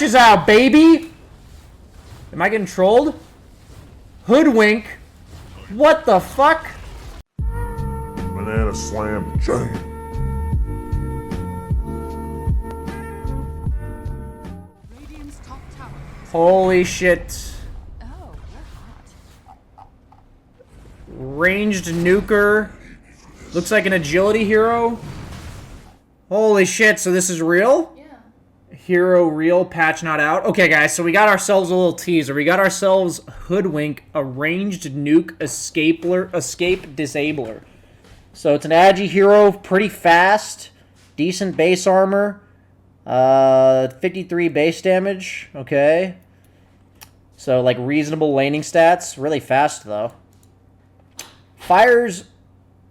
patches out, baby! Am I getting trolled? Hoodwink? What the fuck? Banana slam jam. Holy shit. Oh, you're hot. Ranged nuker. Looks like an agility hero. Holy shit, so this is real? Yeah. Hero real, patch not out. Okay, guys, so we got ourselves a little teaser. We got ourselves Hoodwink, a ranged nuke escape disabler. So it's an agi hero, pretty fast, decent base armor, 53 base damage, okay. So, like, reasonable laning stats. Really fast, though. Fires...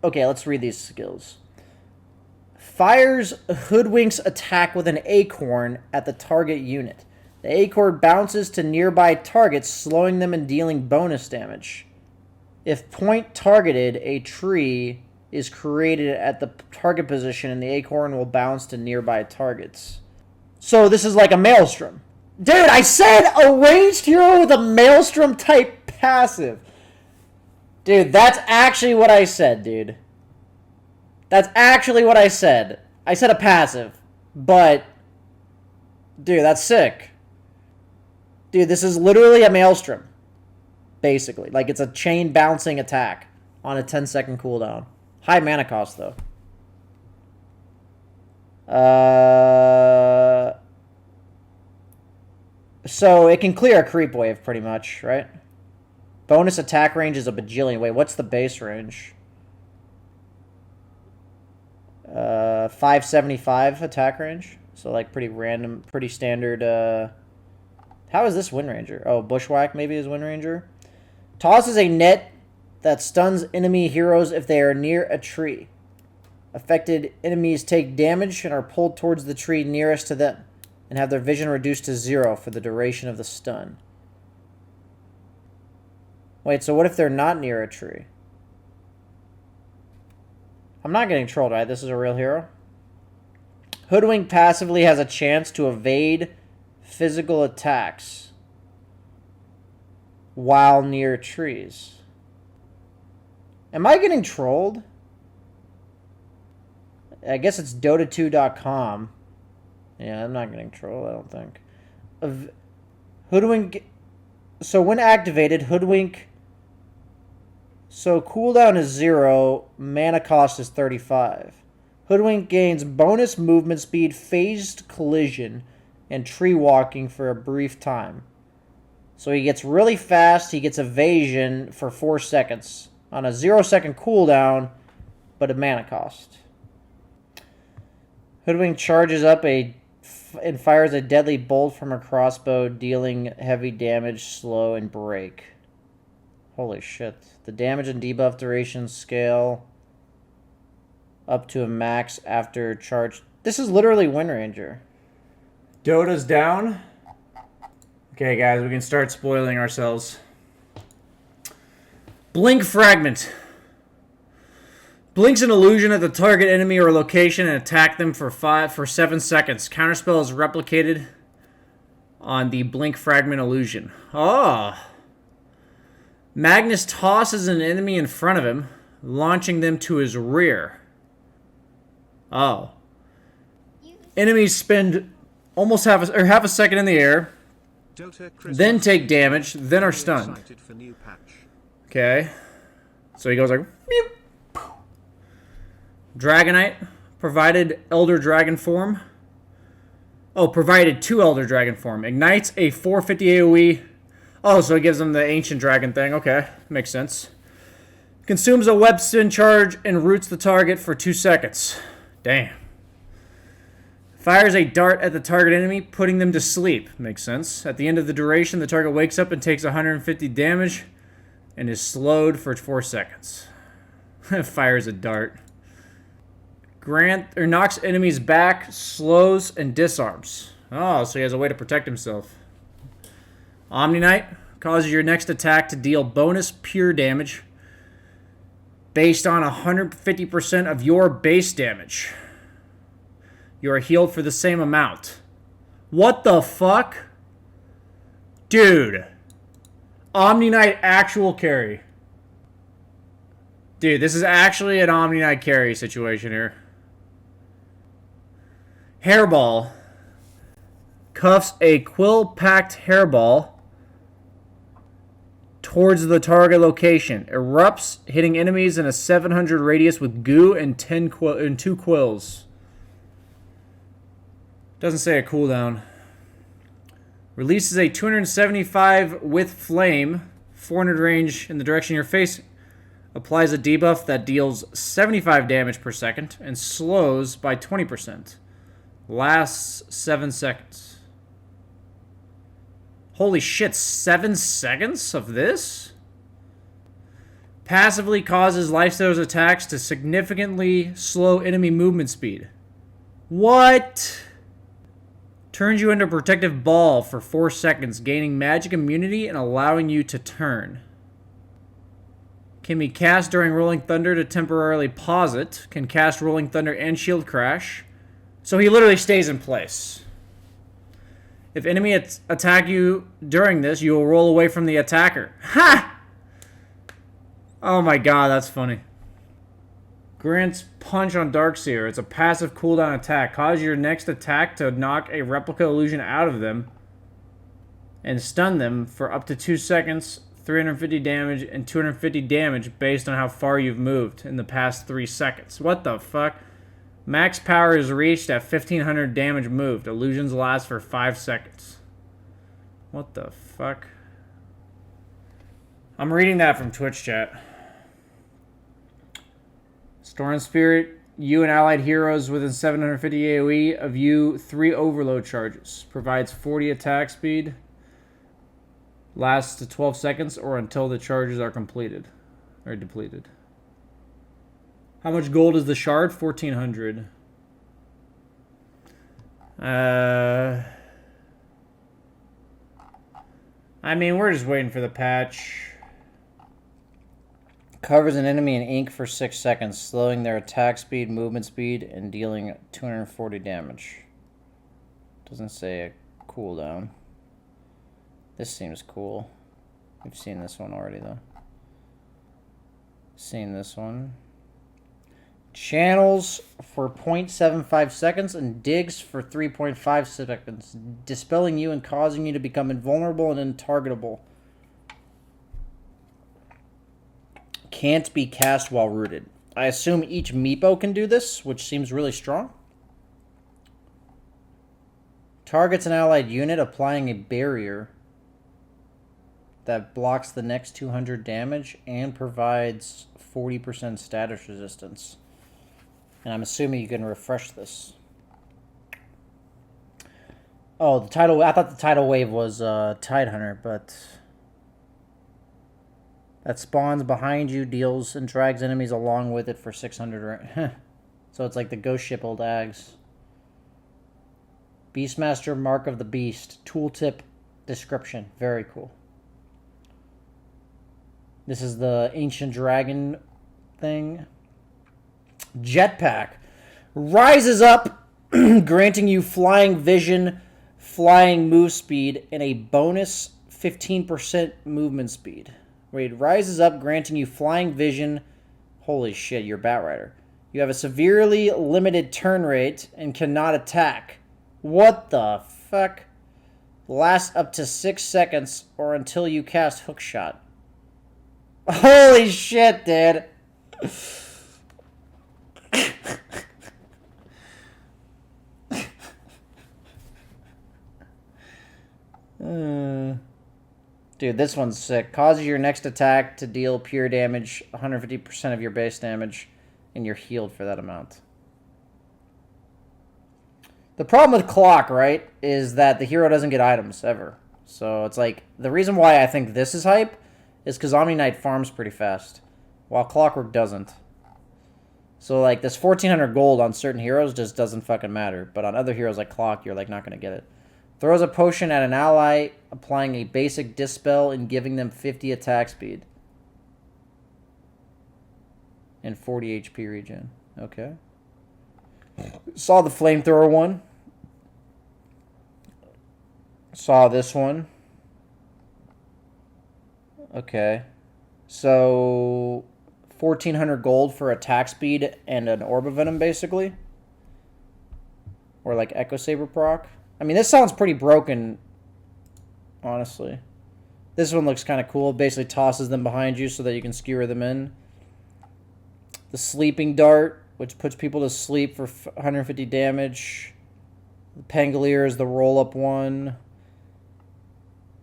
Okay, let's read these skills. Fires Hoodwink's attack with an acorn at the target unit. The acorn bounces to nearby targets, slowing them and dealing bonus damage. If point targeted, a tree is created at the target position, and the acorn will bounce to nearby targets. So this is like a Maelstrom. Dude, I said a ranged hero with a Maelstrom type passive. Dude, that's actually what I said, dude. That's actually what I said. I said a passive. But, dude, that's sick. Dude, this is literally a Maelstrom. Basically. Like, it's a chain bouncing attack on a 10-second cooldown. High mana cost, though. So, it can clear a creep wave, pretty much, right? Bonus attack range is a bajillion. Wait, what's the base range? 575 attack range. So, like, pretty random, pretty standard. How is this Wind Ranger? Oh, Bushwhack maybe is Wind Ranger. Tosses a net that stuns enemy heroes if they are near a tree. Affected enemies take damage and are pulled towards the tree nearest to them, and have their vision reduced to 0 for the duration of the stun. Wait, so what if they're not near a tree? I'm not getting trolled, right? This is a real hero. Hoodwink passively has a chance to evade physical attacks while near trees. Am I getting trolled? I guess it's Dota2.com. Yeah, I'm not getting trolled, I don't think. Hoodwink... So when activated, Hoodwink... So cooldown is 0, mana cost is 35. Hoodwink gains bonus movement speed, phased collision, and tree walking for a brief time. So he gets really fast, he gets evasion for 4 seconds. On a 0-second cooldown, but a mana cost. Hoodwink charges up and fires a deadly bolt from a crossbow, dealing heavy damage, slow, and break. Holy shit. The damage and debuff duration scale up to a max after charge. This is literally Wind Ranger. Dota's down. Okay, guys, we can start spoiling ourselves. Blink Fragment. Blinks an illusion at the target enemy or location and attack them for 7 seconds. Counterspell is replicated on the Blink Fragment illusion. Oh. Magnus tosses an enemy in front of him, launching them to his rear. Oh. Enemies spend almost half a second in the air, then take damage, then are stunned. Okay. So he goes like... Beep. Dragonite. Provided Elder Dragon form. Oh, provided 2 Elder Dragon form. Ignites a 450 AoE. Oh, so it gives them the Ancient Dragon thing. Okay, makes sense. Consumes a web spin charge and roots the target for 2 seconds. Damn. Fires a dart at the target enemy, putting them to sleep. Makes sense. At the end of the duration, the target wakes up and takes 150 damage and is slowed for 4 seconds. Fires a dart. Knocks enemies back, slows, and disarms. Oh, so he has a way to protect himself. Omni-Knight causes your next attack to deal bonus pure damage based on 150% of your base damage. You are healed for the same amount. What the fuck? Dude. Omni Knight actual carry. Dude, this is actually an Omni Knight carry situation here. Hairball. Cuffs a quill-packed hairball towards the target location. Erupts, hitting enemies in a 700 radius with goo and 2 quills. Doesn't say a cooldown. Releases a 275 with flame, 400 range in the direction you're facing. Applies a debuff that deals 75 damage per second and slows by 20%. Lasts 7 seconds. Holy shit, 7 seconds of this? Passively causes Lifesteal's attacks to significantly slow enemy movement speed. What? Turns you into a protective ball for 4 seconds, gaining magic immunity and allowing you to turn. Can be cast during Rolling Thunder to temporarily pause it. Can cast Rolling Thunder and Shield Crash. So he literally stays in place. If enemy attack you during this, you will roll away from the attacker. Ha! Oh my god, that's funny. Grants Punch on Darkseer. It's a passive cooldown attack. Cause your next attack to knock a replica illusion out of them and stun them for up to 2 seconds, 350 damage, and 250 damage based on how far you've moved in the past 3 seconds. What the fuck? Max power is reached at 1500 damage moved. Illusions last for 5 seconds. What the fuck? I'm reading that from Twitch chat. Storm Spirit, you and allied heroes within 750 AoE of you 3 overload charges. Provides 40 attack speed. Lasts to 12 seconds or until the charges are completed or depleted. How much gold is the shard? 1400. I mean, we're just waiting for the patch. Covers an enemy in ink for 6 seconds, slowing their attack speed, movement speed, and dealing 240 damage. Doesn't say a cooldown. This seems cool. We've seen this one already, though. Seen this one. Channels for 0.75 seconds and digs for 3.5 seconds, dispelling you and causing you to become invulnerable and untargetable. Can't be cast while rooted. I assume each Meepo can do this, which seems really strong. Targets an allied unit, applying a barrier that blocks the next 200 damage and provides 40% status resistance. And I'm assuming you can refresh this. Oh, the tidal. I thought the tidal wave was Tidehunter, but that spawns behind you, deals and drags enemies along with it for 600. So it's like the ghost ship old Ags. Beastmaster, Mark of the Beast, tooltip description. Very cool. This is the ancient dragon thing. Jetpack. Rises up, granting you flying vision, flying move speed, and a bonus 15% movement speed. Wait, rises up, granting you flying vision. Holy shit, you're Batrider. You have a severely limited turn rate and cannot attack. What the fuck? Lasts up to 6 seconds or until you cast Hookshot. Holy shit, dude. Dude, this one's sick. Causes your next attack to deal pure damage, 150% of your base damage, and you're healed for that amount. The problem with Clock, right, is that the hero doesn't get items, ever. So it's like, the reason why I think this is hype is because Omni Knight farms pretty fast, while Clockwork doesn't. So, like, this 1400 gold on certain heroes just doesn't fucking matter. But on other heroes like Clock, you're, like, not going to get it. Throws a potion at an ally, applying a basic dispel and giving them 50 attack speed. And 40 HP regen. Okay. Saw the flamethrower one. Saw this one. Okay. So 1,400 gold for attack speed and an Orb of Venom, basically. Or like Echo Saber proc. I mean, this sounds pretty broken, honestly. This one looks kind of cool. Basically tosses them behind you so that you can skewer them in. The Sleeping Dart, which puts people to sleep for 150 damage. The Pangolier is the roll-up one.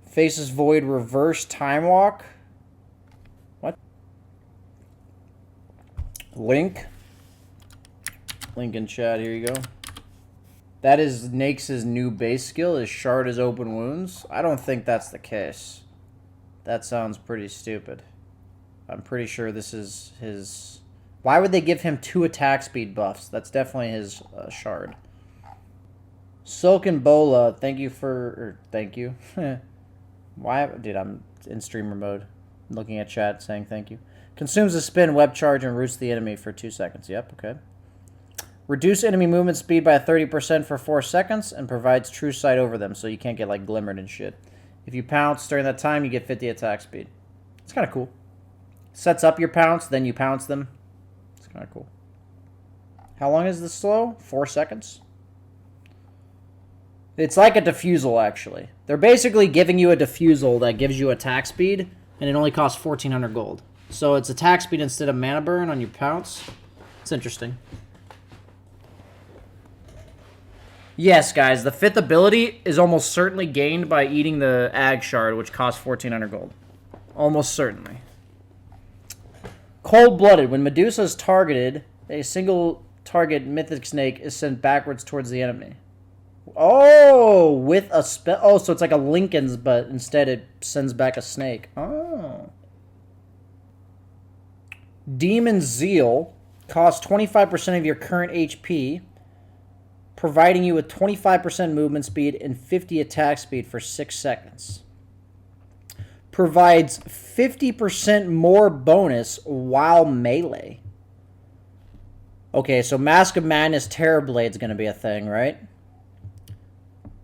Faces Void Reverse Time Walk. What? Link in chat. Here you go. That is Nakes' new base skill. Is Shard is open wounds. I don't think that's the case. That sounds pretty stupid. I'm pretty sure this is his... Why would they give him 2 attack speed buffs? That's definitely his Shard. Silk and Bola, thank you for... Or, thank you. Why? Dude, I'm in streamer mode. I'm looking at chat saying thank you. Consumes a spin, web charge, and roots the enemy for 2 seconds. Yep, okay. Reduce enemy movement speed by 30% for 4 seconds and provides true sight over them so you can't get like glimmered and shit. If you pounce during that time, you get 50 attack speed. It's kind of cool. Sets up your pounce, then you pounce them. It's kind of cool. How long is this slow? 4 seconds? It's like a diffusal, actually. They're basically giving you a diffusal that gives you attack speed, and it only costs 1,400 gold. So it's attack speed instead of mana burn on your pounce. It's interesting. Yes, guys, the 5th ability is almost certainly gained by eating the Ag Shard, which costs 1,400 gold. Almost certainly. Cold-Blooded. When Medusa is targeted, a single target Mythic Snake is sent backwards towards the enemy. Oh, with a spell. Oh, so it's like a Lincoln's, but instead it sends back a snake. Oh. Demon Zeal costs 25% of your current HP, providing you with 25% movement speed and 50 attack speed for 6 seconds. Provides 50% more bonus while melee. Okay, so Mask of Madness Terrorblade's going to be a thing, right?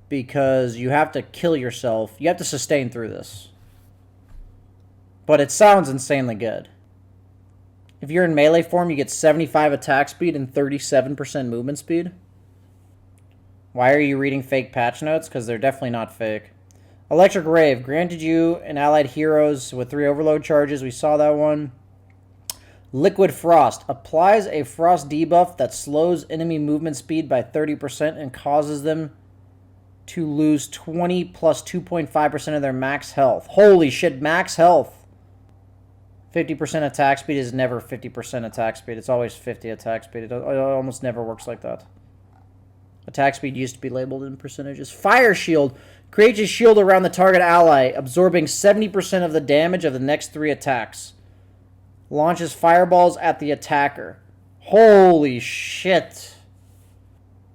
Because you have to kill yourself. You have to sustain through this. But it sounds insanely good. If you're in melee form, you get 75 attack speed and 37% movement speed. Why are you reading fake patch notes? Because they're definitely not fake. Electric Rave. Granted you and allied heroes with 3 overload charges. We saw that one. Liquid Frost. Applies a frost debuff that slows enemy movement speed by 30% and causes them to lose 20 plus 2.5% of their max health. Holy shit, max health. 50% attack speed is never 50% attack speed. It's always 50 attack speed. It almost never works like that. Attack speed used to be labeled in percentages. Fire Shield. Creates a shield around the target ally, absorbing 70% of the damage of the next 3 attacks. Launches fireballs at the attacker. Holy shit.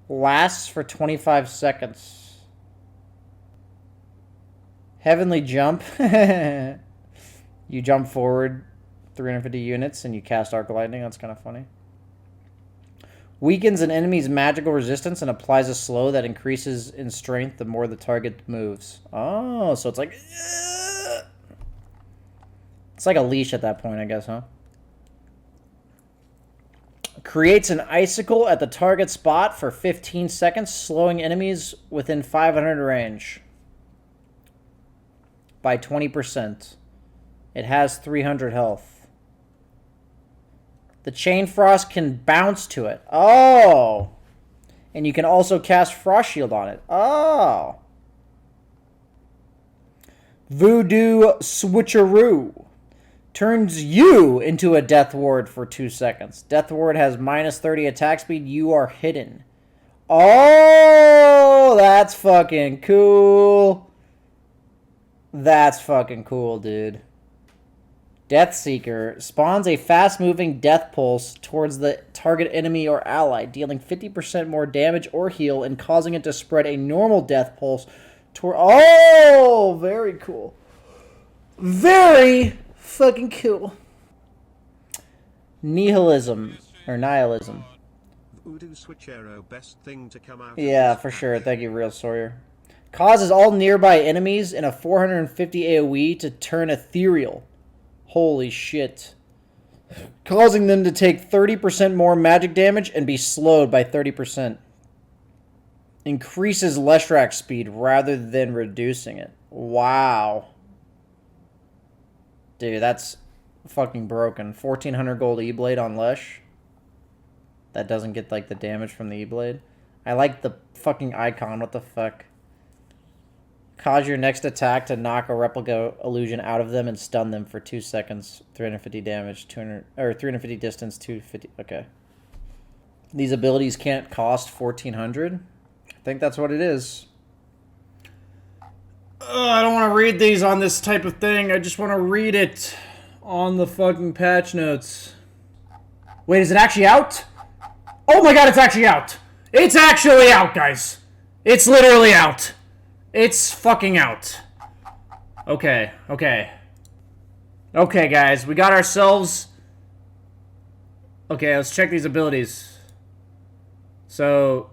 Lasts for 25 seconds. Heavenly Jump. You jump forward 350 units and you cast Arc Lightning. That's kind of funny. Weakens an enemy's magical resistance and applies a slow that increases in strength the more the target moves. Oh, so it's like... It's like a leash at that point, I guess, huh? Creates an icicle at the target spot for 15 seconds, slowing enemies within 500 range by 20%. It has 300 health. The Chain Frost can bounce to it. Oh! And you can also cast Frost Shield on it. Oh! Voodoo Switcheroo. Turns you into a Death Ward for 2 seconds. Death Ward has minus 30 attack speed. You are hidden. Oh! That's fucking cool. That's fucking cool, dude. Deathseeker spawns a fast-moving death pulse towards the target enemy or ally, dealing 50% more damage or heal and causing it to spread a normal death pulse toward... Oh! Very cool. Very fucking cool. Nihilism. Or nihilism. Voodoo Switchero, best thing to come out. Yeah, for sure. Thank you, Real Sawyer. Causes all nearby enemies in a 450 AoE to turn ethereal. Holy shit. Causing them to take 30% more magic damage and be slowed by 30%. Increases Leshrac speed rather than reducing it. Wow. Dude, that's fucking broken. 1400 gold E-Blade on Lesh. That doesn't get, like, the damage from the E-Blade. I like the fucking icon. What the fuck? Cause your next attack to knock a replica illusion out of them and stun them for 2 seconds. 350 damage, 350 distance, 250. Okay. These abilities can't cost 1400. I think that's what it is. I don't want to read these on this type of thing. I just want to read it on the fucking patch notes. Wait, is it actually out? Oh my god, it's actually out! It's actually out, guys! It's literally out! It's fucking out. Okay, okay. Okay, guys, we got ourselves... Okay, let's check these abilities. So...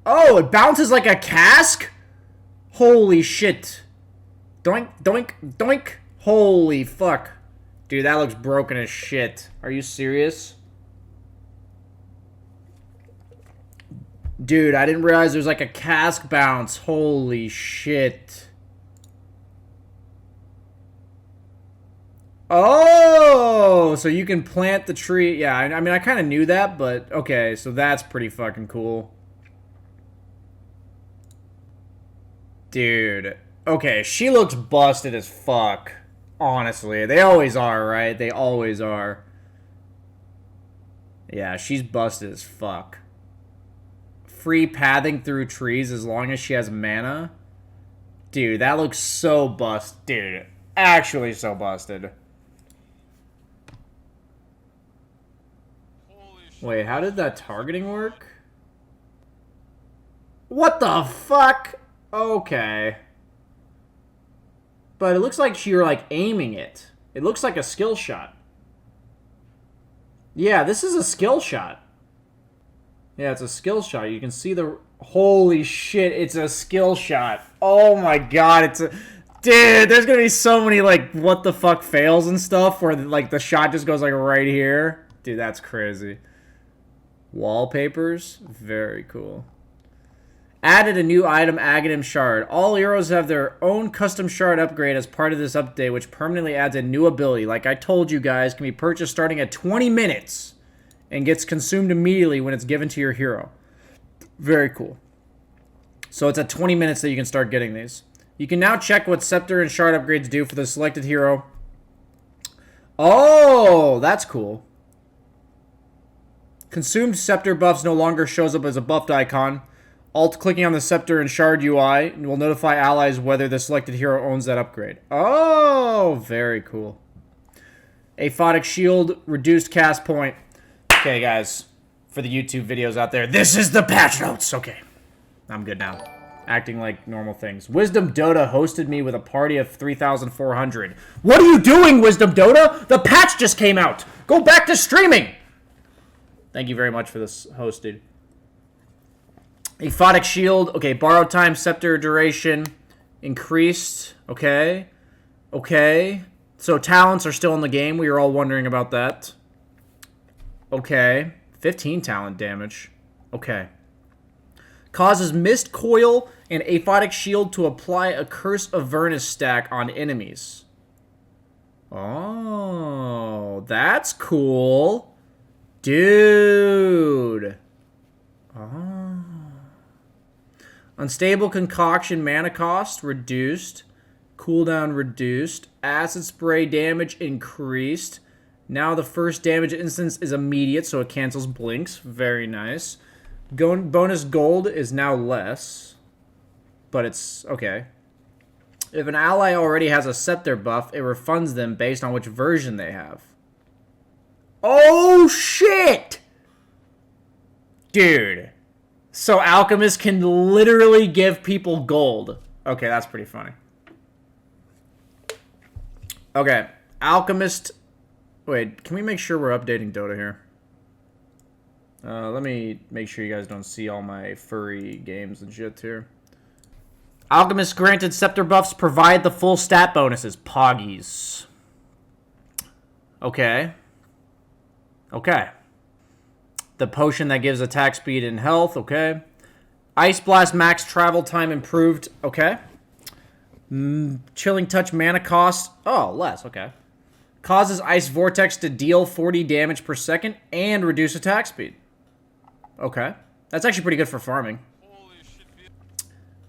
Oh, it bounces like a cask? Holy shit. Doink, doink, doink. Holy fuck. Dude, that looks broken as shit. Are you serious? Dude, I didn't realize there's like a cask bounce. Holy shit. Oh, so you can plant the tree. Yeah, I mean, I kind of knew that, but okay, so that's pretty fucking cool. Dude. Okay, she looks busted as fuck. Honestly, they always are, right? They always are. Yeah, she's busted as fuck. Free pathing through trees as long as she has mana. Dude, that looks so busted. Dude, actually so busted. Wait, how did that targeting work? What the fuck? Okay. But it looks like you're like aiming it. It looks like a skill shot. Yeah, this is a skill shot. Yeah, it's a skill shot. You can see the... Holy shit, it's a skill shot. Oh my god, it's a... Dude, there's gonna be so many, like, what the fuck fails and stuff where, like, the shot just goes, like, right here. Dude, that's crazy. Wallpapers? Very cool. Added a new item, Aghanim Shard. All heroes have their own custom shard upgrade as part of this update, which permanently adds a new ability. Like I told you guys, can be purchased starting at 20 minutes. And gets consumed immediately when it's given to your hero. Very cool. So it's at 20 minutes that you can start getting these. You can now check what Scepter and Shard upgrades do for the selected hero. Oh, that's cool. Consumed Scepter buffs no longer shows up as a buffed icon. Alt-clicking on the Scepter and Shard UI will notify allies whether the selected hero owns that upgrade. Oh, very cool. Aphotic Shield, reduced cast point. Okay, guys, for the YouTube videos out there, this is the patch notes. Okay, I'm good now. Acting like normal things. Wisdom Dota hosted me with a party of 3,400. What are you doing, Wisdom Dota? The patch just came out. Go back to streaming. Thank you very much for this host, dude. Aphotic Shield. Okay, borrowed time, scepter duration increased. Okay. Okay. So talents are still in the game. We were all wondering about that. Okay. 15 talent damage. Okay. Causes Mist Coil and Aphotic Shield to apply a Curse of Avernus stack on enemies. Oh, that's cool. Dude. Oh. Unstable Concoction mana cost reduced. Cooldown reduced. Acid Spray damage increased. Now the first damage instance is immediate, so it cancels blinks. Very nice. Bonus gold is now less. But it's okay. If an ally already has a Scepter buff, it refunds them based on which version they have. Oh, shit! Dude. So Alchemist can literally give people gold. Okay, that's pretty funny. Okay, Alchemist... Wait, can we make sure we're updating Dota here? Let me make sure you guys don't see all my furry games and shit here. Alchemist granted scepter buffs provide the full stat bonuses. Poggies. Okay. Okay. The potion that gives attack speed and health. Okay. Ice Blast max travel time improved. Okay. Chilling Touch mana cost. Oh, less. Okay. Causes Ice Vortex to deal 40 damage per second and reduce attack speed. Okay. That's actually pretty good for farming.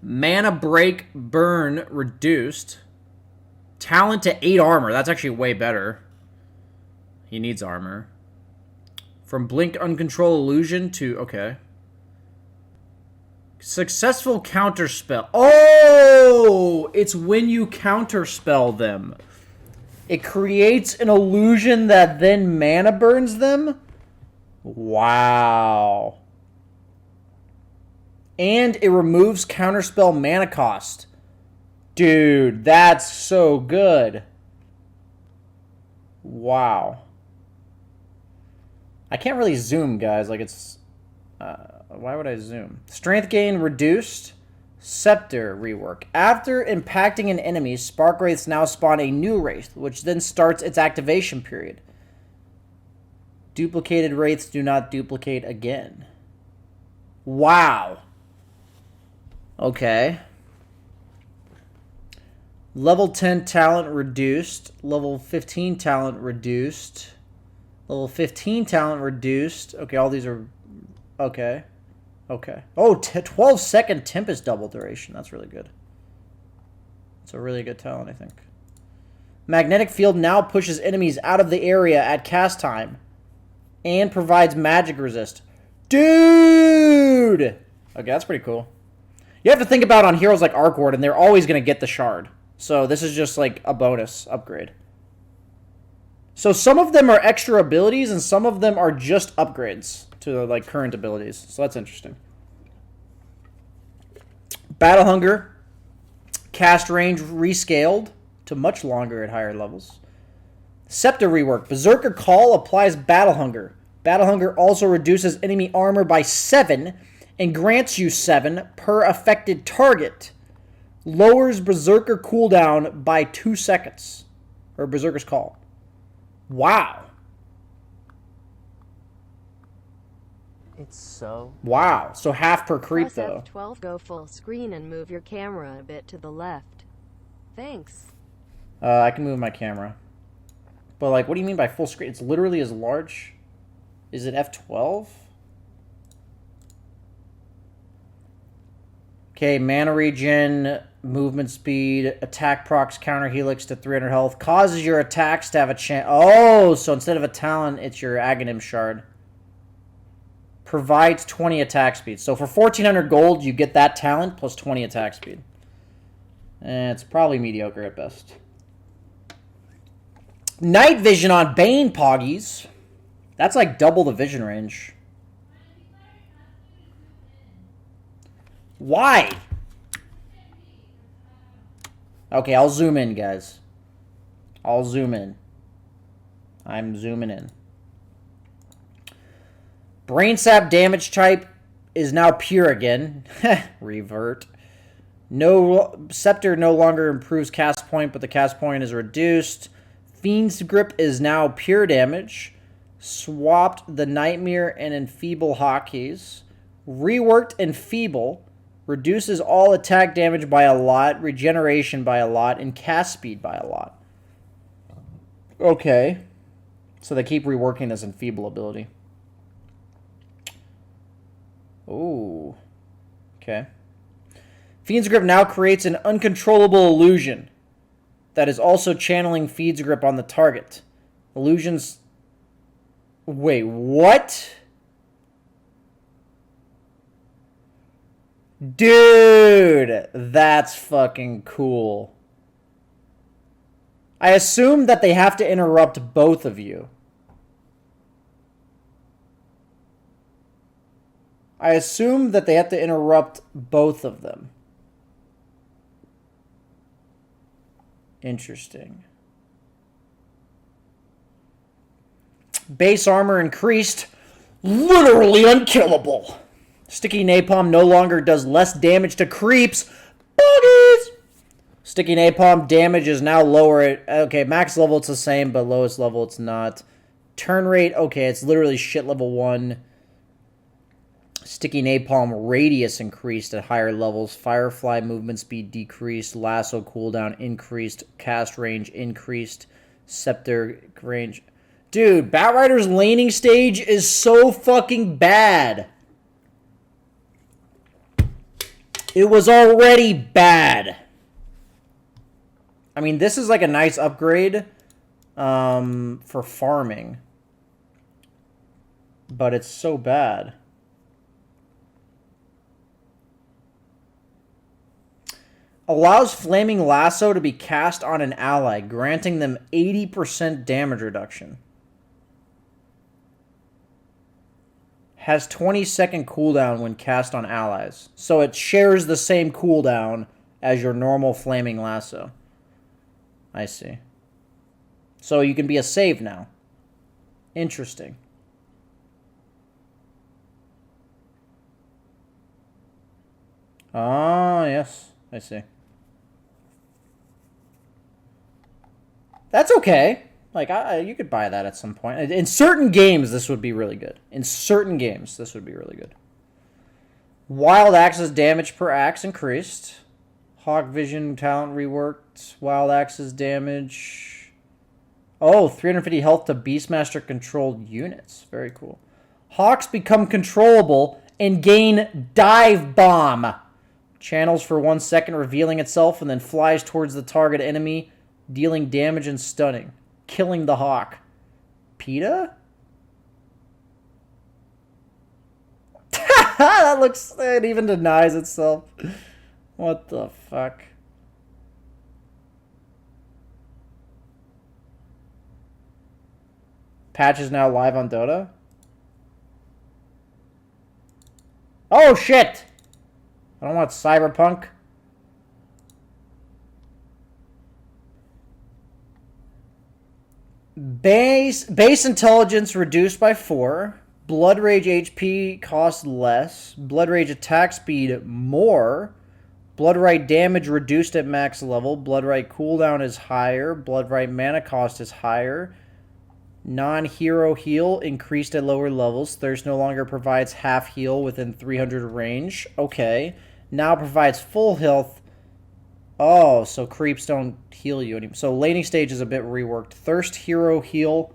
Mana Break Burn reduced. Talent to 8 armor. That's actually way better. He needs armor. From Blink Uncontrolled Illusion to... Okay. Successful Counterspell. Oh! It's when you counterspell them. It creates an illusion that then mana burns them? Wow. And it removes counterspell mana cost. Dude, that's so good. Wow. I can't really zoom, guys. Like, it's... why would I zoom? Strength gain reduced. Scepter rework. After impacting an enemy, Spark Wraiths now spawn a new Wraith, which then starts its activation period. Duplicated Wraiths do not duplicate again. Wow. Okay. Level 10 talent reduced. Level 15 talent reduced. Level 15 talent reduced. Okay, all these are... Okay. Okay. Oh, 12-second Tempest double duration. That's really good. It's a really good talent, I think. Magnetic Field now pushes enemies out of the area at cast time and provides magic resist. Dude! Okay, that's pretty cool. You have to think about on heroes like Arc Warden, they're always going to get the shard. So this is just like a bonus upgrade. So some of them are extra abilities and some of them are just upgrades to like current abilities. So that's interesting. Battle Hunger. Cast range rescaled to much longer at higher levels. Scepter rework. Berserker Call applies Battle Hunger. Battle Hunger also reduces enemy armor by 7 and grants you 7 per affected target. Lowers Berserker cooldown by 2 seconds. Or Berserker's Call. Wow. It's so... Wow. So half per creep, Press though. F12, go full screen and move your camera a bit to the left. Thanks. I can move my camera. But, like, what do you mean by full screen? It's literally as large. Is it F12? Okay, mana regen, movement speed, attack procs, counter helix to 300 health. Causes your attacks to have a chance. Oh, so instead of a talent, it's your Aghanim shard. Provides 20 attack speed. So for 1,400 gold, you get that talent plus 20 attack speed. It's probably mediocre at best. Night vision on Bane Poggies. That's like double the vision range. Why? Okay, I'll zoom in, guys. I'll zoom in. I'm zooming in. Brain Sap damage type is now pure again. Revert. No Scepter no longer improves cast point, but the cast point is reduced. Fiend's Grip is now pure damage. Swapped the Nightmare and Enfeeble hotkeys. Reworked Enfeeble. Reduces all attack damage by a lot, regeneration by a lot, and cast speed by a lot. Okay. So they keep reworking this Enfeeble ability. Ooh. Okay. Fiend's Grip now creates an uncontrollable illusion that is also channeling Fiend's Grip on the target. Illusions... Wait, what? Dude, that's fucking cool. I assume that they have to interrupt both of you. I assume that they have to interrupt both of them. Interesting. Base armor increased. Literally unkillable. Sticky Napalm no longer does less damage to creeps. Buggy! Sticky napalm damage is now lower. Okay, max level it's the same, but lowest level it's not. Turn rate, okay, it's literally shit level 1. Sticky napalm radius increased at higher levels. Firefly movement speed decreased. Lasso cooldown increased. Cast range increased. Scepter range. Dude, Batrider's laning stage is so fucking bad. It was already bad. I mean, this is like a nice upgrade for farming. But it's so bad. Allows Flaming Lasso to be cast on an ally, granting them 80% damage reduction. Has 20-second cooldown when cast on allies. So it shares the same cooldown as your normal Flaming Lasso. I see. So you can be a save now. Interesting. Ah, yes. I see. That's okay. Like, you could buy that at some point. In certain games, this would be really good. In certain games, this would be really good. Wild Axe's damage per axe increased. Hawk Vision talent reworked. Wild Axe's damage. Oh, 350 health to Beastmaster controlled units. Very cool. Hawks become controllable and gain Dive Bomb. Channels for 1 second, revealing itself, and then flies towards the target enemy, dealing damage and stunning. Killing the hawk. PETA? That looks... It even denies itself. What the fuck? Patch is now live on Dota? Oh, shit! I don't want Cyberpunk. Base intelligence reduced by 4. Blood Rage HP costs less. Blood Rage attack speed more. Blood Right damage reduced at max level. Blood Right cooldown is higher. Blood Right mana cost is higher. Non-hero heal increased at lower levels. Thirst no longer provides half heal within 300 range. Okay. Now provides full health. Oh, so creeps don't heal you anymore. So laning stage is a bit reworked. Thirst hero heal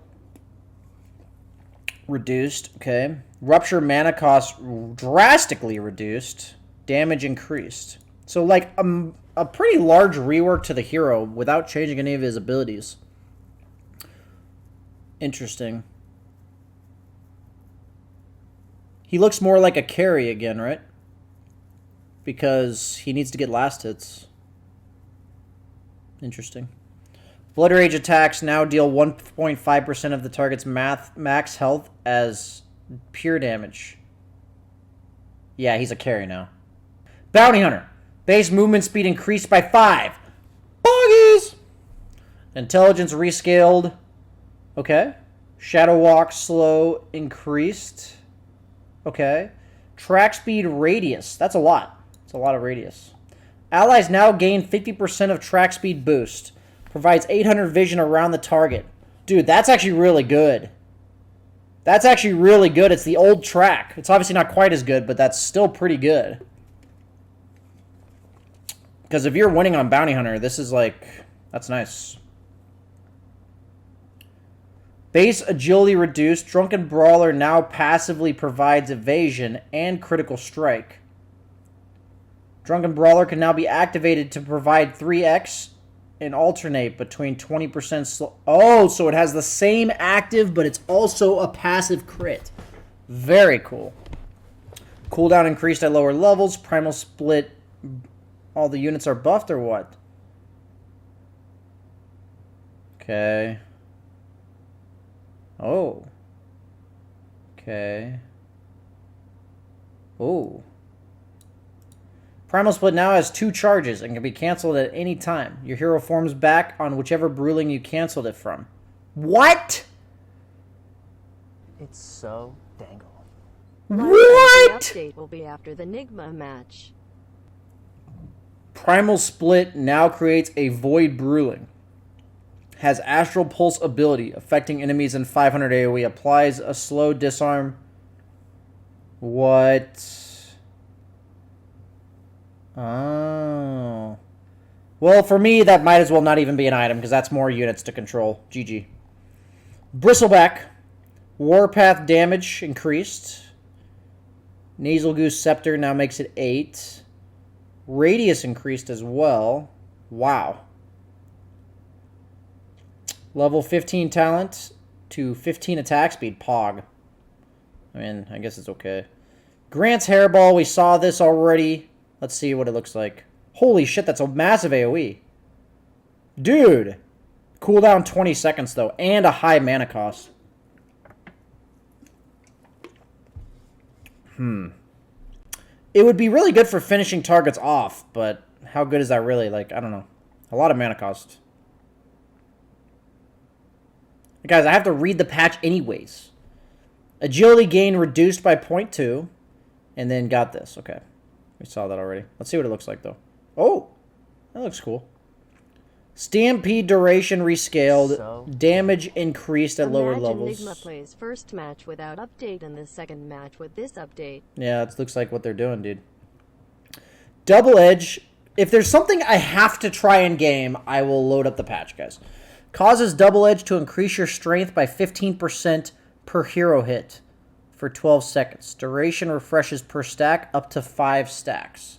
reduced. Okay. Rupture mana cost drastically reduced. Damage increased. So like a pretty large rework to the hero without changing any of his abilities. Interesting. He looks more like a carry again, right? Because he needs to get last hits. Interesting. Blood Rage attacks now deal 1.5% of the target's max health as pure damage. Yeah, he's a carry now. Bounty Hunter. Base movement speed increased by 5. Boggies! Intelligence rescaled. Okay. Shadow Walk slow increased. Okay. Track speed radius. That's a lot. It's a lot of radius. Allies now gain 50% of track speed boost. Provides 800 vision around the target. Dude, that's actually really good. That's actually really good. It's the old track. It's obviously not quite as good, but that's still pretty good. Because if you're winning on Bounty Hunter, this is like... That's nice. Base agility reduced. Drunken Brawler now passively provides evasion and critical strike. Drunken Brawler can now be activated to provide 3x and alternate between 20% Oh, so it has the same active, but it's also a passive crit. Very cool. Cooldown increased at lower levels. Primal Split. All the units are buffed or what? Okay. Oh. Okay. Oh. Primal Split now has 2 charges and can be canceled at any time. Your hero forms back on whichever Bruling you canceled it from. What? It's so dangle. The What? update will be after the Nigma match. Primal Split now creates a Void Brewing. Has Astral Pulse ability, affecting enemies in 500 AoE. Applies a slow disarm. What? Oh. Well, for me, that might as well not even be an item, because that's more units to control. GG. Bristleback. Warpath damage increased. Nasal Goose Scepter now makes it 8. Radius increased as well. Wow. Level 15 talent to 15 attack speed. Pog. I mean, I guess it's okay. Grant's Hairball. We saw this already. Let's see what it looks like. Holy shit, that's a massive AoE. Dude. Cooldown 20 seconds, though. And a high mana cost. It would be really good for finishing targets off, but how good is that really? Like, I don't know. A lot of mana cost. Guys, I have to read the patch anyways. Agility gain reduced by 0.2. And then got this. Okay. We saw that already. Let's see what it looks like, though. Oh! That looks cool. Stampede duration rescaled. So damage increased at lower Imagine levels. Nigma plays first match without update and the second match with this update. Yeah, it looks like what they're doing, dude. Double Edge. If there's something I have to try in game, I will load up the patch, guys. Causes Double Edge to increase your strength by 15% per hero hit for 12 seconds. Duration refreshes per stack up to 5 stacks.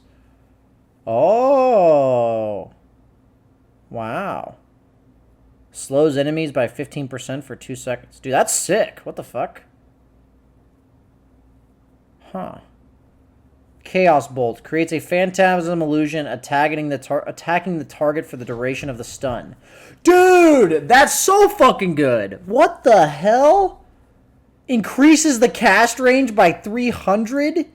Oh. Wow. Slows enemies by 15% for 2 seconds. Dude, that's sick. What the fuck? Huh. Chaos Bolt. Creates a phantasm illusion attacking the target for the duration of the stun. Dude, that's so fucking good. What the hell? Increases the cast range by 300?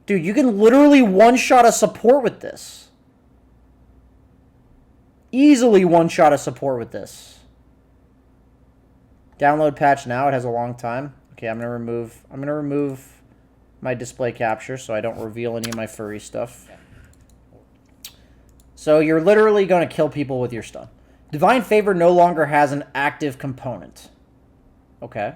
Dude, you can literally one-shot a support with this. Easily one-shot a support with this. Download patch now. It has a long time. Okay, I'm gonna remove my display capture so I don't reveal any of my furry stuff. So you're literally going to kill people with your stun. Divine Favor no longer has an active component. Okay.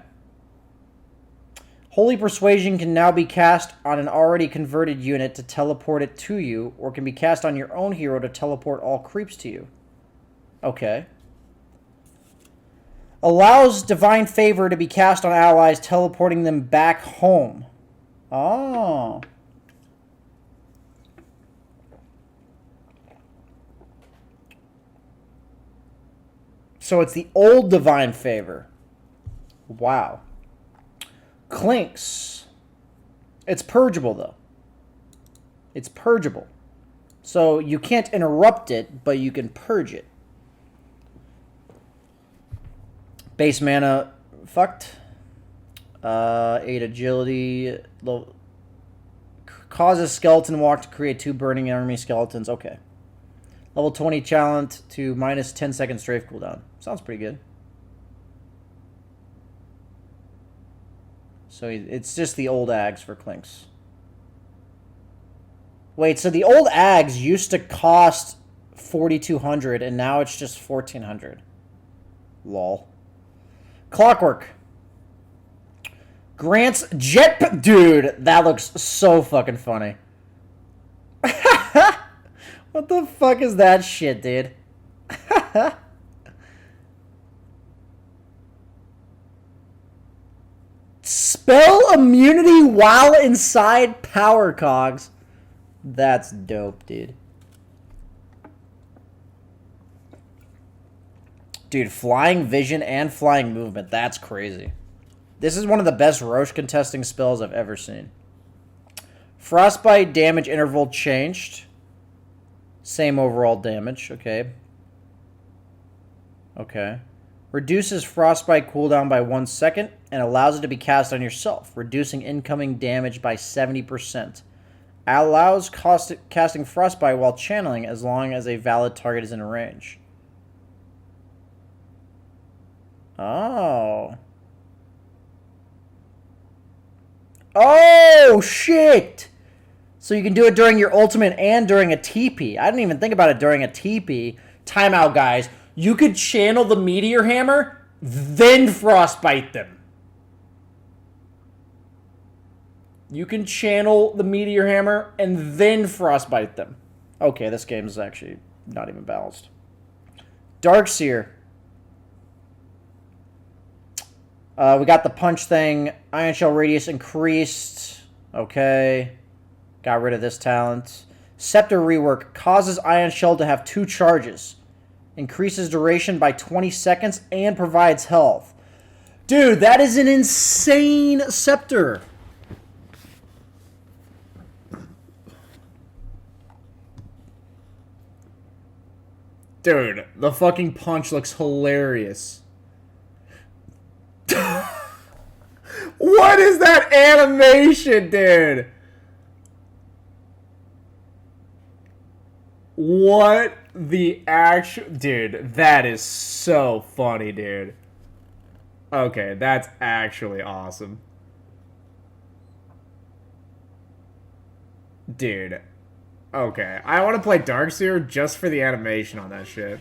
Holy Persuasion can now be cast on an already converted unit to teleport it to you, or can be cast on your own hero to teleport all creeps to you. Okay. Allows Divine Favor to be cast on allies, teleporting them back home. Oh. So it's the old Divine Favor. Wow. Clinks. It's purgeable, though. It's purgeable. So you can't interrupt it, but you can purge it. Base mana, fucked. 8 agility. Causes skeleton walk to create 2 burning enemy skeletons. Okay. Level 20 challenge to minus 10 second strafe cooldown. Sounds pretty good. So it's just the old Ags for Clinks. Wait, so the old Ags used to cost 4,200 and now it's just 1,400. Lol. Clockwork. Grant's jet... Dude, that looks so fucking funny. What the fuck is that shit, dude? Spell immunity while inside power cogs. That's dope, dude. Dude, flying vision and flying movement. That's crazy. This is one of the best Roche contesting spells I've ever seen. Frostbite damage interval changed. Same overall damage. Okay. Okay. Reduces frostbite cooldown by 1 second and allows it to be cast on yourself, reducing incoming damage by 70%. Allows casting frostbite while channeling as long as a valid target is in range. Oh. Oh, shit! So you can do it during your ultimate and during a TP. I didn't even think about it during a TP. Timeout, guys. You could channel the Meteor Hammer, then Frostbite them. You can channel the Meteor Hammer and then Frostbite them. Okay, this game is actually not even balanced. Darkseer. We got the punch thing. Ion Shell radius increased. Okay. Got rid of this talent. Scepter rework. Causes Ion Shell to have 2 charges. Increases duration by 20 seconds and provides health. Dude, that is an insane Scepter. Dude, the fucking punch looks hilarious. What is that animation, dude? What the actual... Dude, that is so funny, dude. Okay, that's actually awesome. Dude. Okay, I want to play Darkseer just for the animation on that shit.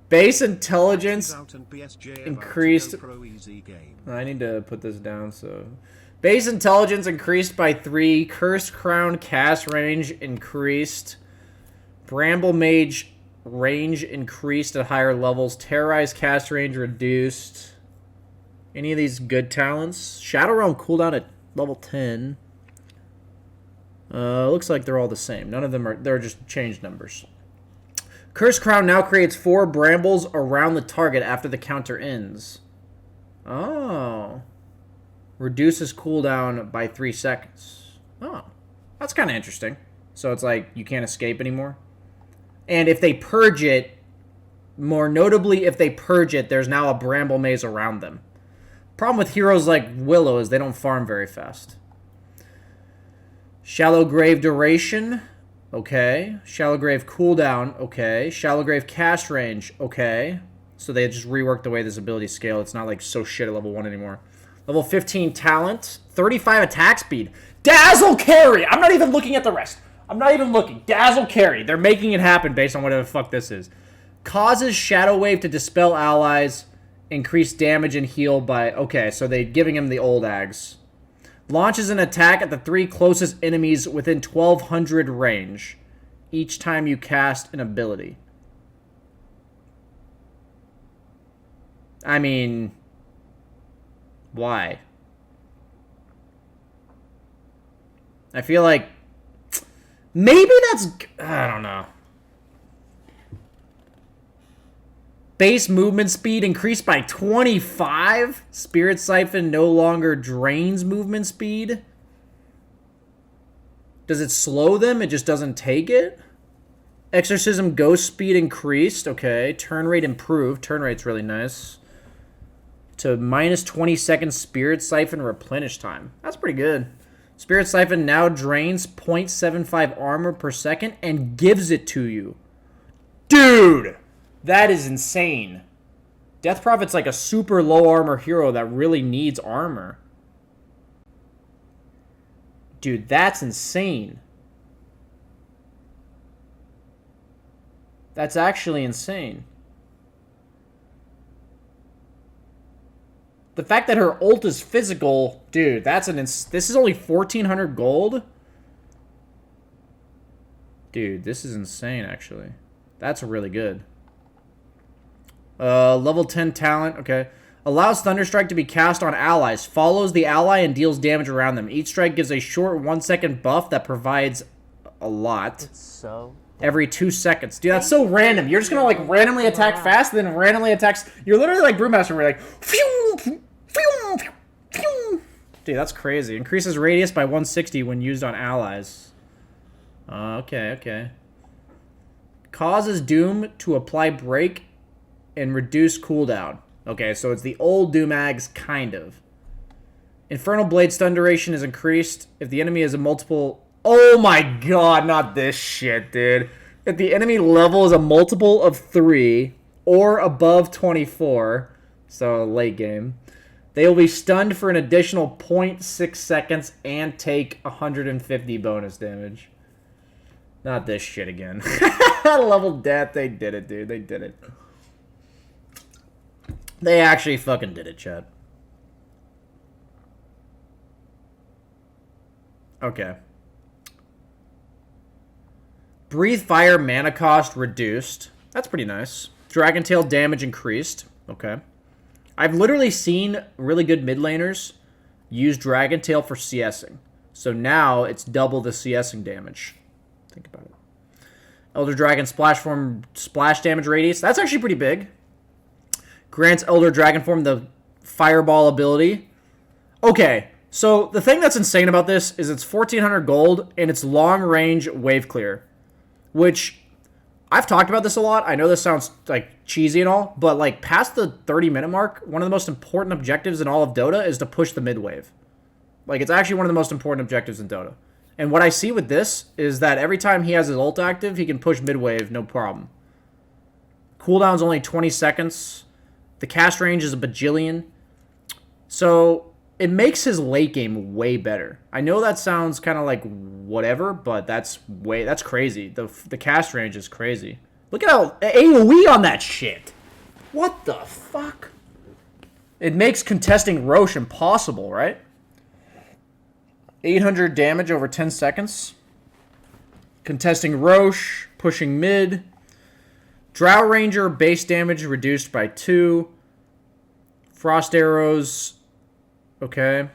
Base intelligence increased... I need to put this down, so... Base intelligence increased by 3. Cursed Crown cast range increased. Bramble Mage range increased at higher levels. Terrorize cast range reduced. Any of these good talents? Shadow Realm cooldown at level 10. Looks like they're all the same. None of them are... They're just changed numbers. Cursed Crown now creates 4 brambles around the target after the counter ends. Oh. Reduces cooldown by 3 seconds. Oh. That's kind of interesting. So it's like you can't escape anymore. And if they purge it, more notably if they purge it, there's now a bramble maze around them. Problem with heroes like Willow is they don't farm very fast. Shallow Grave duration. Okay. Shallow Grave cooldown. Okay. Shallow Grave cast range. Okay. So they just reworked the way this ability scale. It's not like so shit at level 1 anymore. Level 15 talent. 35 attack speed. Dazzle carry! I'm not even looking at the rest. I'm not even looking. Dazzle carry. They're making it happen based on whatever the fuck this is. Causes Shadow Wave to dispel allies. Increase damage and heal by... Okay, so they're giving him the old Ags. Launches an attack at the 3 closest enemies within 1200 range. Each time you cast an ability. I mean... Why? I feel like... Maybe that's... I don't know. Base movement speed increased by 25. Spirit Siphon no longer drains movement speed. Does it slow them? It just doesn't take it? Exorcism ghost speed increased. Okay. Turn rate improved. Turn rate's really nice. To minus 20 seconds Spirit Siphon replenish time. That's pretty good. Spirit Siphon now drains 0.75 armor per second and gives it to you. Dude! That is insane. Death Prophet's like a super low armor hero that really needs armor. Dude, that's insane. That's actually insane. The fact that her ult is physical, dude, that's this is only 1400 gold? Dude, this is insane, actually. That's really good. Level 10 talent, okay. Allows Thunderstrike to be cast on allies. Follows the ally and deals damage around them. Each strike gives a short 1-second buff that provides a lot. It's so... Every 2 seconds. Dude, that's so random. You're just gonna, like, randomly attack fast, and then randomly attacks... You're literally like Brewmaster, where you're like... Phew, phew, phew, phew. Dude, that's crazy. Increases radius by 160 when used on allies. Okay, okay. Causes Doom to apply break and reduce cooldown. Okay, so it's the old Doomags, kind of. Infernal Blade stun duration is increased if the enemy is a multiple... Oh my god, not this shit, dude. If the enemy level is a multiple of 3 or above 24, so late game, They will be stunned for an additional 0.6 seconds and take 150 bonus damage. Not this shit again. Level death. They did it, dude. They did it. They actually fucking did it, chat. Okay. Breathe Fire mana cost reduced. That's pretty nice. Dragon Tail damage increased. Okay. I've literally seen really good mid laners use Dragon Tail for CSing. So now it's double the CSing damage. Think about it. Elder Dragon Splash Form splash damage radius. That's actually pretty big. Grants Elder Dragon Form the Fireball ability. Okay, so the thing that's insane about this is it's 1,400 gold and it's long range wave clear. Which, I've talked about this a lot. I know this sounds like cheesy and all, but like past the 30-minute mark, one of the most important objectives in all of Dota is to push the mid wave. Like, it's actually one of the most important objectives in Dota. And what I see with this is that every time he has his ult active, he can push mid wave, no problem. Cooldown's only 20 seconds. The cast range is a bajillion. So it makes his late game way better. I know that sounds kind of like whatever, but that's crazy. The cast range is crazy. Look at how AoE on that shit. What the fuck? It makes contesting Roche impossible, right? 800 damage over 10 seconds. Contesting Roche, pushing mid. Drow Ranger base damage reduced by 2. Frost arrows. Okay.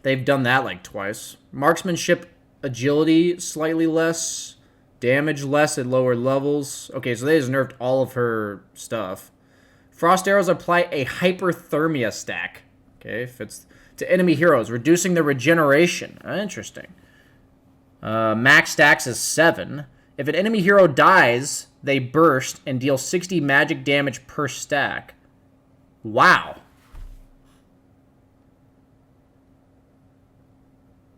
They've done that like twice. Marksmanship agility slightly less. Damage less at lower levels. Okay, so they just nerfed all of her stuff. Frost arrows apply a hyperthermia stack. Okay, if it's to enemy heroes, reducing their regeneration. Interesting. Max stacks is 7. If an enemy hero dies, they burst and deal 60 magic damage per stack. Wow.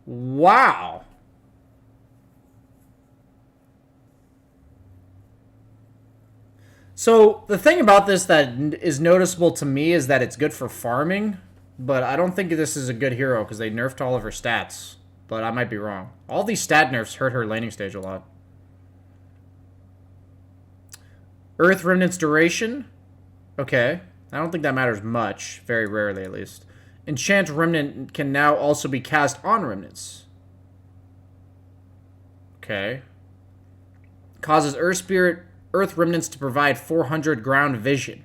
Wow. So the thing about this that is noticeable to me is that it's good for farming, but I don't think this is a good hero because they nerfed all of her stats. But I might be wrong. All these stat nerfs hurt her laning stage a lot. Earth Remnant's duration. Okay. I don't think that matters much. Very rarely, at least. Enchant Remnant can now also be cast on Remnants. Okay. Causes Earth Remnants to provide 400 ground vision.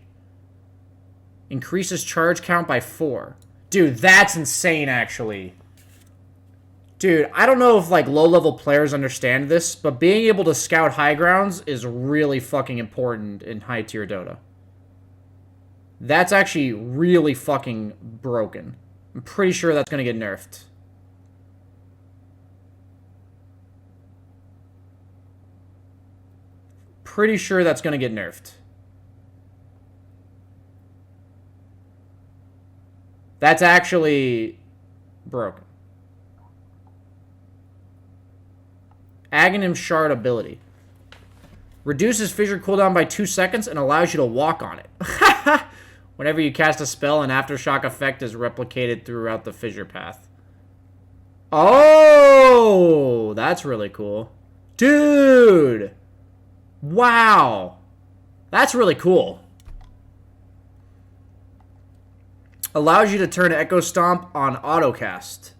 Increases charge count by 4. Dude, that's insane, actually. Dude, I don't know if, like, low-level players understand this, but being able to scout high grounds is really fucking important in high-tier Dota. That's actually really fucking broken. I'm pretty sure that's going to get nerfed. Pretty sure that's going to get nerfed. That's actually broken. Aghanim Shard ability. Reduces fissure cooldown by 2 seconds and allows you to walk on it. Whenever you cast a spell, an aftershock effect is replicated throughout the fissure path. Oh, that's really cool. Dude. Wow. That's really cool. Allows you to turn Echo Stomp on autocast.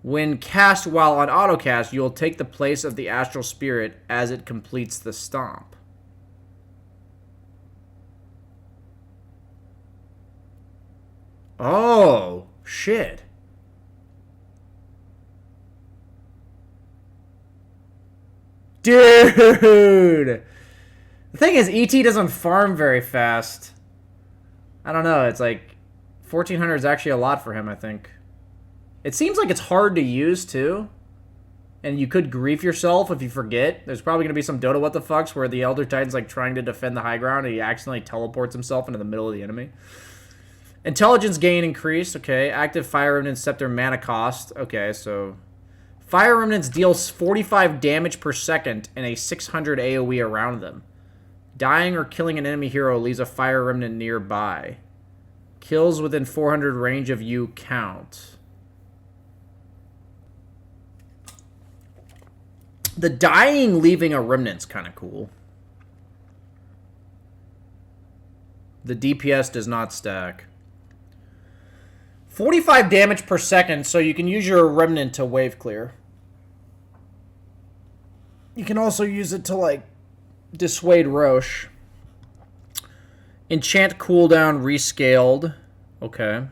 When cast while on autocast, you will take the place of the Astral Spirit as it completes the stomp. Oh, shit. Dude! The thing is, ET doesn't farm very fast. I don't know, it's like 1,400 is actually a lot for him, I think. It seems like it's hard to use, too. And you could grief yourself if you forget. There's probably going to be some Dota what the fucks where the Elder Titan's like trying to defend the high ground and he accidentally teleports himself into the middle of the enemy. Intelligence gain increased. Okay. Active Fire Remnant Scepter mana cost. Okay, so Fire Remnants deals 45 damage per second and a 600 AoE around them. Dying or killing an enemy hero leaves a Fire Remnant nearby. Kills within 400 range of you count. The dying leaving a remnant's kind of cool. The DPS does not stack. 45 damage per second, so you can use your remnant to wave clear. You can also use it to, like, dissuade Roche. Enchant cooldown rescaled. Okay.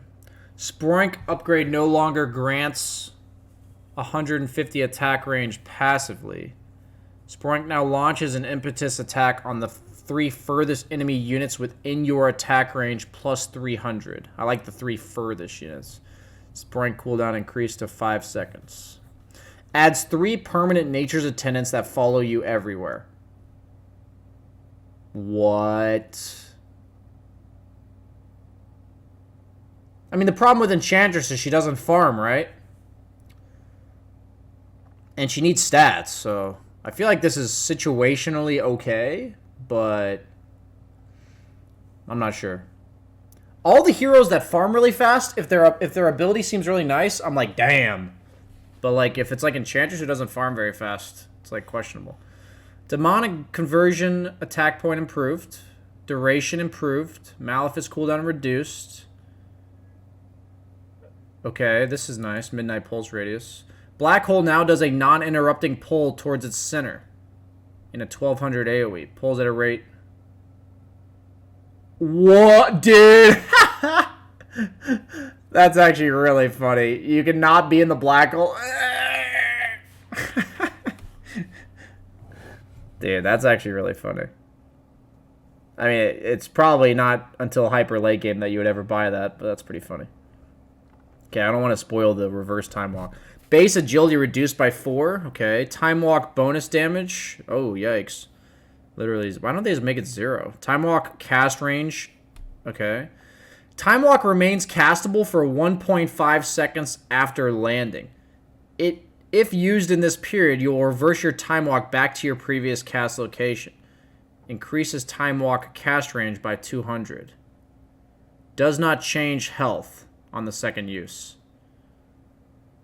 Sproink upgrade no longer grants 150 attack range passively. Sproink now launches an impetus attack on the 3 furthest enemy units within your attack range plus 300. I like the 3 furthest units. Sproink cooldown increased to 5 seconds. Adds 3 permanent nature's attendants that follow you everywhere. What? I mean, the problem with Enchantress is she doesn't farm, right? And she needs stats, so I feel like this is situationally okay, but I'm not sure. All the heroes that farm really fast, if their ability seems really nice, I'm like, damn. But like if it's like Enchantress who doesn't farm very fast, it's like questionable. Demonic conversion attack point improved. Duration improved. Malefice cooldown reduced. Okay, this is nice. Midnight pulse radius. Black hole now does a non-interrupting pull towards its center in a 1200 AoE. Pulls at a rate. What, dude? That's actually really funny. You cannot be in the black hole. Dude, that's actually really funny. I mean, it's probably not until hyper late game that you would ever buy that, but that's pretty funny. Okay, I don't want to spoil the reverse time walk. Base agility reduced by 4. Okay. Time walk bonus damage. Oh, yikes. Literally. Why don't they just make it 0? Time walk cast range. Okay. Time walk remains castable for 1.5 seconds after landing. If used in this period, you will reverse your time walk back to your previous cast location. Increases time walk cast range by 200. Does not change health on the second use.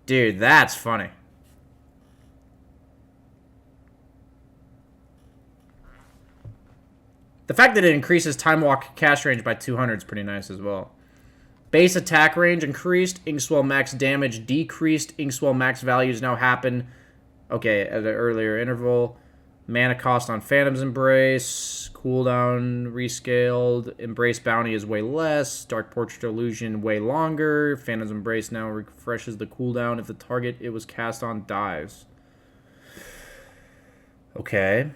Dude, that's funny. The fact that it increases time walk cast range by 200 is pretty nice as well. Base attack range increased. Inkswell max damage decreased. Inkswell max values now happen, okay, at an earlier interval. Mana cost on Phantom's Embrace. Cooldown rescaled. Embrace bounty is way less. Dark Portrait Illusion way longer. Phantom's Embrace now refreshes the cooldown if the target it was cast on dies. Okay.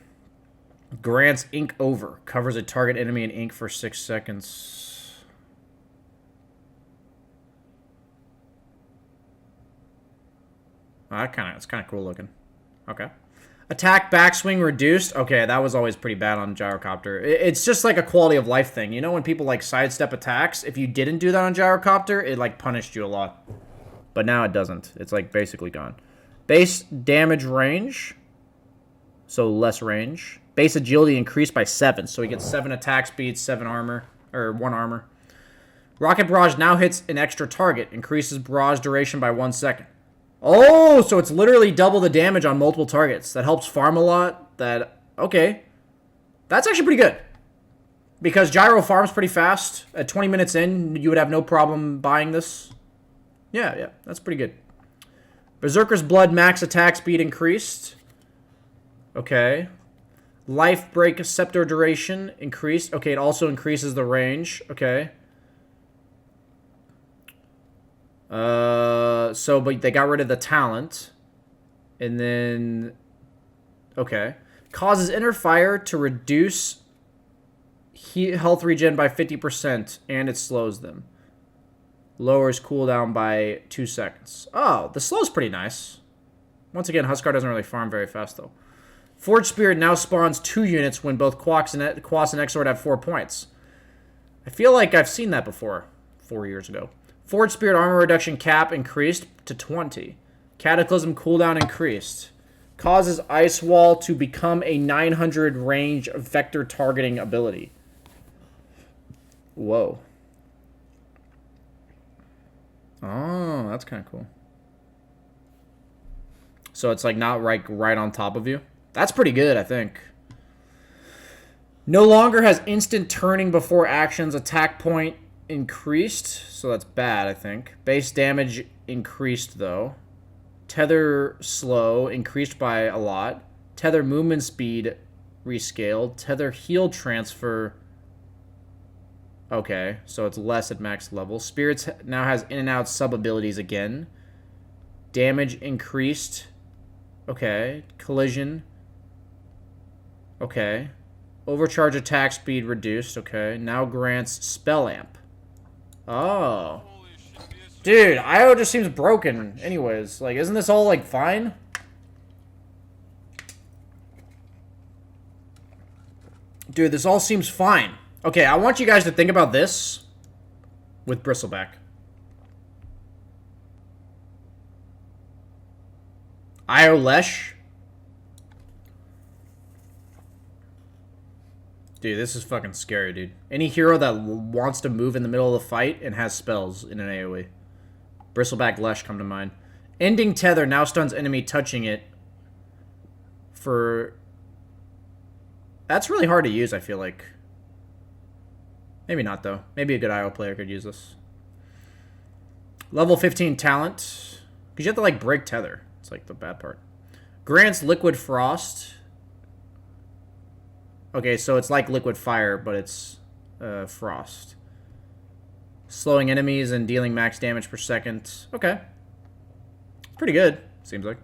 Grants ink over. Covers a target enemy in ink for 6 seconds. Oh, it's kind of cool looking. Okay. Attack backswing reduced. Okay, that was always pretty bad on Gyrocopter. It's just like a quality of life thing. You know when people like sidestep attacks? If you didn't do that on Gyrocopter, it like punished you a lot. But now it doesn't. It's like basically gone. Base damage range. So less range. Base agility increased by 7. So he gets 7 attack speed, 7 armor. Or 1 armor. Rocket Barrage now hits an extra target. Increases barrage duration by 1 second. Oh, so it's literally double the damage on multiple targets. That helps farm a lot. Okay. That's actually pretty good. Because Gyro farms pretty fast. At 20 minutes in, you would have no problem buying this. Yeah, that's pretty good. Berserker's Blood max attack speed increased. Okay. Life Break Scepter duration increased. Okay, it also increases the range. Okay. But they got rid of the talent. And then... Okay. Causes Inner Fire to reduce health regen by 50%, and it slows them. Lowers cooldown by 2 seconds. Oh, the slow's pretty nice. Once again, Huskar doesn't really farm very fast, though. Forge Spirit now spawns 2 units when both Quas and Exort have 4 points. I feel like I've seen that before, 4 years ago. Forge Spirit armor reduction cap increased to 20. Cataclysm cooldown increased. Causes Ice Wall to become a 900 range vector targeting ability. Whoa. Oh, that's kind of cool. So it's like not right on top of you. That's pretty good, I think. No longer has instant turning before actions. Attack point increased. So that's bad, I think. Base damage increased, though. Tether slow increased by a lot. Tether movement speed rescaled. Tether heal transfer. Okay, so it's less at max level. Spirits now has in and out sub abilities again. Damage increased. Okay. Collision. Okay. Overcharge attack speed reduced. Okay. Now grants spell amp. Oh. Dude, IO just seems broken anyways. Like, isn't this all, like, fine? Dude, this all seems fine. Okay, I want you guys to think about this with Bristleback. IO Lesh. Dude, this is fucking scary, dude. Any hero that wants to move in the middle of the fight and has spells in an AoE. Bristleback Lesh come to mind. Ending Tether now stuns enemy touching it for... That's really hard to use, I feel like. Maybe not, though. Maybe a good IO player could use this. Level 15 talent. Because you have to, like, break Tether. It's, like, the bad part. Grants Liquid Frost. Okay, so it's like Liquid Fire, but it's Frost. Slowing enemies and dealing max damage per second. Okay. Pretty good, seems like.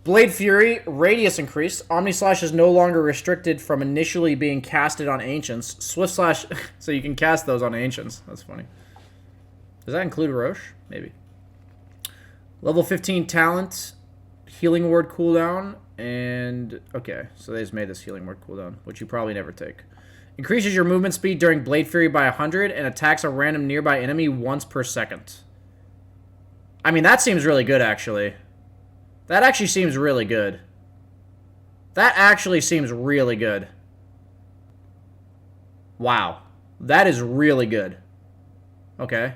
Blade Fury, radius increased. Omni Slash is no longer restricted from initially being casted on Ancients. Swift Slash, so you can cast those on Ancients. That's funny. Does that include Roche? Maybe. Level 15 talent. Healing Word cooldown. And, okay, so they just made this Healing Word cooldown, which you probably never take. Increases your movement speed during Blade Fury by 100 and attacks a random nearby enemy once per second. I mean, that seems really good, actually. That actually seems really good. That actually seems really good. Wow. That is really good. Okay.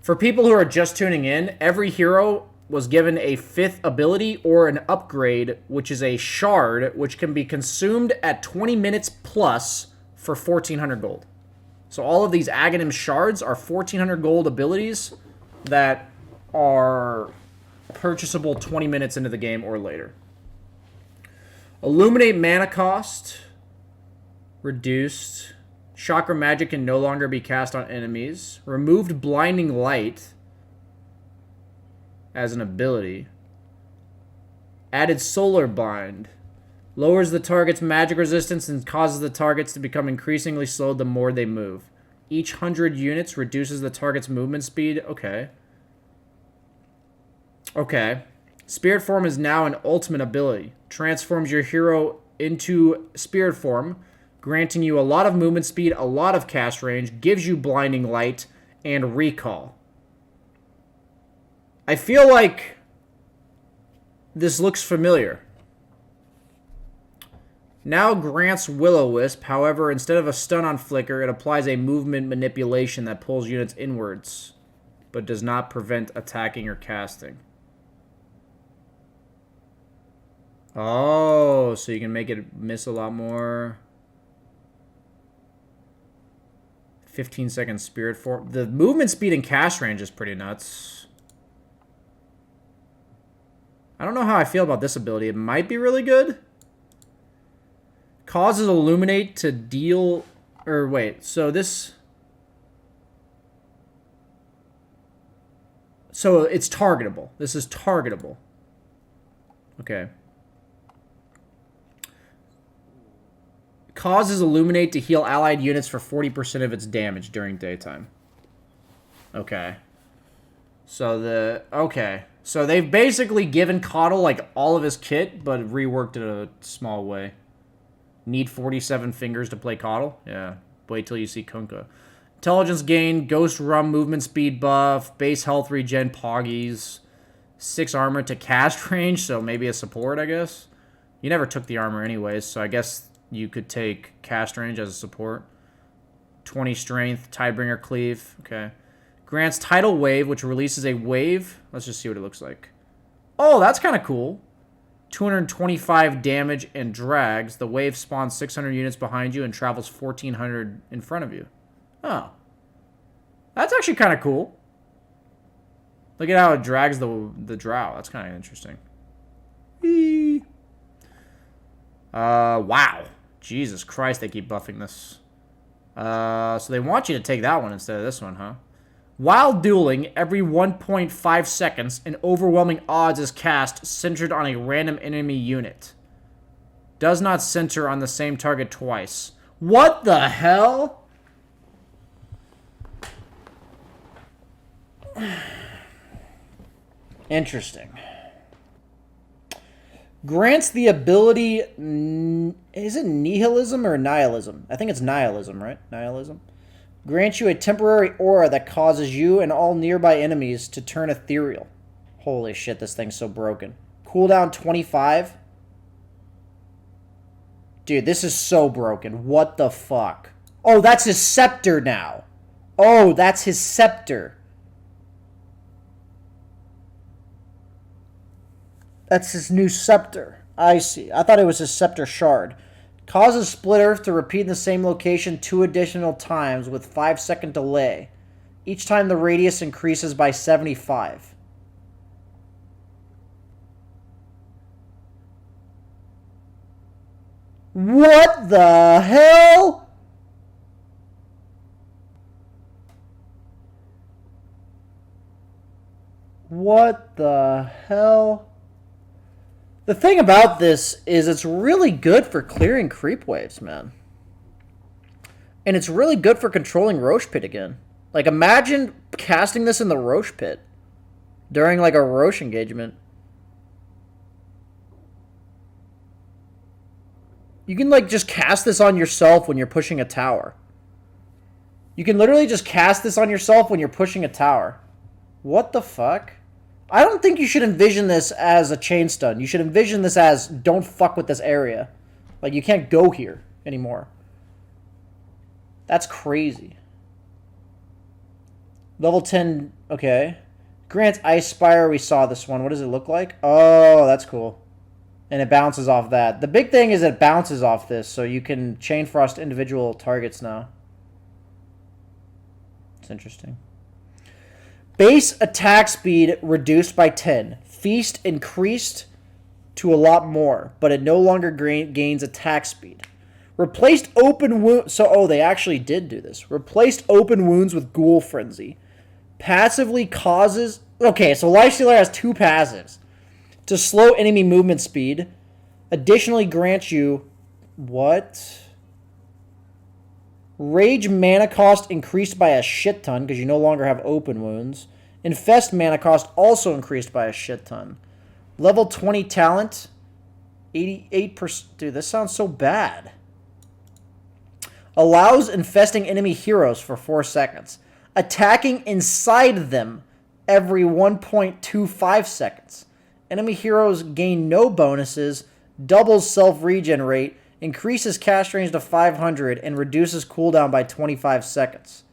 For people who are just tuning in, every hero was given a 5th ability or an upgrade, which is a shard, which can be consumed at 20 minutes plus for 1,400 gold. So all of these Aghanim shards are 1,400 gold abilities that are purchasable 20 minutes into the game or later. Illuminate mana cost reduced. Chakra magic can no longer be cast on enemies. Removed blinding light as an ability. Added solar bind. Lowers the target's magic resistance and causes the targets to become increasingly slow the more they move. Each 100 units reduces the target's movement speed. Okay. Okay. Spirit form is now an ultimate ability. Transforms your hero into spirit form, granting you a lot of movement speed, a lot of cast range, gives you blinding light, and recall. I feel like this looks familiar. Now grants Will-O-Wisp. However, instead of a stun on flicker, it applies a movement manipulation that pulls units inwards, but does not prevent attacking or casting. Oh, so you can make it miss a lot more. 15-second spirit form. The movement speed and cast range is pretty nuts. I don't know how I feel about this ability. It might be really good. Causes Illuminate to deal... Or wait, so this... So it's targetable. This is targetable. Okay. Causes Illuminate to heal allied units for 40% of its damage during daytime. Okay. So okay. So they've basically given Coddle, like, all of his kit, but reworked it a small way. Need 47 fingers to play Coddle? Yeah. Wait till you see Kunkka. Intelligence gain, Ghost Rum movement speed buff, base health regen, Poggies, 6 armor to cast range, so maybe a support, I guess. You never took the armor anyways, so I guess you could take cast range as a support. 20 strength, Tidebringer cleave, okay. Grants Tidal Wave, which releases a wave. Let's just see what it looks like. Oh, that's kind of cool. 225 damage and drags. The wave spawns 600 units behind you and travels 1,400 in front of you. Oh. That's actually kind of cool. Look at how it drags the drow. That's kind of interesting. Whee. Wow. Jesus Christ, they keep buffing this. So they want you to take that one instead of this one, huh? While dueling, every 1.5 seconds, an overwhelming odds is cast centered on a random enemy unit. Does not center on the same target twice. What the hell? Interesting. Grants the ability... Is it nihilism or nihilism? I think it's nihilism, right? Nihilism. Grants you a temporary aura that causes you and all nearby enemies to turn ethereal. Holy shit, this thing's so broken. Cooldown 25. Dude, this is so broken. What the fuck? Oh, that's his scepter now. Oh, that's his scepter. That's his new scepter. I see. I thought it was his scepter shard. Causes Split Earth to repeat in the same location 2 additional times with 5-second delay. Each time the radius increases by 75. What the hell? What the hell? The thing about this is it's really good for clearing creep waves, man. And it's really good for controlling Roche Pit again. Like, imagine casting this in the Roche Pit during, like, a Roche engagement. You can, like, just cast this on yourself when you're pushing a tower. You can literally just cast this on yourself when you're pushing a tower. What the fuck? I don't think you should envision this as a chain stun. You should envision this as, don't fuck with this area. Like, you can't go here anymore. That's crazy. Level 10, okay. Grants Ice Spire, we saw this one. What does it look like? Oh, that's cool. And it bounces off that. The big thing is it bounces off this, so you can Chain Frost individual targets now. It's interesting. Base attack speed reduced by 10. Feast increased to a lot more, but it no longer gains attack speed. Replaced open wounds. So, oh, they actually did do this. Replaced open wounds with Ghoul Frenzy. Passively causes... Okay, so Lifestealer has 2 passives. To slow enemy movement speed. Additionally grants you... What? Rage mana cost increased by a shit ton because you no longer have open wounds. Infest mana cost also increased by a shit ton. Level 20 talent, 88%. Dude, this sounds so bad. Allows infesting enemy heroes for 4 seconds. Attacking inside them every 1.25 seconds. Enemy heroes gain no bonuses, doubles self-regen rate, increases cast range to 500, and reduces cooldown by 25 seconds.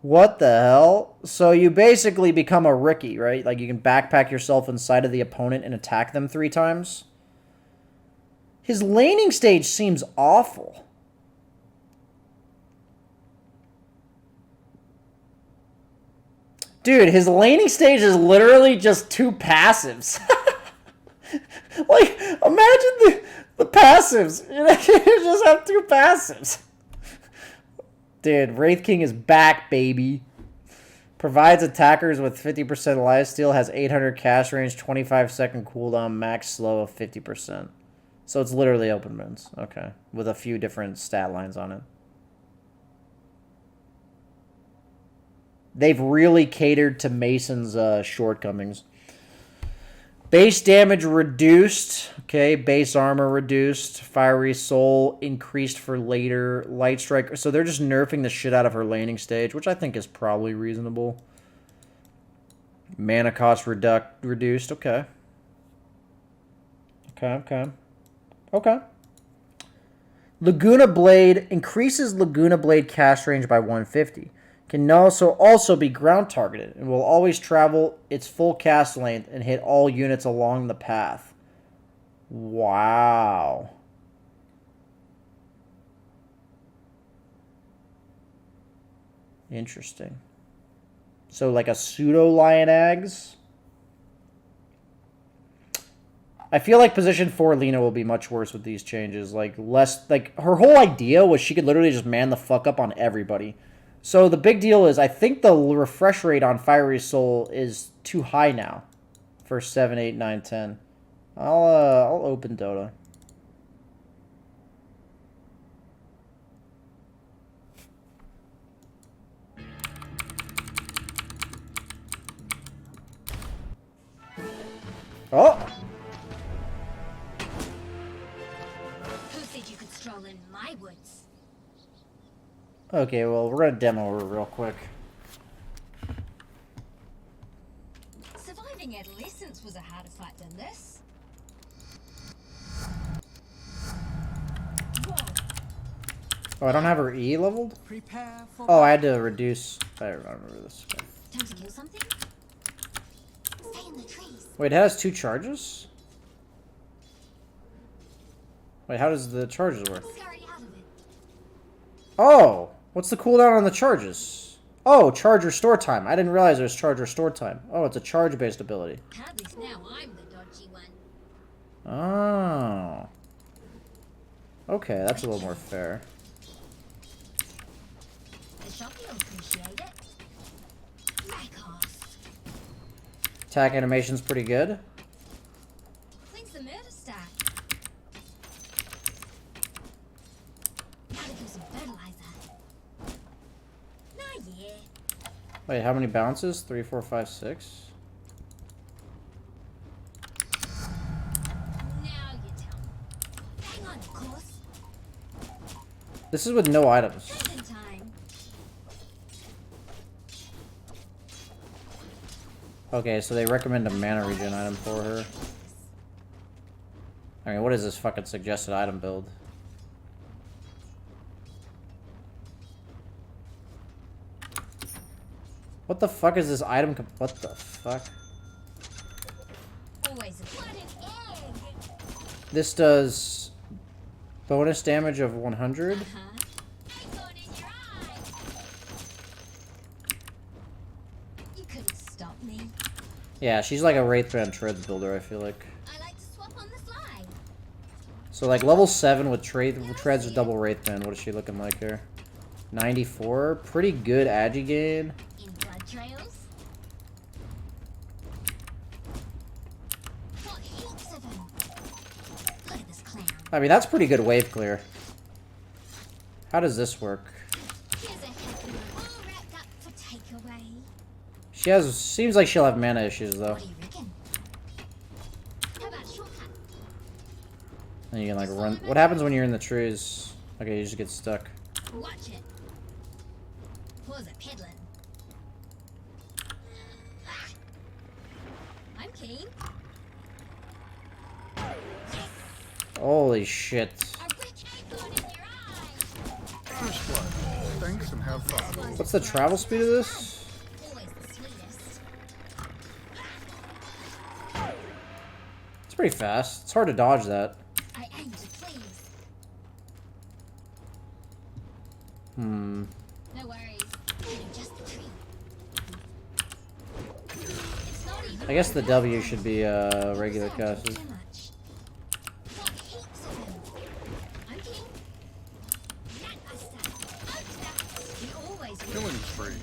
What the hell? So you basically become a Ricky, right? Like, you can backpack yourself inside of the opponent and attack them 3 times. His laning stage seems awful. Dude, his laning stage is literally just 2 passives. Like, imagine the passives. You just have 2 passives. Dude, Wraith King is back, baby. Provides attackers with 50% lifesteal. Has 800 cast range, 25-second cooldown, max slow of 50%. So it's literally open moons. Okay. With a few different stat lines on it. They've really catered to Mason's shortcomings. Base damage reduced. Okay, base armor reduced. Fiery Soul increased for later. Light Strike. So they're just nerfing the shit out of her laning stage, which I think is probably reasonable. Mana cost reduced. Okay. Okay. Laguna Blade increases Laguna Blade cast range by 150. Can also be ground targeted and will always travel its full cast length and hit all units along the path. Wow. Interesting. So like a pseudo Lion Eggs. I feel like position 4 Lena will be much worse with these changes. Like less like her whole idea was she could literally just man the fuck up on everybody. So the big deal is I think the refresh rate on Fiery Soul is too high now for 7, 8, 9, 10. I'll open Dota. Oh! Who said you could stroll in my woods? Okay, well, we're gonna demo her real quick. Surviving adolescence was a harder fight than this. Whoa. Oh, I don't have her E leveled? Prepare for Oh, I had to reduce... I remember this. Time to kill something? Stay in the trees. Wait, it has 2 charges? Wait, how does the charges work? Scurry out of it. Oh! What's the cooldown on the charges? Oh, charge or store time. I didn't realize there was charge or store time. Oh, it's a charge-based ability. Hardly. Now I'm the dodgy one. Oh. Okay, that's a little more fair. The shoppy will appreciate it. Racos. Attack animation's pretty good. Cleans the murder stack. Gotta do some fertilizer. Nah, yeah. Wait, how many bounces? 3, 4, 5, 6? Now you tell me. Hang on, of course. This is with no items. Just in time. Okay, so they recommend a mana regen item for her. I mean, what is this fucking suggested item build? What the fuck is this item? What the fuck? Always a blood and egg. This does bonus damage of 100. Huh? Hang on in your eye. You couldn't stop me. Yeah, she's like a Wraithband Treads builder, I feel like. I like to swap on the fly. So like level 7 with Treads or double Wraithband, what is she looking like here? 94, pretty good agi gain. In blood trails. Got heaps of them. Look at this clown. I mean, that's pretty good wave clear. How does this work? Here's a happy one, all wrapped up for takeaway. She has, seems like she'll have mana issues though. What do you reckon? How about a shortcut? And you can like run. What happens when you're in the trees? Okay, you just get stuck. Watch it. Pause it, peddling. I'm keen. Holy shit. A rich acorn in your eye. First blood. Thanks and have fun. What's the travel speed of this? Always the sweetest. It's pretty fast. It's hard to dodge that. I aim to please. Hmm. No worries. Hitting just the tree. It's not even I guess the W should be regular casted. too much. Got heaps of them. I'm keen. We always Killing spree.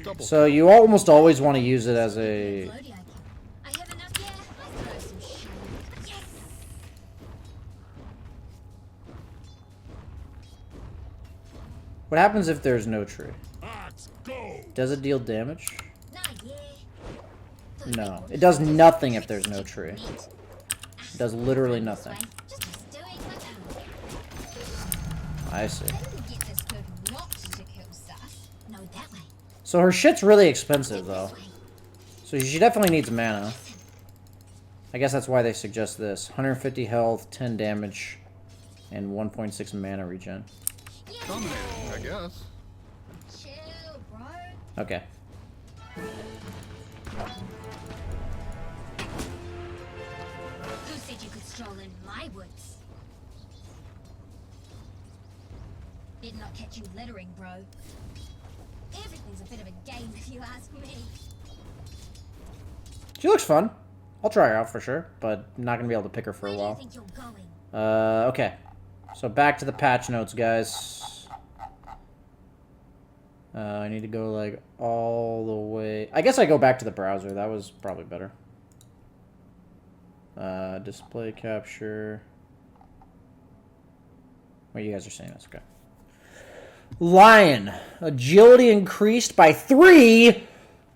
Double. So you almost always want to use it as a... I have enough, yeah. I throw some shade. Yes. What happens if there's no tree? Does it deal damage? Nah, yeah. No. It does nothing if there's no tree. It does literally nothing. Just as doing my own. I see. Didn't get this good not to kill stuff. No, that way. So her shit's really expensive though. This way. So she definitely needs mana. I guess that's why they suggest this. 150 health, 10 damage. And 1.6 mana regen. Dominating, I guess. Chill, bro. Okay. Who said you could stroll in my woods? Did not catch you littering, bro. Everything's a bit of a game if you ask me. She looks fun. I'll try her out for sure, but not gonna be able to pick her for Where a do you while. think you're going? Okay. So back to the patch notes, guys. I need to go, like, all the way... I guess I go back to the browser. That was probably better. Display capture... Wait, you guys are saying this. Okay. Lion. Agility increased by 3.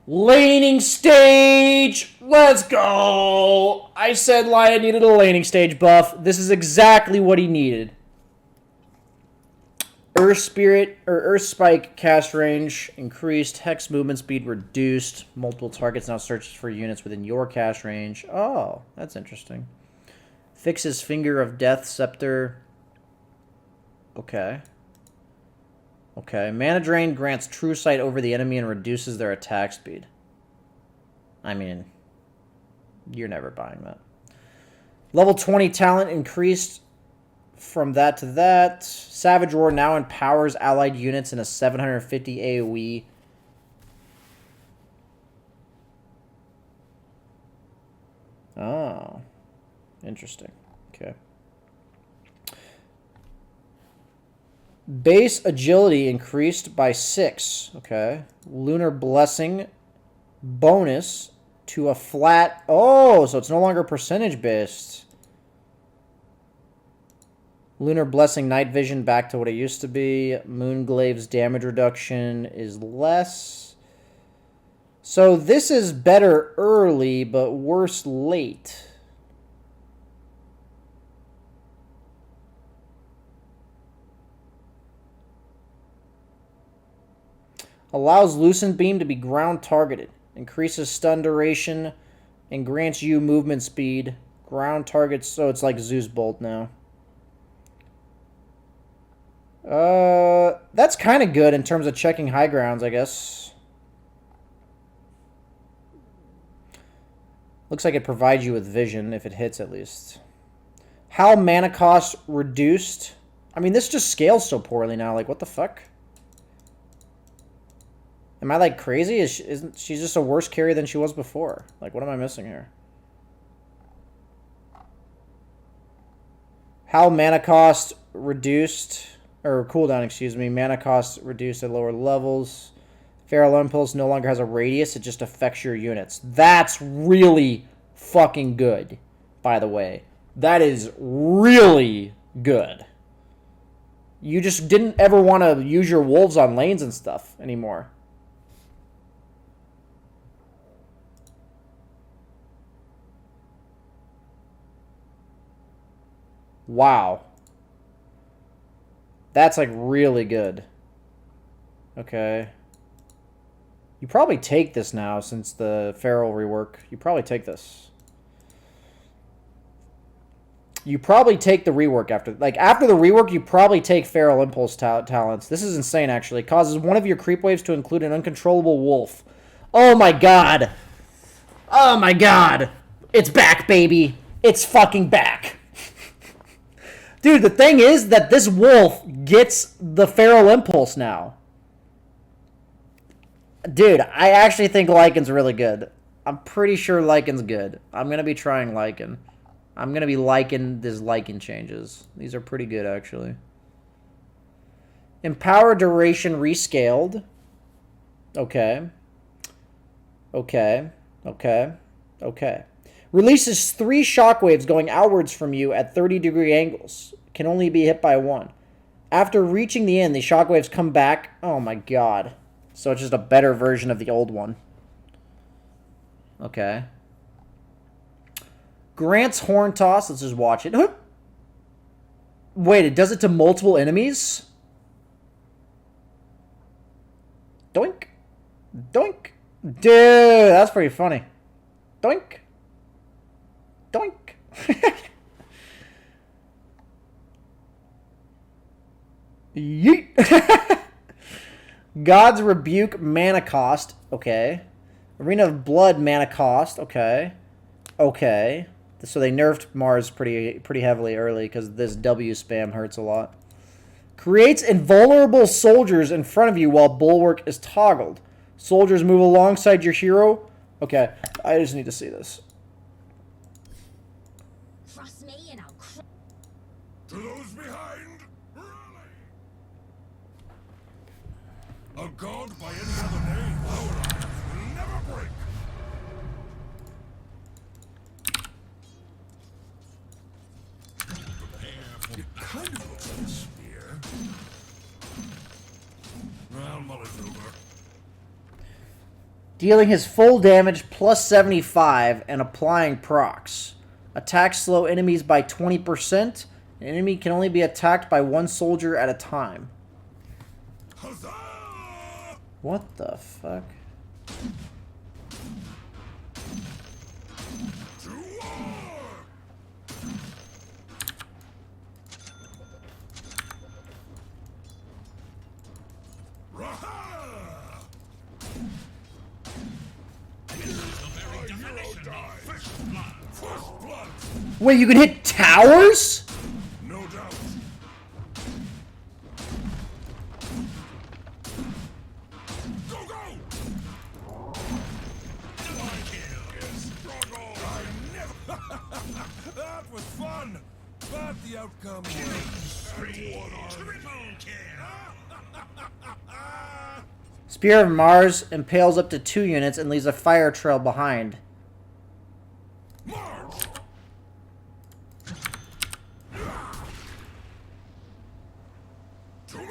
Laning stage. Let's go. I said Lion needed a laning stage buff. This is exactly what he needed. Earth Spirit or Earth Spike cast range increased. Hex movement speed reduced. Multiple targets now searches for units within your cast range. Oh, that's interesting. Fixes Finger of Death Scepter. Okay. Okay. Mana Drain grants True Sight over the enemy and reduces their attack speed. I mean, you're never buying that. Level 20 talent increased from that to that. Savage Roar now empowers allied units in a 750 AoE. Oh. Interesting. Okay. Base agility increased by 6. Okay. Lunar Blessing bonus to a flat... Oh, so it's no longer percentage based. Lunar Blessing Night Vision back to what it used to be. Moonglave's damage reduction is less. So this is better early, but worse late. Allows Lucent Beam to be ground targeted. Increases stun duration and grants you movement speed. Ground targets, so it's like Zeus Bolt now. That's kind of good in terms of checking high grounds, I guess. Looks like it provides you with vision, if it hits at least. How mana cost reduced? I mean, this just scales so poorly now. Like, what the fuck? Am I, like, crazy? Isn't she just a worse carry than she was before? Like, what am I missing here? How mana cost reduced... Or cooldown, excuse me. Mana cost reduced at lower levels. Feral Impulse no longer has a radius. It just affects your units. That's really fucking good, by the way. That is really good. You just didn't ever want to use your wolves on lanes and stuff anymore. Wow. That's, like, really good. Okay. You probably take this now since the Feral rework. You probably take this. You probably take the rework after... Like, after the rework, you probably take Feral Impulse talents. This is insane, actually. Causes one of your creep waves to include an uncontrollable wolf. Oh, my God. Oh, my God. It's back, baby. It's fucking back. Dude, the thing is that this wolf gets the Feral Impulse now. Dude, I actually think Lycan's really good. I'm pretty sure Lycan's good. I'm going to be trying Lycan. I'm going to be liking these Lycan changes. These are pretty good, actually. Empower duration rescaled. Okay. Okay. Okay. Okay. Releases 3 shockwaves going outwards from you at 30-degree angles. Can only be hit by 1. After reaching the end, the shockwaves come back. Oh my god. So it's just a better version of the old one. Okay. Grants Horn Toss. Let's just watch it. Wait, it does it to multiple enemies? Doink. Doink. Dude, that's pretty funny. Doink. Doink. Yeet. God's Rebuke mana cost. Okay. Arena of Blood mana cost. Okay. Okay. So they nerfed Mars pretty heavily early because this W spam hurts a lot. Creates invulnerable soldiers in front of you while Bulwark is toggled. Soldiers move alongside your hero. Okay, I just need to see this. Cross me and I'll To those behind, rally! A god by any other name, our eyes will never break. It kind of looks like a spear. Well, mull it over. Dealing his full damage plus 75 and applying procs. Attacks slow enemies by 20%. An enemy can only be attacked by one soldier at a time. Huzzah! What the fuck? To war! Raha! First blood! Wait, you can hit towers? No doubt. Go, go! Double kill! Struggle! I never... That was fun! But the outcome was... Triple kill! Spear of Mars impales up to 2 units and leaves a fire trail behind. March! To me!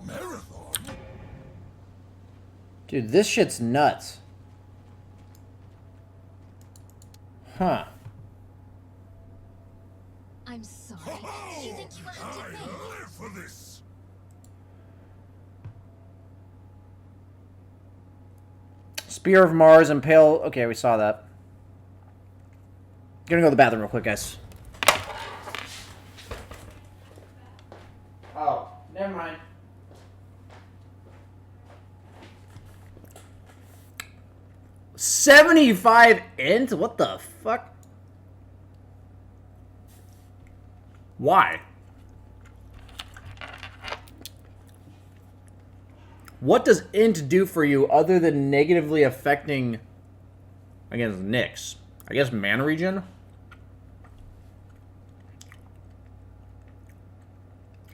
Marathon? Dude, this shit's nuts. Huh. I'm sorry. Did you think you were I hunting me? live for this! Spear of Mars impale... Okay, we saw that. Gonna go to the bathroom real quick, guys. Oh, never mind. $75 int? What the fuck? Why? What does int do for you other than negatively affecting against Nyx? I guess mana regen?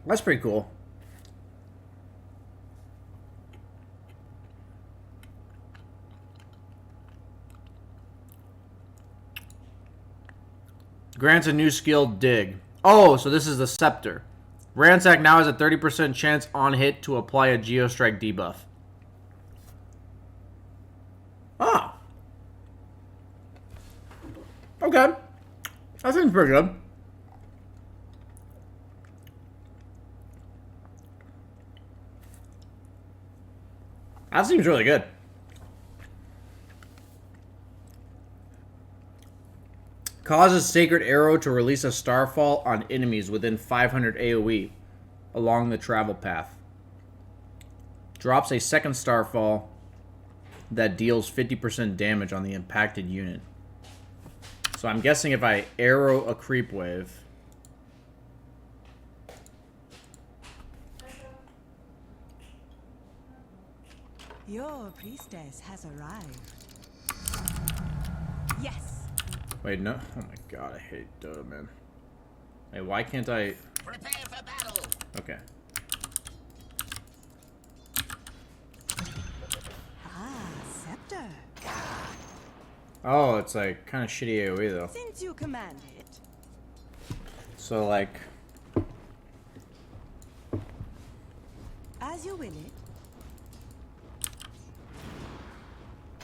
That's pretty cool. Grants a new skill, Dig. Oh, so this is the Scepter. Ransack now has a 30% chance on hit to apply a Geostrike debuff. Ah. Okay. That seems pretty good. That seems really good. Causes Sacred Arrow to release a Starfall on enemies within 500 AoE along the travel path. Drops a second Starfall that deals 50% damage on the impacted unit. So I'm guessing if I arrow a creep wave... Your priestess has arrived. Yes. Wait, no. Oh my god, I hate Dota, man. Hey, why can't I... Prepare for battle. Okay. Ah, scepter. Oh, it's like kind of shitty AoE though. Since you command it. So like... As you will it.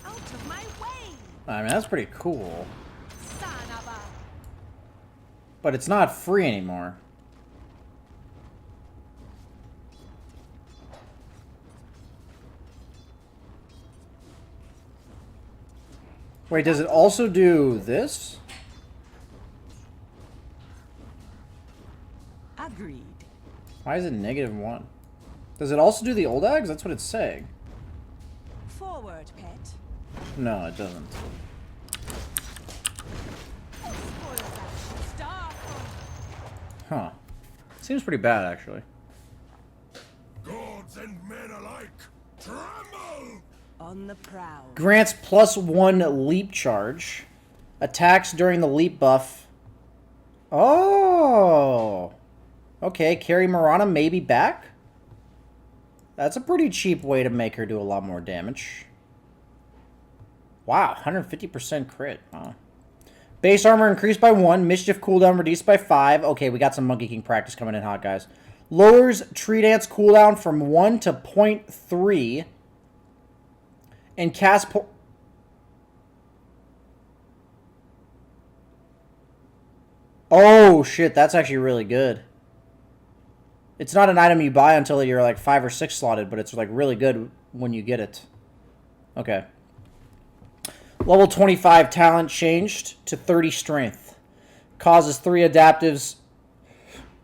Out of my way! I mean, that's pretty cool. Son of a... But it's not free anymore. Wait, does it also do this? Why is it -1? Does it also do the old eggs? That's what it's saying. Forward, pet. No, it doesn't. Stop. Huh. Seems pretty bad, actually. Gods and men alike, tremble! On the prowl. Grants +1 leap charge. Attacks during the leap buff. Oh! Okay, carry Marana maybe back? That's a pretty cheap way to make her do a lot more damage. Wow, 150% crit. Wow. Base armor increased by 1. Mischief cooldown reduced by 5. Okay, we got some Monkey King practice coming in hot, guys. Lowers Tree Dance cooldown from 1 to 0.3. And cast... Oh, shit, that's actually really good. It's not an item you buy until you're like 5 or 6 slotted, but it's like really good when you get it. Okay. Level 25 talent changed to 30 strength. Causes 3 adaptives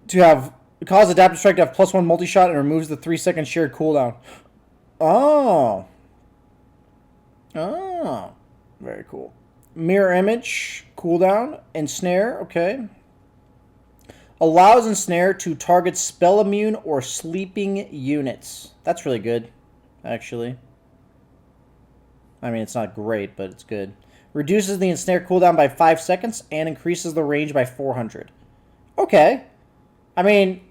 to have... Cause adaptive strike to have +1 multi-shot and removes the 3-second shared cooldown. Oh. Oh. Very cool. Mirror image, cooldown, ensnare, okay. Allows ensnare to target spell immune or sleeping units. That's really good, actually. I mean, it's not great, but it's good. Reduces the ensnare cooldown by 5 seconds and increases the range by 400. Okay. I mean,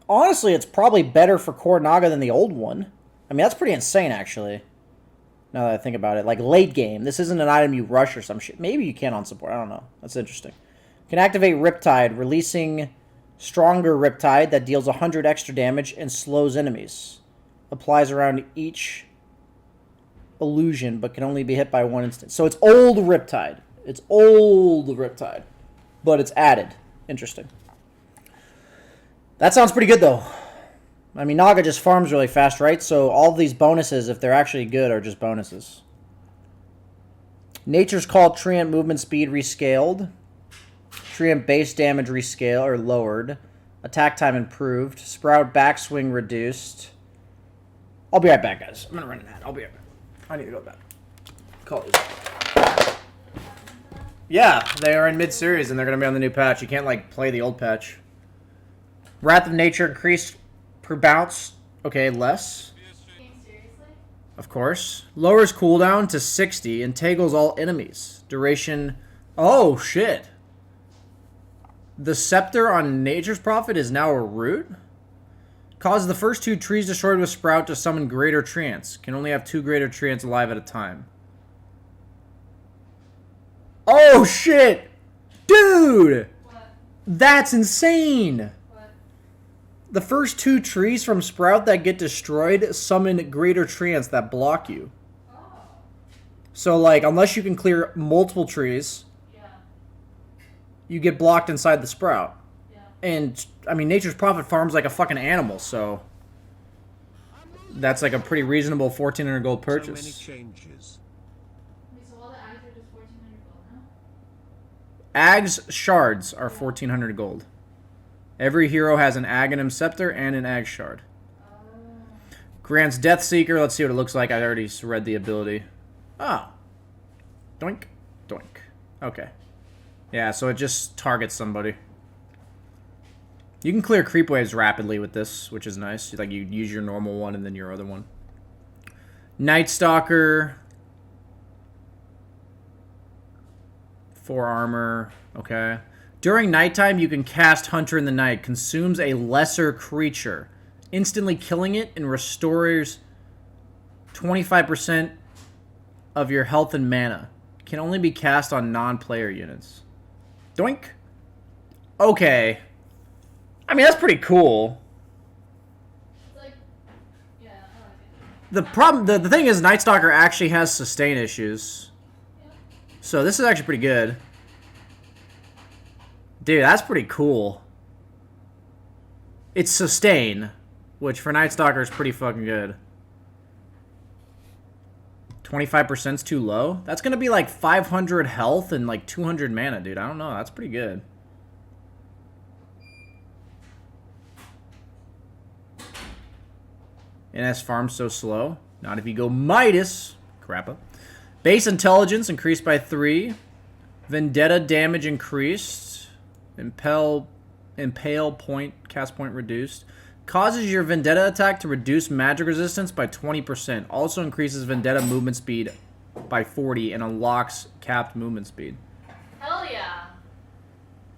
honestly, it's probably better for Core Naga than the old one. I mean, that's pretty insane, actually. Now that I think about it. Like, late game. This isn't an item you rush or some shit. Maybe you can on support. I don't know. That's interesting. Can activate Riptide, releasing stronger Riptide that deals 100 extra damage and slows enemies. Applies around each illusion, but can only be hit by 1 instant. So it's old Riptide. It's old Riptide. But it's added. Interesting. That sounds pretty good, though. I mean, Naga just farms really fast, right? So all of these bonuses, if they're actually good, are just bonuses. Nature's Call Treant movement speed rescaled. Treant base damage rescale or lowered. Attack time improved. Sprout backswing reduced. I'll be right back, guys. I'm going to run an ad. I'll be right back. I need to go back. Call these. Yeah, they are in mid-series, and they're going to be on the new patch. You can't, like, play the old patch. Wrath of Nature increased per bounce. Okay, less. Of course. Lowers cooldown to 60 and taggles all enemies. Duration... Oh, shit. The Scepter on Nature's Prophet is now a root. Causes the first 2 trees destroyed with Sprout to summon Greater Treants. Can only have 2 Greater Treants alive at a time. Oh, shit! Dude! What? That's insane! What? The first 2 trees from Sprout that get destroyed summon Greater Treants that block you. Oh. So, like, unless you can clear multiple trees, Yeah. you get blocked inside the Sprout. Yeah. And, I mean, Nature's Prophet farms like a fucking animal, so... That's like a pretty reasonable 1,400 gold purchase. So many changes. Wait, so all the ads are just 1,400 gold now? Ag's shards are 1,400 gold. Every hero has an Aghanim Scepter and an Ag Shard. Grants Death Seeker. Let's see what it looks like. I already read the ability. Oh. Doink. Doink. Okay. Yeah, so it just targets somebody. You can clear creep waves rapidly with this, which is nice. Like, you use your normal one and then your other one. Night Stalker. 4 armor. Okay. During nighttime, you can cast Hunter in the Night. Consumes a lesser creature, instantly killing it, and restores 25% of your health and mana. Can only be cast on non-player units. Doink. Okay. I mean, that's pretty cool. It's like, yeah, I like it. The problem, the thing is, Night Stalker actually has sustain issues. Yeah. So this is actually pretty good. Dude, that's pretty cool. It's sustain, which for Night Stalker is pretty fucking good. 25% is too low? That's going to be like 500 health and like 200 mana, dude. I don't know. That's pretty good. And as farms so slow. Not if you go Midas. Crappa. Base intelligence increased by 3. Vendetta damage increased. Impale point, cast point reduced. Causes your Vendetta attack to reduce magic resistance by 20%. Also increases Vendetta movement speed by 40 and unlocks capped movement speed. Hell yeah.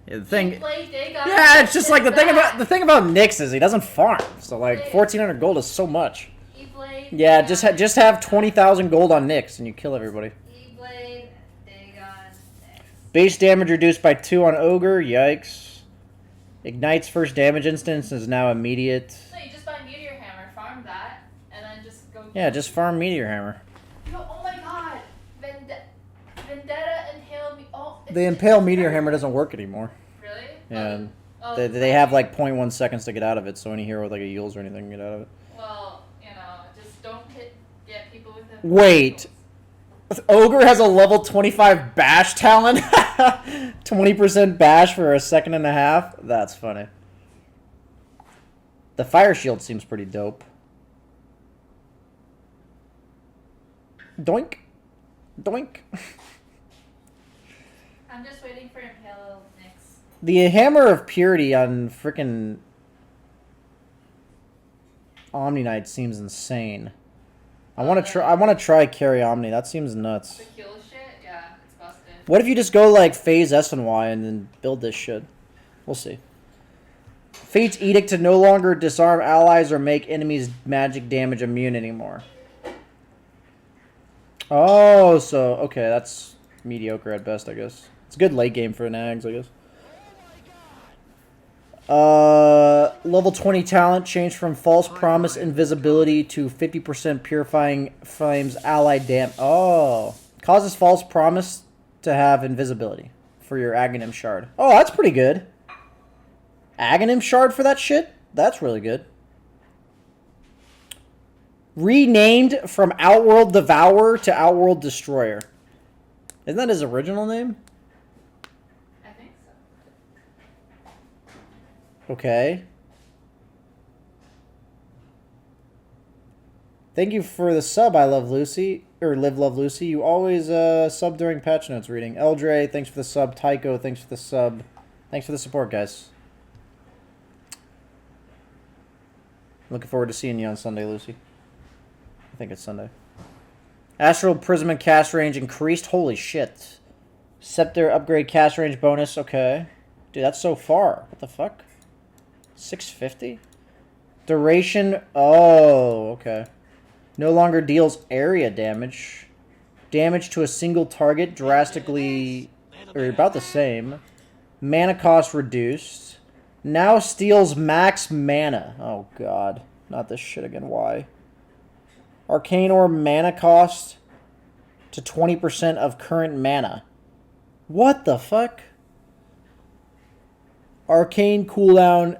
Yeah, the thing. Yeah, Yeah, it's just like the thing about Nyx is he doesn't farm. So like 1,400 gold is so much. E-Blade. Yeah, just have 20,000 gold on Nyx and you kill everybody. E-Blade. Dagon. Nyx. Base damage reduced by 2 on Ogre. Yikes. Ignites first damage instance is now immediate. So you just buy Meteor Hammer, farm that, and then just go. Yeah, just farm Meteor Hammer. Yo, oh my god. Vendetta Impale me. Oh. The Impale Meteor Hammer doesn't work anymore. Really? Yeah. Oh, They have like 0.1 seconds to get out of it, so any hero with like a Yules or anything can get out of it. Well, just don't get people with the. Wait. Ogre has a level 25 bash talent? 20% bash for a second and a half? That's funny. The fire shield seems pretty dope. Doink. Doink. I'm just waiting for Impale Nyx. The Hammer of Purity on frickin' Omni Knight seems insane. I want to try carry Omni. That seems nuts. The kill shit? Yeah, it's busted. What if you just go like phase S and Y and then build this shit? We'll see. Fate's Edict to no longer disarm allies or make enemies magic damage immune anymore. Oh, so okay, that's mediocre at best, I guess. It's a good late game for Nags, I guess. Level 20 talent changed from False Promise Invisibility to 50% Purifying Flames Allied Dam. Oh. Causes False Promise to have invisibility for your Aghanim Shard. Oh, that's pretty good. Aghanim Shard for that shit? That's really good. Renamed from Outworld Devourer to Outworld Destroyer. Isn't that his original name? I think so. Okay. Thank you for the sub, I Love Lucy. Or Live Love Lucy. You always sub during patch notes reading. Eldre, thanks for the sub. Tycho, thanks for the sub. Thanks for the support, guys. Looking forward to seeing you on Sunday, Lucy. I think it's Sunday. Astral Prism and cast range increased. Holy shit. Scepter upgrade cast range bonus. Okay. Dude, that's so far. What the fuck? 650? Duration. Oh, okay. No longer deals area damage. Damage to a single target drastically, or about the same. Mana cost reduced. Now steals max mana. Oh god. Not this shit again. Why? Arcane Orb mana cost to 20% of current mana. What the fuck? Arcane cooldown.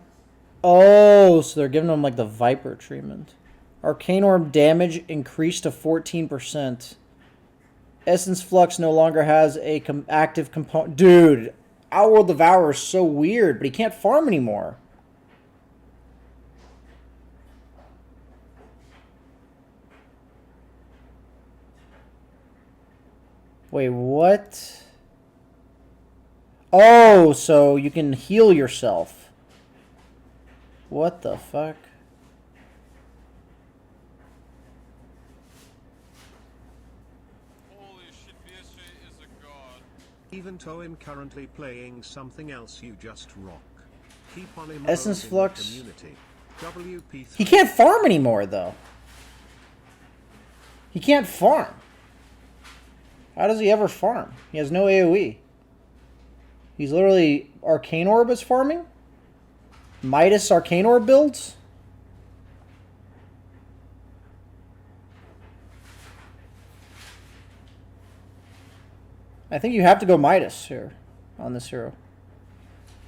Oh, so they're giving them like the Viper treatment. Arcane Orb damage increased to 14%. Essence Flux no longer has a active component. Dude, Outworld Devourer is so weird, but he can't farm anymore. Wait, what? Oh, so you can heal yourself. What the fuck? Holy shit, BSJ is a god. Even though I'm currently playing something else, you just rock. Keep on him. Essence Flux. Community. WP3. He can't farm anymore, though. He can't farm. How does he ever farm? He has no AoE. He's literally Arcane Orb is farming? Midas Arcane Orb builds? I think you have to go Midas here on this hero.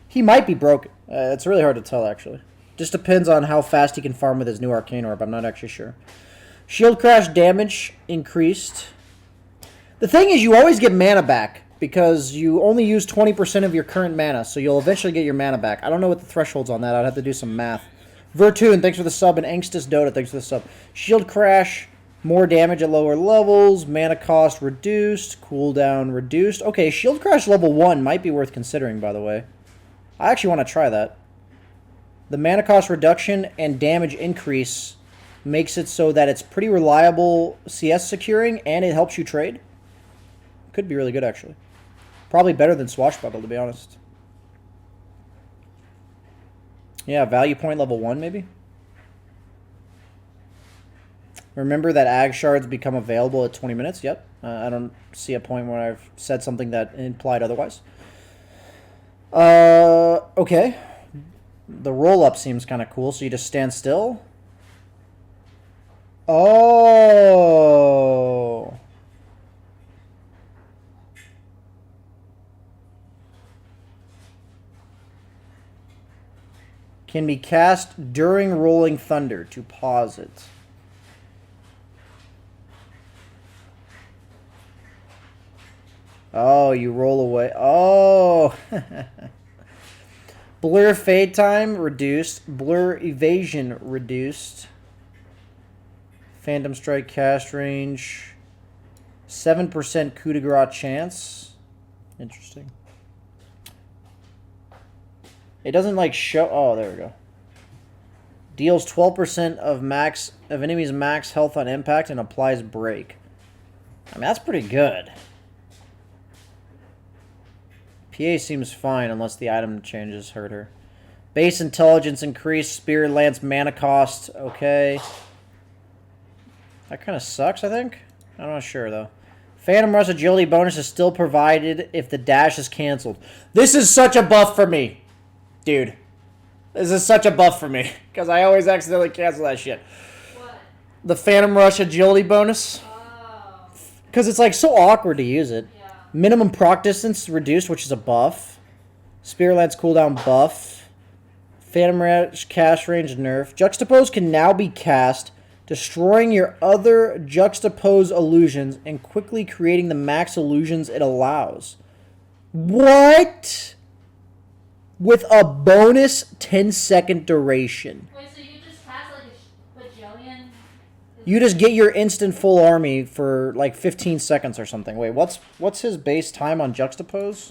He might be broken. It's really hard to tell, actually. Just depends on how fast he can farm with his new Arcane Orb. I'm not actually sure. Shield Crash damage increased. The thing is, you always get mana back because you only use 20% of your current mana, so you'll eventually get your mana back. I don't know what the threshold's on that. I'd have to do some math. Vertun, thanks for the sub, and Angstus Dota, thanks for the sub. Shield Crash, more damage at lower levels, mana cost reduced, cooldown reduced. Okay, Shield Crash level 1 might be worth considering, by the way. I actually want to try that. The mana cost reduction and damage increase makes it so that it's pretty reliable CS securing, and it helps you trade. Could be really good, actually. Probably better than Swashbuckle, to be honest. Yeah, value point level 1, maybe? Remember that Ag Shards become available at 20 minutes? Yep. I don't see a point where I've said something that implied otherwise. Okay. The roll-up seems kind of cool, so you just stand still. Oh. Can be cast during Rolling Thunder to pause it. Oh, you roll away. Oh. Blur fade time reduced. Blur evasion reduced. Phantom strike cast range. 7% coup de grace chance. Interesting. It doesn't like show. Oh, there we go. Deals 12% of enemy's max health on impact and applies break. I mean, that's pretty good. PA seems fine unless the item changes hurt her. Base intelligence increased. Spirit Lance mana cost. Okay. That kind of sucks, I think. I'm not sure, though. Phantom Rush agility bonus is still provided if the dash is canceled. This is such a buff for me. Dude. This is such a buff for me. Because I always accidentally cancel that shit. What? The Phantom Rush agility bonus. Oh. Because it's like so awkward to use it. Yeah. Minimum proc distance reduced, which is a buff. Spirit Lance cooldown buff. Phantom Rush cast range nerf. Juxtapose can now be cast, destroying your other juxtapose illusions and quickly creating the max illusions it allows. What? With a bonus 10-second duration. Wait, so you just cast like a bajillion? You just get your instant full army for like 15 seconds or something. Wait, what's his base time on juxtapose?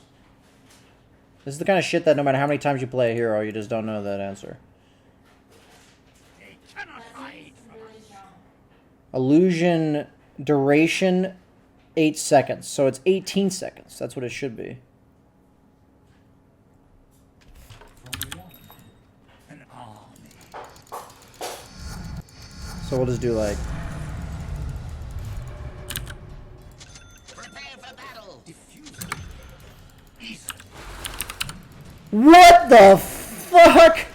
This is the kind of shit that no matter how many times you play a hero, you just don't know that answer. Illusion duration 8 seconds. So it's 18 seconds. That's what it should be. So we'll just do like Prepare for battle. what the fuck?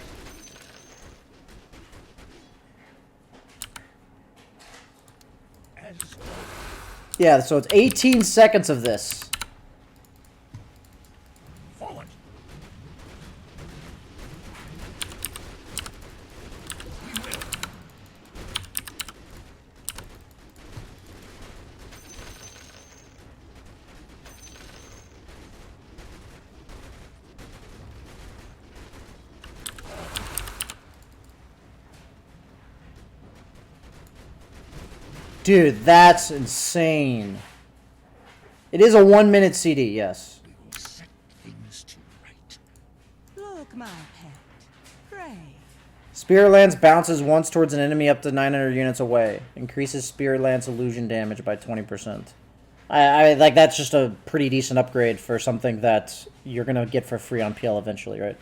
Yeah, so it's 18 seconds of this. Forward. Dude, that's insane. It is a 1-minute CD, yes. We will set things to right. Look, my pet. Pray. Spirit Lance bounces once towards an enemy up to 900 units away. Increases Spirit Lance illusion damage by 20%. I like that's just a pretty decent upgrade for something that you're gonna get for free on PL eventually, right?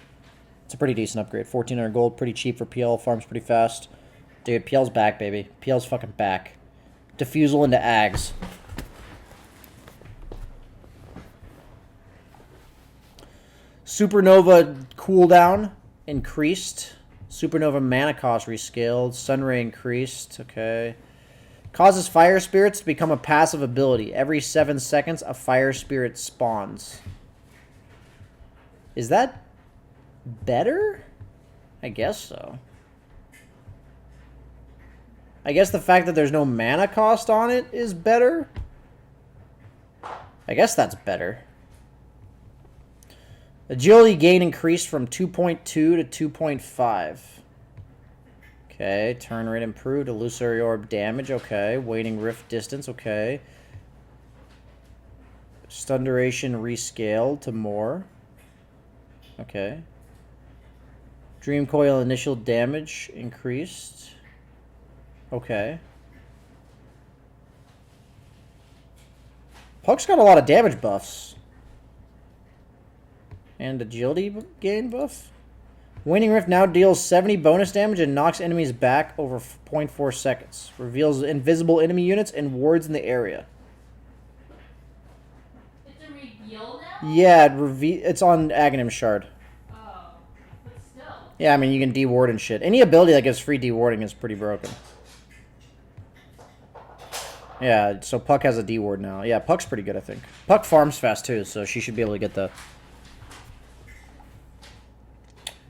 It's a pretty decent upgrade. 1400 gold, pretty cheap for PL, farms pretty fast. Dude, PL's back, baby. PL's fucking back. Diffusal into Ags. Supernova cooldown increased. Supernova mana cost rescaled. Sunray increased. Okay. Causes fire spirits to become a passive ability. Every 7 seconds, a fire spirit spawns. Is that better? I guess so. I guess the fact that there's no mana cost on it is better. I guess that's better. Agility gain increased from 2.2 to 2.5. Okay, turn rate improved. Illusory orb damage. Okay, waning rift distance. Okay. Stun duration rescaled to more. Okay. Dream coil initial damage increased. Okay. Puck's got a lot of damage buffs. And agility gain buff. Waning Rift now deals 70 bonus damage and knocks enemies back over 0.4 seconds. Reveals invisible enemy units and wards in the area. It's a reveal now? Yeah, it's on Aghanim Shard. Oh. But still. Yeah, I mean, you can deward and shit. Any ability that gives free dewarding is pretty broken. Yeah, so Puck has a deward now. Yeah, Puck's pretty good, I think. Puck farms fast, too, so she should be able to get the...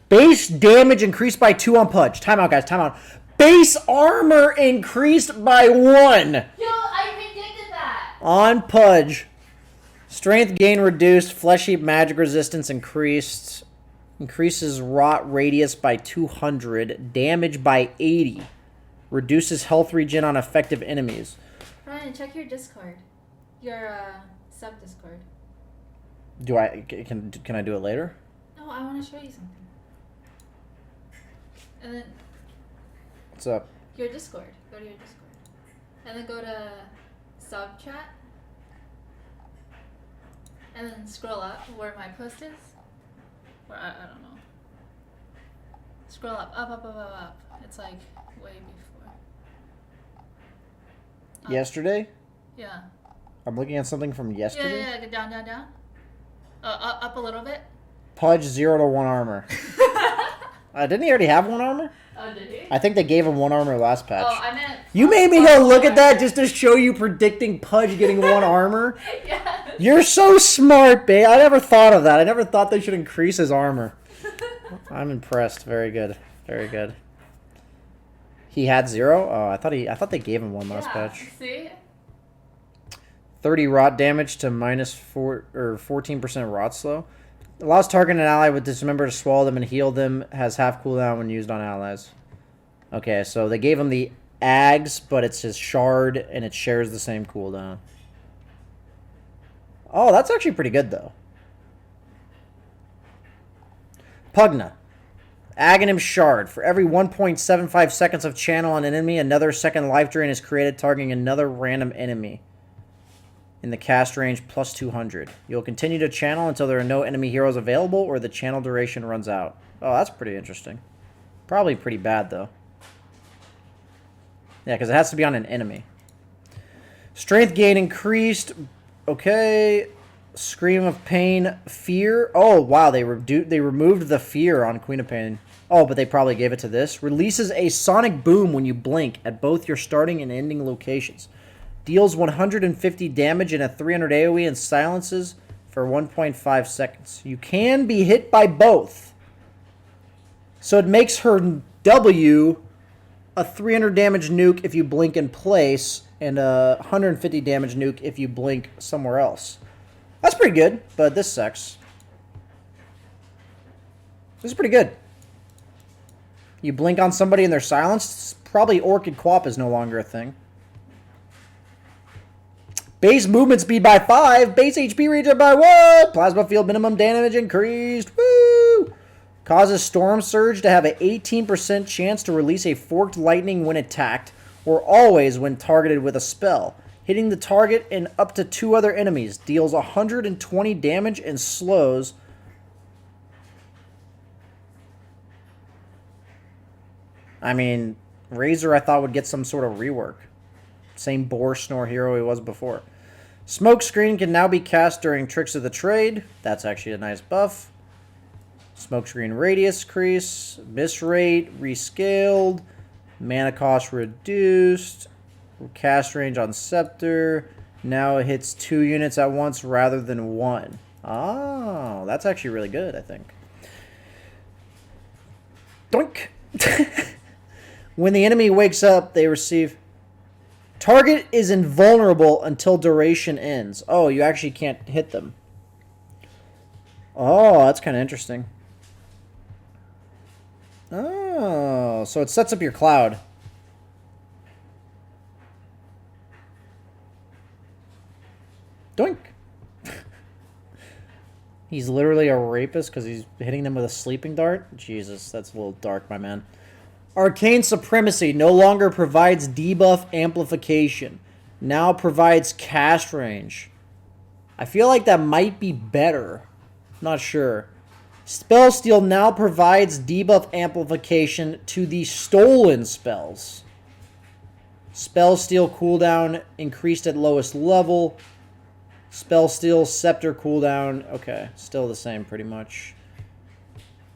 Base damage increased by 2 on Pudge. Timeout, guys, timeout. Base armor increased by 1 Yo, I predicted that! on Pudge. Strength gain reduced. Flesh Heap magic resistance increased. Increases rot radius by 200. Damage by 80. Reduces health regen on effective enemies. Ryan, check your Discord. Your sub Discord. Do I can I do it later? No, I want to show you something. And then What's up? your Discord. Go to your Discord. And then go to sub chat. And then scroll up where my post is. Or I don't know. Scroll up. It's like way before. Yesterday? Yeah. I'm looking at something from yesterday. Yeah. Go down. Up a little bit. Pudge 0 to 1 armor. Didn't he already have 1 armor? Oh, did he? I think they gave him 1 armor last patch. Oh, I meant. You made me go look at that just to show you predicting Pudge getting 1 armor. Yeah. You're so smart, babe. I never thought of that. I never thought they should increase his armor. I'm impressed. Very good. Very good. He had 0? Oh, I thought they gave him 1 last patch. See? 30 rot damage to minus 14% rot slow. Allows target an ally with dismember to swallow them and heal them. Has half cooldown when used on allies. Okay, so they gave him the Ags, but it's his shard and it shares the same cooldown. Oh, that's actually pretty good though. Pugna. Aghanim Shard. For every 1.75 seconds of channel on an enemy, another second life drain is created, targeting another random enemy in the cast range plus 200. You'll continue to channel until there are no enemy heroes available or the channel duration runs out. Oh, that's pretty interesting. Probably pretty bad, though. Yeah, because it has to be on an enemy. Strength gain increased. Okay. Scream of Pain. Fear. Oh, wow. They removed the fear on Queen of Pain. Oh, but they probably gave it to this. Releases a sonic boom when you blink at both your starting and ending locations. Deals 150 damage and a 300 AoE and silences for 1.5 seconds. You can be hit by both. So it makes her W a 300 damage nuke if you blink in place and a 150 damage nuke if you blink somewhere else. That's pretty good, but this sucks. This is pretty good. You blink on somebody and they're silenced. Probably Orchid Quap is no longer a thing. Base movement speed by 5. Base HP regen by 1. Plasma field minimum damage increased. Woo! Causes Storm Surge to have an 18% chance to release a forked lightning when attacked, or always when targeted with a spell. Hitting the target and up to 2 other enemies. Deals 120 damage and slows. I mean, Razor I thought would get some sort of rework. Same Boar Snore hero he was before. Smoke Screen can now be cast during Tricks of the Trade. That's actually a nice buff. Smoke Screen radius increase. Miss rate rescaled. Mana cost reduced. Cast range on Scepter. Now it hits 2 units at once rather than 1. Oh, that's actually really good, I think. Doink! When the enemy wakes up, they receive... Target is invulnerable until duration ends. Oh, you actually can't hit them. Oh, that's kind of interesting. Oh, so it sets up your cloud. Doink. He's literally a rapist because he's hitting them with a sleeping dart? Jesus, that's a little dark, my man. Arcane Supremacy no longer provides debuff amplification. Now provides cast range. I feel like that might be better. Not sure. Spellsteal now provides debuff amplification to the stolen spells. Spellsteal cooldown increased at lowest level. Spellsteal Scepter cooldown. Okay, still the same pretty much.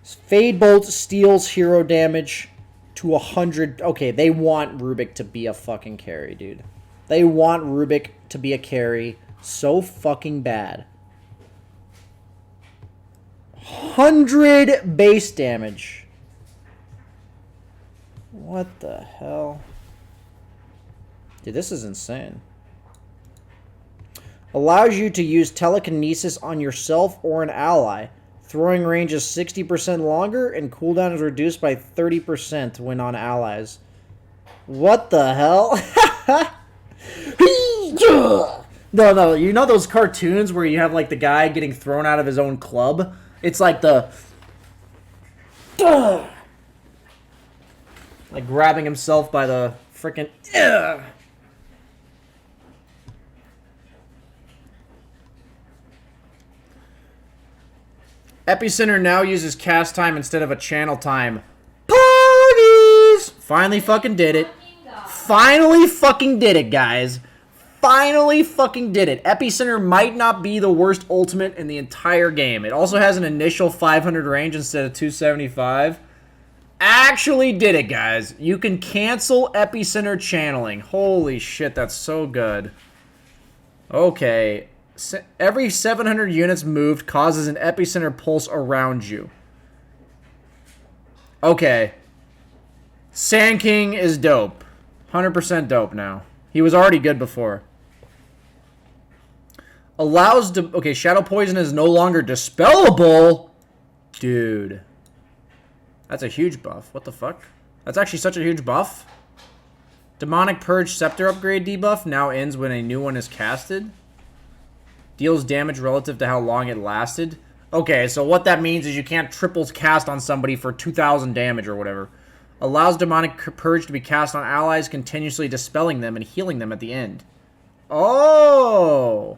Fade Bolt steals hero damage to 100. Okay, they want Rubik to be a fucking carry, dude. They want Rubik to be a carry so fucking bad. 100 base damage. What the hell? Dude, this is insane. Allows you to use telekinesis on yourself or an ally. Throwing range is 60% longer and cooldown is reduced by 30% when on allies. What the hell? No, you know those cartoons where you have like the guy getting thrown out of his own club? It's like the... like grabbing himself by the frickin'... Epicenter now uses cast time instead of a channel time. Parties! Finally fucking did it. Finally fucking did it, guys. Finally fucking did it. Epicenter might not be the worst ultimate in the entire game. It also has an initial 500 range instead of 275. Actually did it, guys. You can cancel Epicenter channeling. Holy shit, that's so good. Okay. Every 700 units moved causes an epicenter pulse around you. Okay. Sand King is dope. 100% dope now. He was already good before. Allows... Okay, Shadow Poison is no longer dispellable. Dude. That's a huge buff. What the fuck? That's actually such a huge buff. Demonic Purge Scepter upgrade debuff now ends when a new one is casted. Deals damage relative to how long it lasted. Okay, so what that means is you can't triple cast on somebody for 2,000 damage or whatever. Allows Demonic Purge to be cast on allies, continuously dispelling them and healing them at the end. Oh!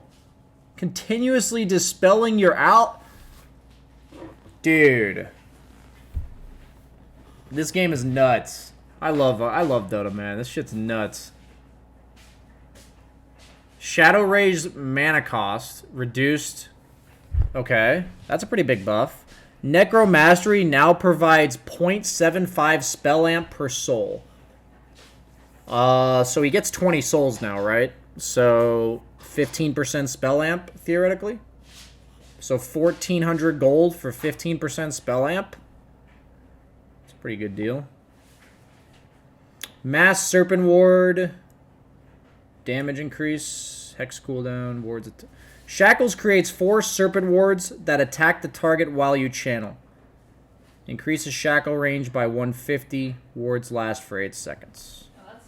Continuously dispelling your Dude. This game is nuts. I love Dota, man. This shit's nuts. Shadow Ray's mana cost reduced. Okay, that's a pretty big buff. Necro Mastery now provides 0.75 spell amp per soul. So he gets 20 souls now, right? So 15% spell amp, theoretically. So 1,400 gold for 15% spell amp. It's a pretty good deal. Mass Serpent Ward. Damage increase. Hex cooldown. Wards. Shackles creates 4 Serpent Wards that attack the target while you channel. Increases shackle range by 150. Wards last for 8 seconds. Oh, that's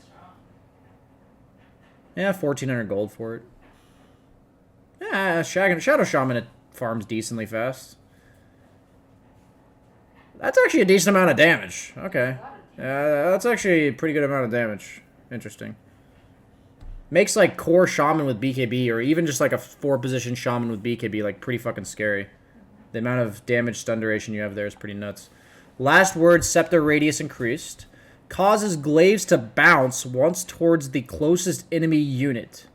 strong. Yeah, 1,400 gold for it. Yeah, Shadow Shaman, it farms decently fast. That's actually a decent amount of damage. Okay. That's actually a pretty good amount of damage. Interesting. Makes like core shaman with BKB, or even just like a 4-position shaman with BKB, like pretty fucking scary. The amount of damage stun duration you have there is pretty nuts. Last word, Scepter Radius increased. Causes glaives to bounce once towards the closest enemy unit,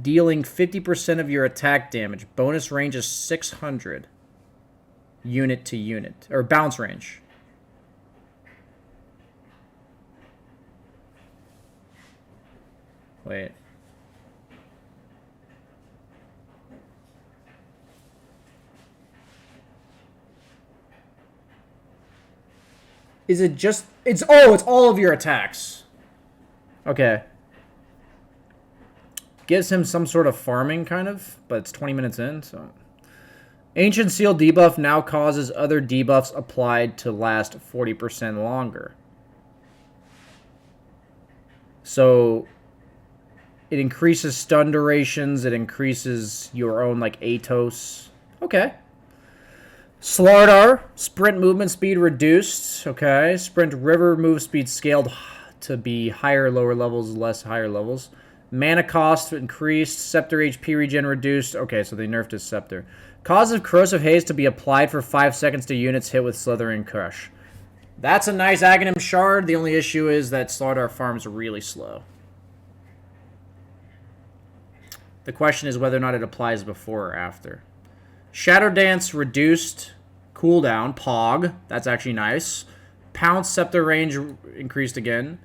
dealing 50% of your attack damage. Bonus range is 600. Unit to unit. Or bounce range. Wait. Is it just... it's all of your attacks. Okay. Gives him some sort of farming, kind of. But it's 20 minutes in, so... Ancient Seal debuff now causes other debuffs applied to last 40% longer. So it increases stun durations. It increases your own, like, Atos. Okay. Slardar, sprint movement speed reduced. Okay. Sprint river move speed scaled to be higher lower levels, less higher levels. Mana cost increased. Scepter HP regen reduced. Okay, so they nerfed his Scepter. Cause of Corrosive Haze to be applied for 5 seconds to units hit with Slithering Crush. That's a nice Aghanim Shard. The only issue is that Slardar farms really slow. The question is whether or not it applies before or after. Shadow Dance reduced cooldown. Pog. That's actually nice. Pounce Scepter range increased again.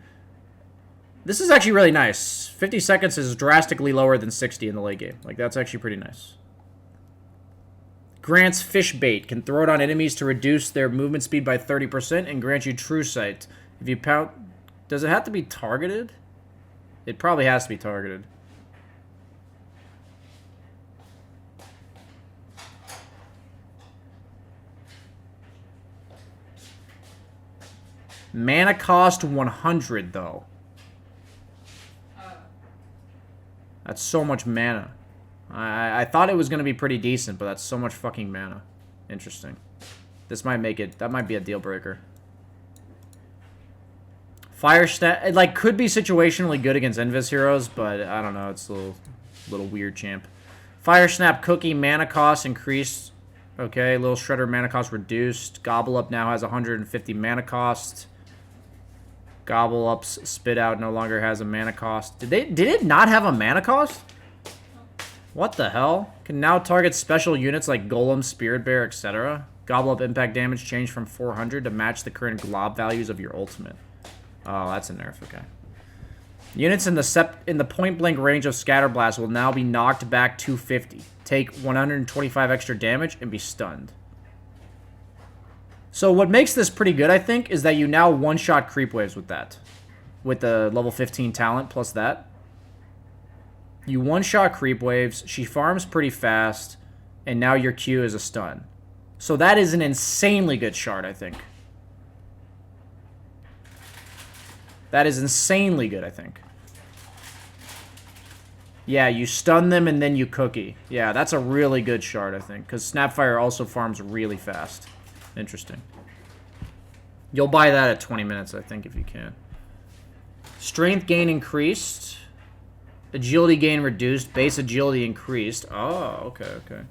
This is actually really nice. 50 seconds is drastically lower than 60 in the late game. Like, that's actually pretty nice. Grants Fish Bait. Can throw it on enemies to reduce their movement speed by 30% and grant you True Sight. If you pound... Does it have to be targeted? It probably has to be targeted. Mana cost 100, though. That's so much mana. I thought it was going to be pretty decent, but that's so much fucking mana. Interesting. This might make it... That might be a deal breaker. Fire Snap... It, like, could be situationally good against Invis heroes, but I don't know. It's a little weird champ. Fire Snap Cookie mana cost increased. Okay, Little Shredder mana cost reduced. Gobble Up now has 150 mana cost. Gobble Up's Spit Out no longer has a mana cost. Did it not have a mana cost? What the hell? Can now target special units like Golem, Spirit Bear, etc. Gobble Up impact damage changed from 400 to match the current glob values of your ultimate. Oh, that's a nerf. Okay. Units in the point blank range of Scatterblast will now be knocked back 250, take 125 extra damage, and be stunned. So what makes this pretty good, I think, is that you now one-shot creep waves with that. With the level 15 talent plus that. You one-shot creep waves, she farms pretty fast, and now your Q is a stun. So that is an insanely good shard, I think. That is insanely good, I think. Yeah, you stun them and then you cookie. Yeah, that's a really good shard, I think. Because Snapfire also farms really fast. Interesting. You'll buy that at 20 minutes, I think, if you can. Strength gain increased. Agility gain reduced. Base agility increased. Oh, okay, okay.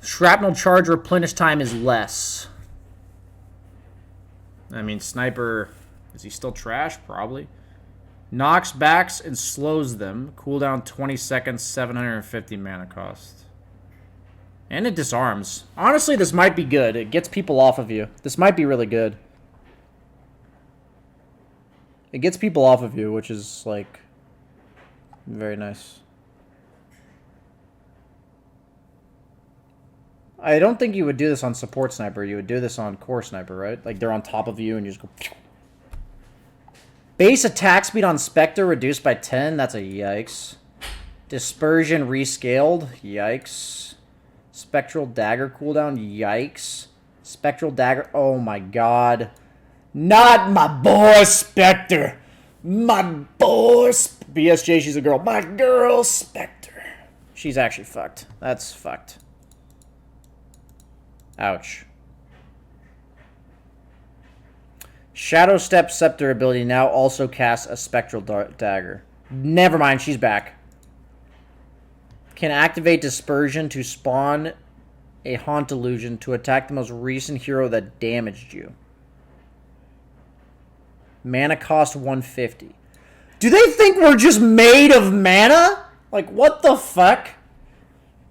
Shrapnel charge replenish time is less. I mean, Sniper... Is he still trash? Probably. Knocks backs and slows them. Cooldown 20 seconds, 750 mana cost. And it disarms. Honestly, this might be good. It gets people off of you. This might be really good. It gets people off of you, which is, like, very nice. I don't think you would do this on Support Sniper. You would do this on Core Sniper, right? Like, they're on top of you and you just go... Base attack speed on Spectre reduced by 10. That's a yikes. Dispersion rescaled. Yikes. Spectral Dagger cooldown. Yikes. Spectral Dagger. Oh my god. Not my boy Spectre. My boy BSJ, she's a girl. My girl Spectre. She's actually fucked. That's fucked. Ouch. Shadow Step Scepter ability now also casts a Spectral Dagger. Never mind, she's back. Can activate Dispersion to spawn a Haunt Illusion to attack the most recent hero that damaged you. Mana cost 150. Do they think we're just made of mana? Like, what the fuck?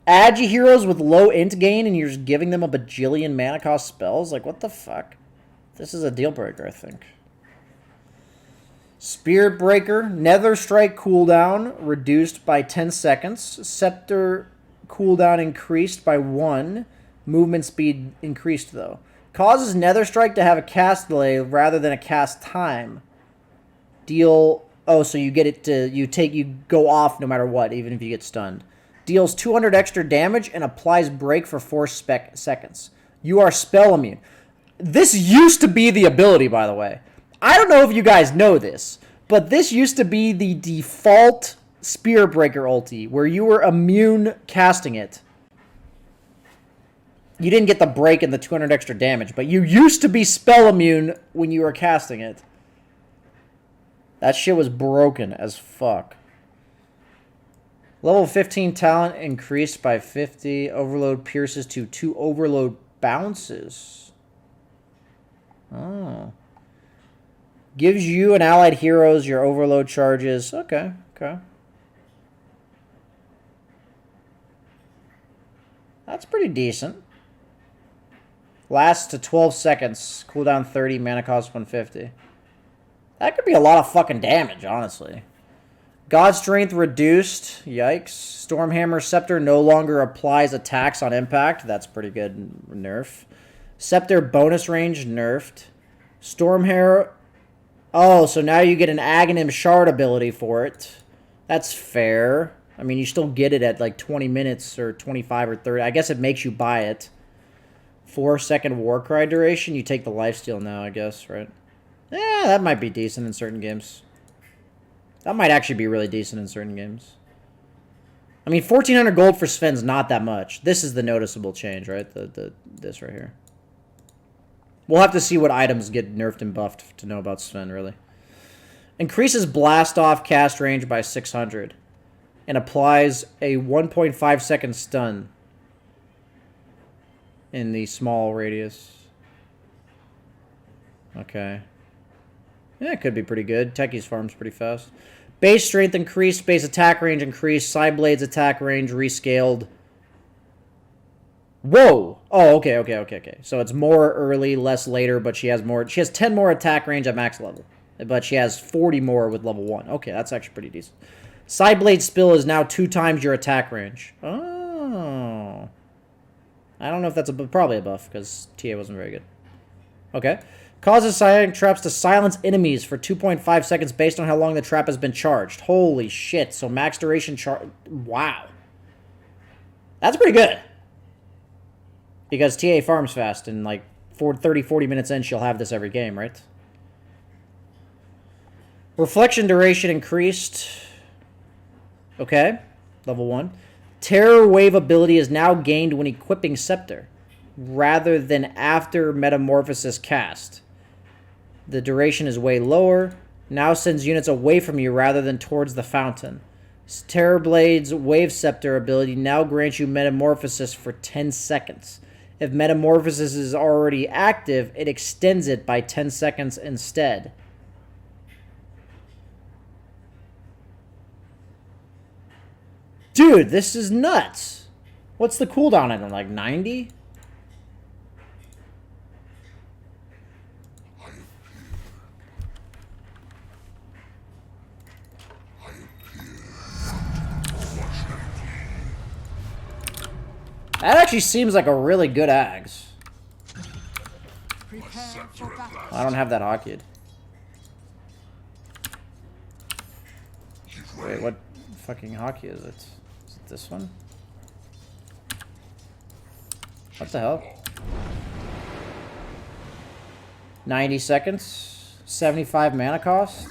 Agi heroes with low int gain and you're just giving them a bajillion mana cost spells? Like, what the fuck? This is a deal breaker, I think. Spirit Breaker. Nether Strike cooldown reduced by 10 seconds. Scepter cooldown increased by 1. Movement speed increased, though. Causes Nether Strike to have a cast delay rather than a cast time. Deal... Oh, so you get it to... You go off no matter what, even if you get stunned. deals 200 extra damage and applies break for 4 seconds. You are spell immune. This used to be the ability, by the way. I don't know if you guys know this, but this used to be the default Spear Breaker ulti, where you were immune casting it. You didn't get the break and the 200 extra damage, but you used to be spell immune when you were casting it. That shit was broken as fuck. Level 15 talent increased by 50. Overload pierces to 2 overload bounces. Oh. Gives you and allied heroes your overload charges. Okay, okay. That's pretty decent. Lasts to 12 seconds. Cooldown 30, mana cost 150. That could be a lot of fucking damage, honestly. God Strength reduced. Yikes. Stormhammer Scepter no longer applies attacks on impact. That's pretty good nerf. Scepter bonus range nerfed. Stormhammer... Oh, so now you get an Aghanim Shard ability for it. That's fair. I mean, you still get it at like 20 minutes or 25 or 30. I guess it makes you buy it. 4-second Warcry duration. You take the lifesteal now, I guess, right? Yeah, that might be decent in certain games. That might actually be really decent in certain games. I mean, 1,400 gold for Sven's not that much. This is the noticeable change, right? This right here. We'll have to see what items get nerfed and buffed to know about Sven, really. Increases blast off cast range by 600. And applies a 1.5 second stun in the small radius. Okay. Yeah, it could be pretty good. Techie's farm's pretty fast. Base strength increased. Base attack range increased. Side blades attack range rescaled. Whoa! Oh, okay. So it's more early, less later, but she has more. She has 10 more attack range at max level. But she has 40 more with level 1. Okay, that's actually pretty decent. Side blade spill is now 2 times your attack range. Oh. I don't know if that's probably a buff, because TA wasn't very good. Okay. Causes silent traps to silence enemies for 2.5 seconds based on how long the trap has been charged. Holy shit. So max duration charge. Wow. That's pretty good. Because TA farms fast, and like 30-40 minutes in, she'll have this every game, right? Reflection duration increased. Okay. Level 1. Terror Wave ability is now gained when equipping Scepter, rather than after Metamorphosis cast. The duration is way lower. Now sends units away from you rather than towards the fountain. Terror Blade's Wave Scepter ability now grants you Metamorphosis for 10 seconds. If Metamorphosis is already active, it extends it by 10 seconds instead. Dude, this is nuts. What's the cooldown on it? Like 90? That actually seems like a really good axe. I don't have that hotkeyed. Wait, what fucking hotkey is it? Is it this one? What the hell? 90 seconds. 75 mana cost.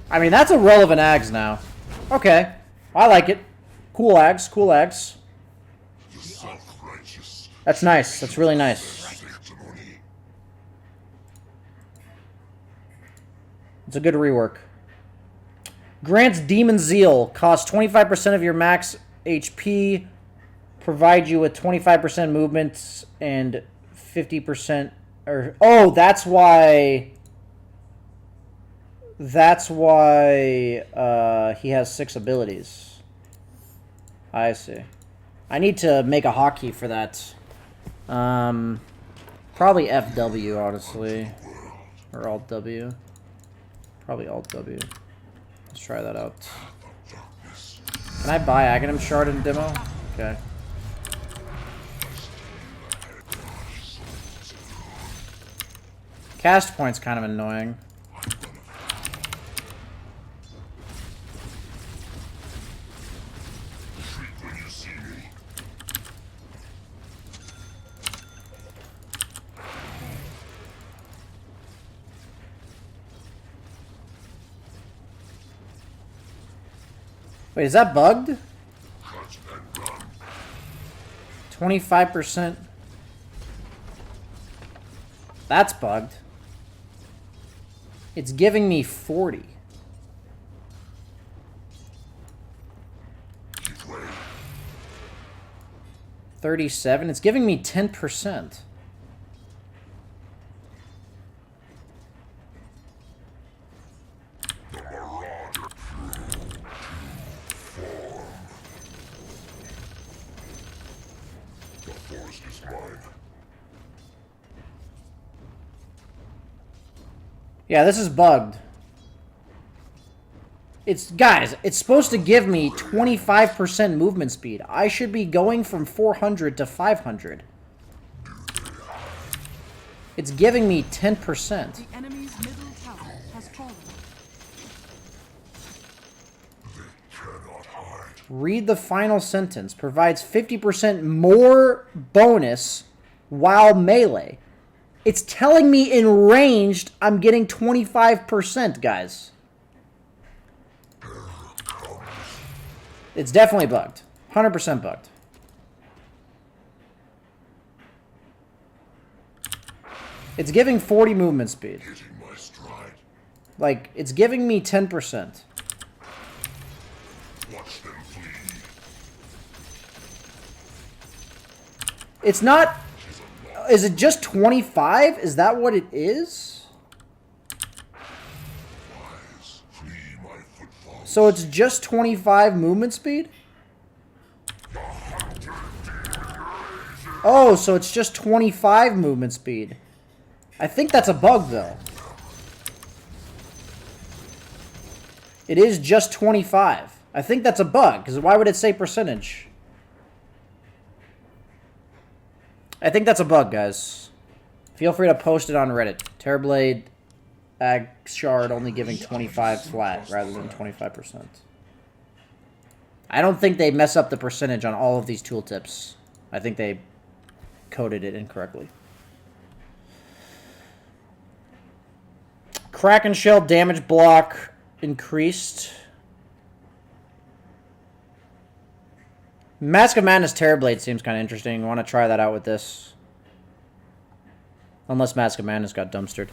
I mean, that's a relevant axe now. Okay. I like it. Cool axe, cool axe. That's nice. That's really nice. It's a good rework. Grants Demon Zeal. Costs 25% of your max HP. Provide you with 25% movement and 50%... Oh, that's why... That's why he has 6 abilities. I see. I need to make a hotkey for that. Probably FW, honestly. Or Alt W. Probably Alt W. Let's try that out. Can I buy Aghanim Shard in demo? Okay. Cast point's kind of annoying. When you see me. Wait, is that bugged? Cut and run. 25%. That's bugged. It's giving me 40. Give way. 37. It's giving me 10%. The marauder form. The forest is mine. Yeah, this is bugged. Guys, it's supposed to give me 25% movement speed. I should be going from 400 to 500. It's giving me 10%. The enemy's middle tower has fallen. Cannot hide. Read the final sentence. Provides 50% more bonus while melee. It's telling me in ranged I'm getting 25%, guys. It's definitely bugged. 100% bugged. It's giving 40 movement speed. Hitting my stride. Like, it's giving me 10%. Watch them flee. It's not... Is it just 25? Is that what it is? Eyes flee my footfalls. So it's just 25 movement speed? Oh, so it's just 25 movement speed. I think that's a bug, though. It is just 25. I think that's a bug, because why would it say percentage? I think that's a bug, guys. Feel free to post it on Reddit. Terrorblade Ag Shard only giving 25 flat rather than 25%. I don't think they mess up the percentage on all of these tooltips. I think they coded it incorrectly. Kraken Shell damage block increased. Mask of Madness Terrorblade seems kind of interesting. I want to try that out with this. Unless Mask of Madness got dumpstered.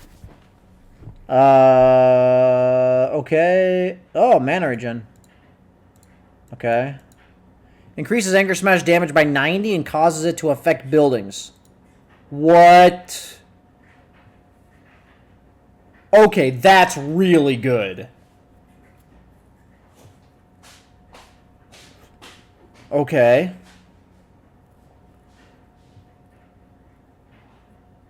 Okay. Oh, mana regen. Okay. Increases Anchor Smash damage by 90 and causes it to affect buildings. What? Okay, that's really good. Okay.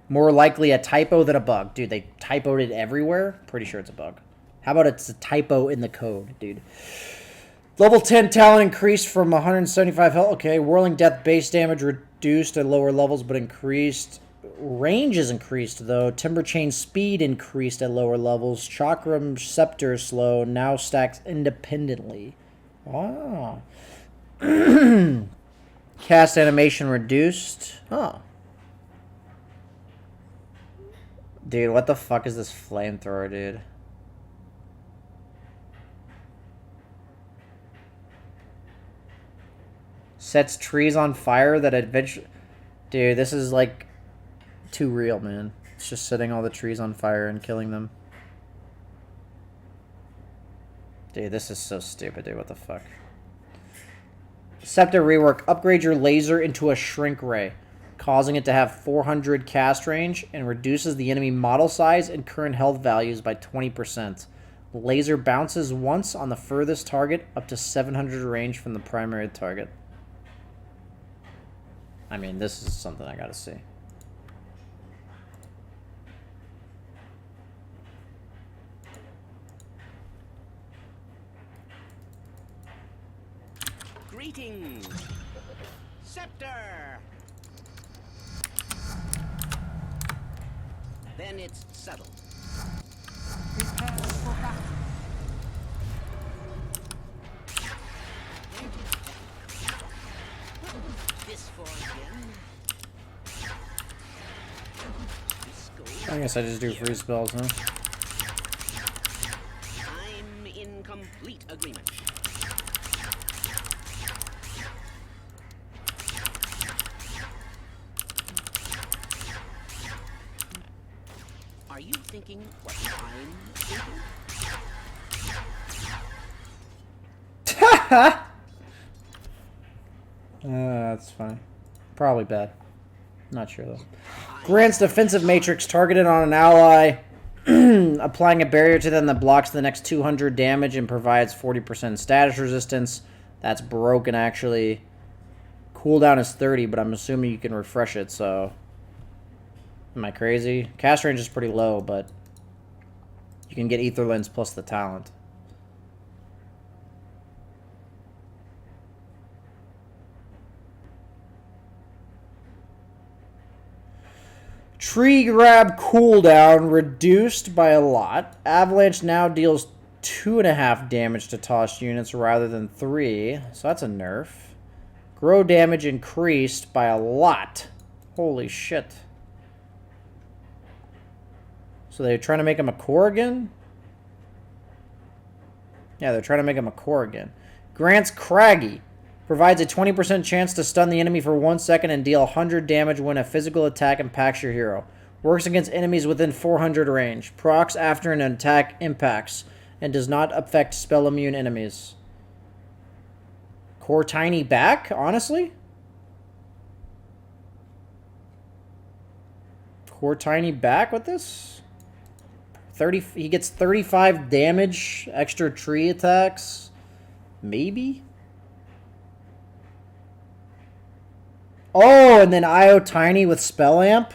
More likely a typo than a bug. Dude, they typoed it everywhere? Pretty sure it's a bug. How about it's a typo in the code, dude? Level 10 talent increased from 175 health. Okay, Whirling Death base damage reduced at lower levels but increased. Range is increased, though. Timber Chain speed increased at lower levels. Chakram Scepter slow now stacks independently. Wow. Cast animation reduced. Oh. Dude, what the fuck is this flamethrower, dude? Sets trees on fire that eventually... Dude, this is like too real, man. It's just setting all the trees on fire and killing them. Dude, this is so stupid, dude. What the fuck? Scepter rework. Upgrade your laser into a shrink ray, causing it to have 400 cast range and reduces the enemy model size and current health values by 20%. Laser bounces once on the furthest target up to 700 range from the primary target. I mean, this is something I gotta see. Greetings, Scepter. Then it's settled. Prepare for battle. This for again. I guess I just do free spells, huh? I'm in complete agreement. Are you thinking what I'm thinking? That's funny. Probably bad. Not sure though. Grants defensive matrix targeted on an ally, applying a barrier to them that blocks the next 200 damage and provides 40% status resistance. That's broken actually. Cooldown is 30, but I'm assuming you can refresh it, so... Am I crazy? Cast range is pretty low, but you can get Ether Lens plus the talent. Tree grab cooldown reduced by a lot. Avalanche now deals 2.5 damage to tossed units rather than 3. So that's a nerf. Grow damage increased by a lot. Holy shit. So they're trying to make him a core again? Yeah, they're trying to make him a core again. Grants Craggy. Provides a 20% chance to stun the enemy for 1 second and deal 100 damage when a physical attack impacts your hero. Works against enemies within 400 range. Procs after an attack impacts. And does not affect spell immune enemies. Core Tiny back, honestly? Core Tiny back with this? 30. He gets 35 damage, extra tree attacks. Maybe? Oh, and then IO Tiny with Spell Amp?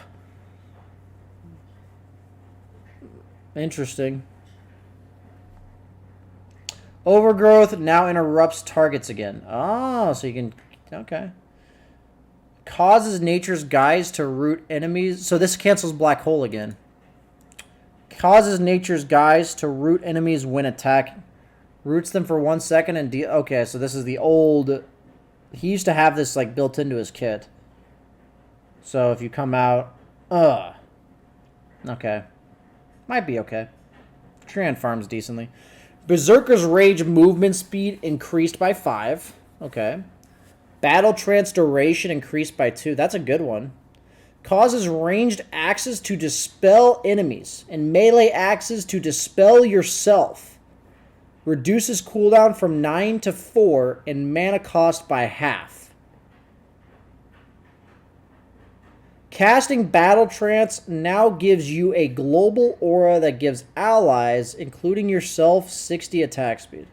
Interesting. Overgrowth now interrupts targets again. Oh, so you can... Okay. Causes nature's guise to root enemies. So this cancels Black Hole again. Causes nature's guise to root enemies when attacking. Roots them for 1 second and deal... Okay, so this is the old... He used to have this like built into his kit. So if you come out... Okay. Might be okay. Tran farms decently. Berserker's Rage movement speed increased by 5. Okay. Battle Trance duration increased by 2. That's a good one. Causes ranged axes to dispel enemies. And melee axes to dispel yourself. Reduces cooldown from 9 to 4 and mana cost by half. Casting Battle Trance now gives you a global aura that gives allies, including yourself, 60 attack speed.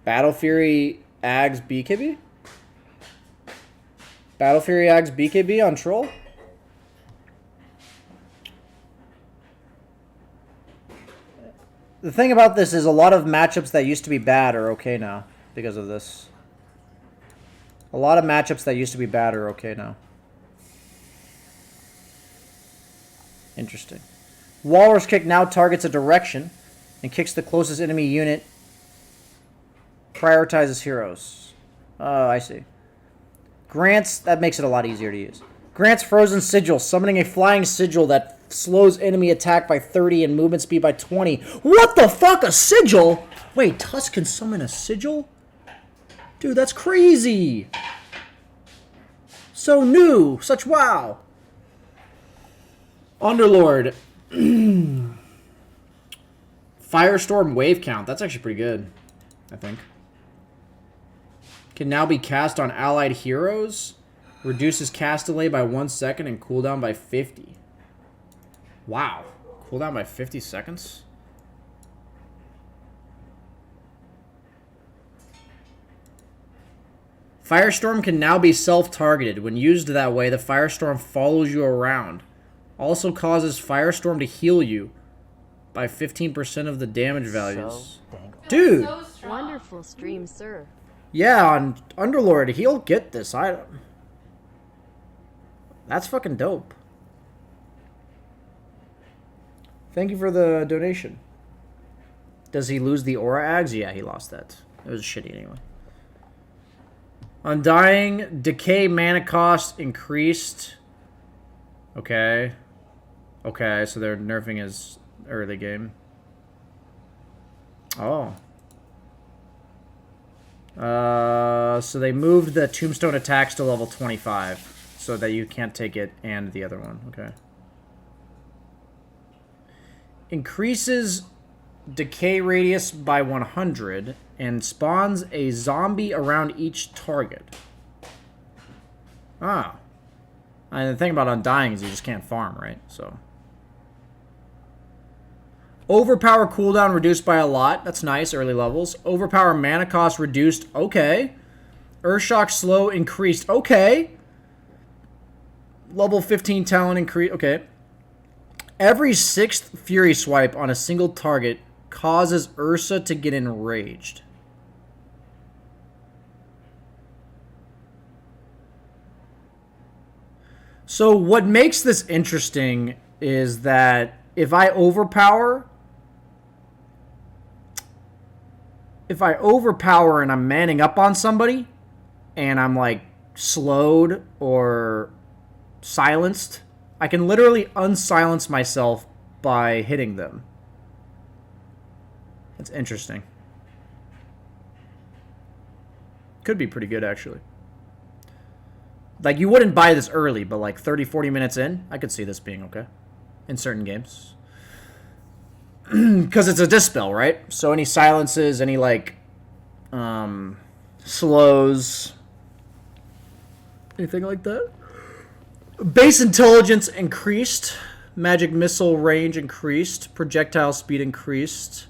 Battle Fury Ags BKB? Battle Fury Ags BKB on Troll? The thing about this is a lot of matchups that used to be bad are okay now because of this. A lot of matchups that used to be bad are okay now. Interesting. Walrus Kick now targets a direction and kicks the closest enemy unit. Prioritizes heroes. Oh, I see. Grants, that makes it a lot easier to use. Grants Frozen Sigil, summoning a flying sigil that slows enemy attack by 30 and movement speed by 20. What the fuck? A sigil? Wait, Tusk can summon a sigil? Dude, that's crazy. So new. Such wow. Underlord. Firestorm wave count. That's actually pretty good, I think. Can now be cast on allied heroes. Reduces cast delay by 1 second and cooldown by 50. Wow. Cooldown by 50 seconds? Firestorm can now be self-targeted. When used that way, the Firestorm follows you around. Also causes Firestorm to heal you by 15% of the damage values. So dang old. Dude! So strong. Wonderful stream, sir. Yeah, on Underlord, he'll get this item. That's fucking dope. Thank you for the donation. Does he lose the aura ags? Yeah, he lost that. It was shitty anyway. Undying, decay mana cost increased. Okay. Okay, so they're nerfing his early game. Oh. So they moved the tombstone attacks to level 25 so that you can't take it and the other one. Okay. Increases decay radius by 100 and spawns a zombie around each target. Ah. And the thing about Undying is you just can't farm, right? So. Overpower cooldown reduced by a lot. That's nice, early levels. Overpower mana cost reduced. Okay. Earthshock slow increased. Okay. Level 15 talent increase. Okay. Every 6th Fury swipe on a single target causes Ursa to get enraged. So what makes this interesting is that if I overpower and I'm manning up on somebody and I'm like slowed or silenced, I can literally unsilence myself by hitting them. That's interesting. Could be pretty good, actually. Like, you wouldn't buy this early, but like 30, 40 minutes in, I could see this being okay. In certain games. Because it's a dispel, right? So any silences, any like slows, anything like that. Base intelligence increased. Magic missile range increased. Projectile speed increased.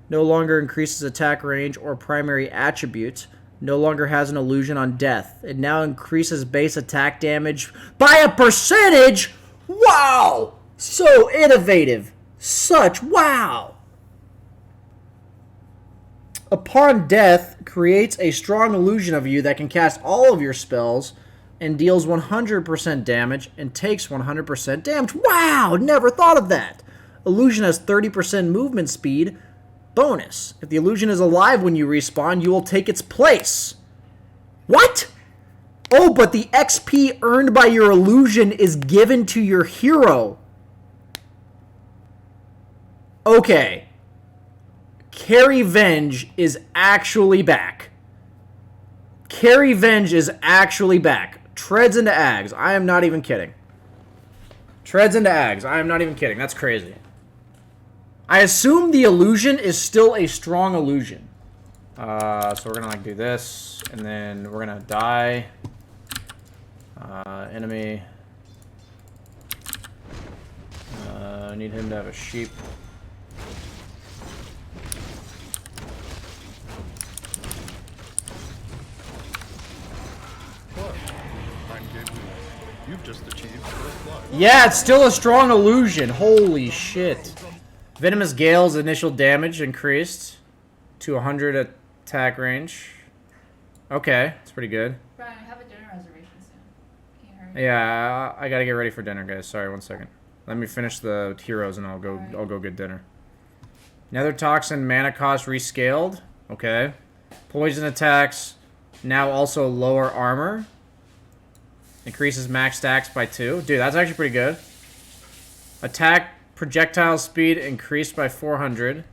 No longer increases attack range or primary attribute. No longer has an illusion on death. It now increases base attack damage by a percentage. Wow! So innovative. Such wow. Upon death, creates a strong illusion of you that can cast all of your spells and deals 100% damage and takes 100% damage. Wow, never thought of that. Illusion has 30% movement speed bonus. If the illusion is alive when you respawn, you will take its place. What? Oh, but the XP earned by your illusion is given to your hero. Okay. Carry Venge is actually back. Carry Venge is actually back. Treads into Ags. I am not even kidding. Treads into Ags. I am not even kidding. That's crazy. I assume the illusion is still a strong illusion. So we're gonna like do this, and then we're gonna die. Enemy. I need him to have a sheep. You've just achieved first blood. Yeah, it's still a strong illusion. Holy shit. Venomous Gale's initial damage increased to 100 attack range. Okay, that's pretty good. Brian, I have a dinner reservation soon. Can you hurry? Yeah, I gotta get ready for dinner, guys. Sorry, 1 second. Let me finish the heroes and I'll go get dinner. Nether Toxin mana cost rescaled. Okay. Poison attacks now also lower armor. Increases max stacks by 2. Dude, that's actually pretty good. Attack projectile speed increased by 400.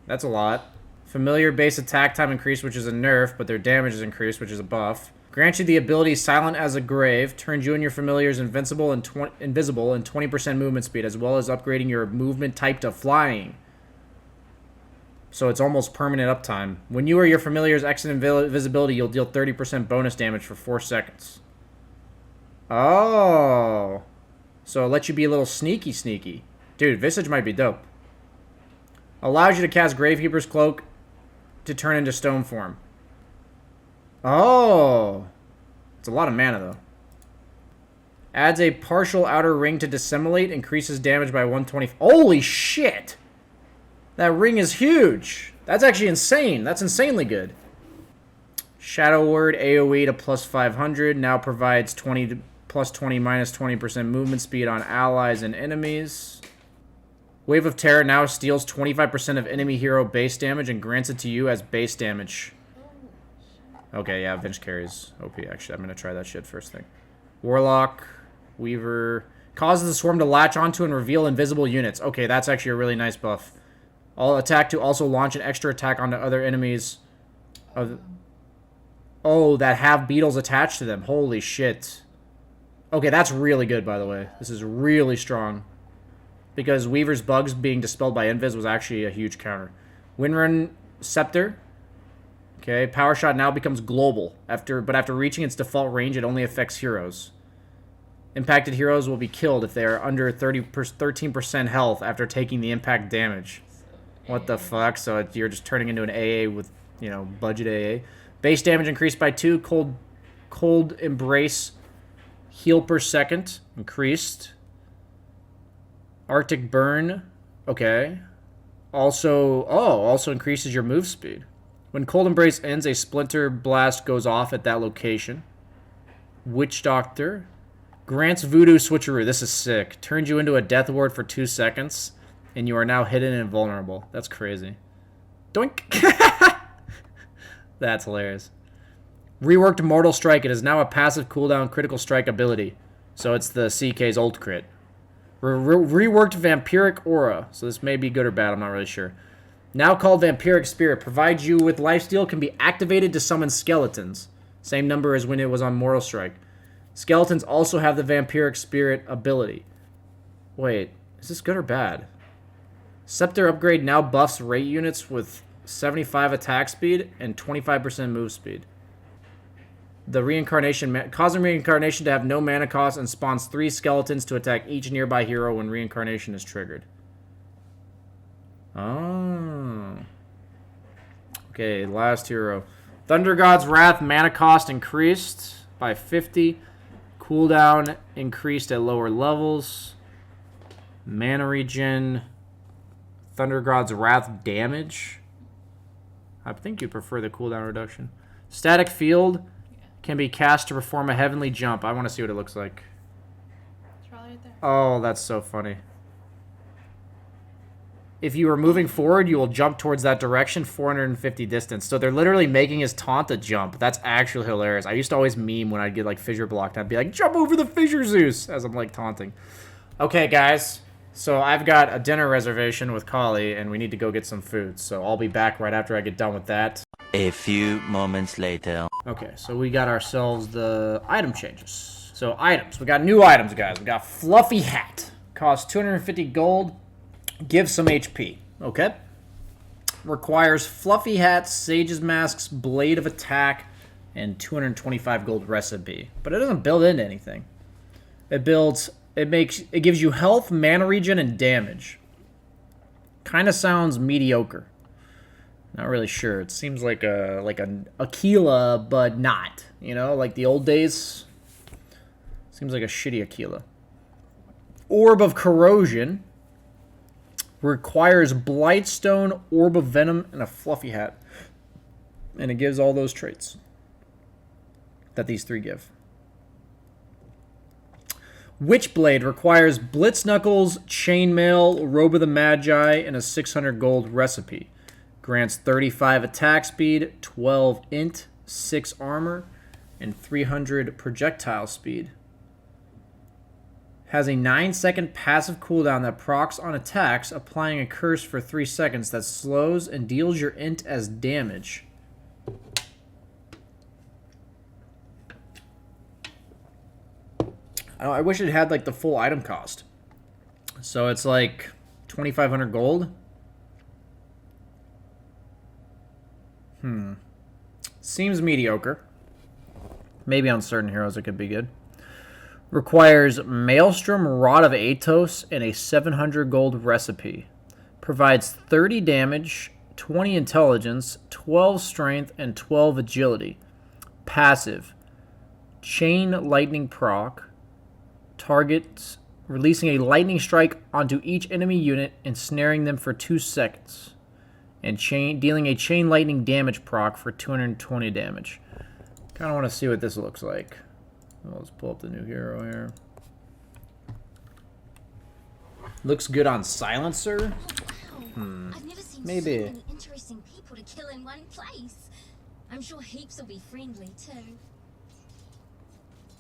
That's a lot. Familiar base attack time increased, which is a nerf, but their damage is increased, which is a buff. Grants you the ability Silent as a Grave. Turns you and your familiars invisible and 20% movement speed, as well as upgrading your movement type to flying. So it's almost permanent uptime. When you or your familiars exit invisibility, you'll deal 30% bonus damage for 4 seconds. Oh. So it lets you be a little sneaky. Dude, Visage might be dope. Allows you to cast Gravekeeper's Cloak to turn into stone form. Oh. It's a lot of mana, though. Adds a partial outer ring to dissimulate. Increases damage by 120. Holy shit! That ring is huge. That's actually insane. That's insanely good. Shadow Word AoE to plus 500 now provides 20 to plus 20 minus 20% movement speed on allies and enemies. Wave of Terror now steals 25% of enemy hero base damage and grants it to you as base damage. Okay, yeah, Vince carries OP, actually. I'm going to try that shit first thing. Warlock, Weaver. Causes the swarm to latch onto and reveal invisible units. Okay, that's actually a really nice buff. All attack to also launch an extra attack onto other enemies. Oh, that have beetles attached to them. Holy shit. Okay, that's really good, by the way. This is really strong. Because Weaver's bugs being dispelled by Invis was actually a huge counter. Windrun Scepter. Okay, Power Shot now becomes global. But after reaching its default range, it only affects heroes. Impacted heroes will be killed if they are under 13% health after taking the impact damage. What the fuck? So you're just turning into an AA with, you know, budget AA. Base damage increased by 2. Cold Embrace. Heal per second increased. Arctic Burn. Okay. Also increases your move speed. When Cold Embrace ends, a Splinter Blast goes off at that location. Witch Doctor. Grants Voodoo Switcheroo. This is sick. Turns you into a Death Ward for 2 seconds, and you are now hidden and invulnerable. That's crazy. Doink! That's hilarious. Reworked Mortal Strike. It is now a passive cooldown critical strike ability. So it's the CK's ult crit. Reworked Vampiric Aura. So this may be good or bad. I'm not really sure. Now called Vampiric Spirit. Provides you with lifesteal. Can be activated to summon skeletons. Same number as when it was on Mortal Strike. Skeletons also have the Vampiric Spirit ability. Wait, is this good or bad? Scepter upgrade now buffs rate units with 75 attack speed and 25% move speed. The reincarnation causing reincarnation to have no mana cost and spawns 3 skeletons to attack each nearby hero when reincarnation is triggered. Oh. Okay, last hero. Thunder God's Wrath mana cost increased by 50. Cooldown increased at lower levels. Mana regen. Thunder God's Wrath damage. I think you prefer the cooldown reduction. Static Field can be cast to perform a heavenly jump. I want to see what it looks like. It's probably right there. Oh, that's so funny. If you are moving forward, you will jump towards that direction 450 distance. So they're literally making his taunt a jump. That's actually hilarious. I used to always meme when I'd get like fissure blocked. I'd be like, jump over the fissure, Zeus, as I'm like taunting. Okay, guys. So I've got a dinner reservation with Kali, and we need to go get some food. So I'll be back right after I get done with that. A few moments later. Okay, so we got ourselves the item changes. So items. We got new items, guys. We got Fluffy Hat. Costs 250 gold. Gives some HP. Okay. Requires Fluffy Hat, Sage's Masks, Blade of Attack, and 225 gold recipe. But it doesn't build into anything. It gives you health, mana regen, and damage. Kind of sounds mediocre. Not really sure. It seems like an Aquila, but not. You know, like the old days. Seems like a shitty Aquila. Orb of Corrosion. Requires Blightstone, Orb of Venom, and a Fluffy Hat. And it gives all those traits that these 3 give. Witchblade requires Blitz Knuckles, Chainmail, Robe of the Magi, and a 600 gold recipe. Grants 35 attack speed, 12 int, 6 armor, and 300 projectile speed. Has a 9-second passive cooldown that procs on attacks, applying a curse for 3 seconds that slows and deals your int as damage. I wish it had like the full item cost. So it's like 2,500 gold. Seems mediocre. Maybe on certain heroes it could be good. Requires Maelstrom, Rod of Atos, and a 700 gold recipe. Provides 30 damage, 20 intelligence, 12 strength, and 12 agility. Passive. Chain lightning proc. Targets releasing a lightning strike onto each enemy unit, ensnaring them for 2 seconds, and dealing a chain lightning damage proc for 220 damage. Kind of want to see what this looks like. Well, let's pull up the new hero here. Looks good on silencer. Oh, wow. I've never seen maybe. so many interesting people to kill in one place. I'm sure heaps will be friendly too.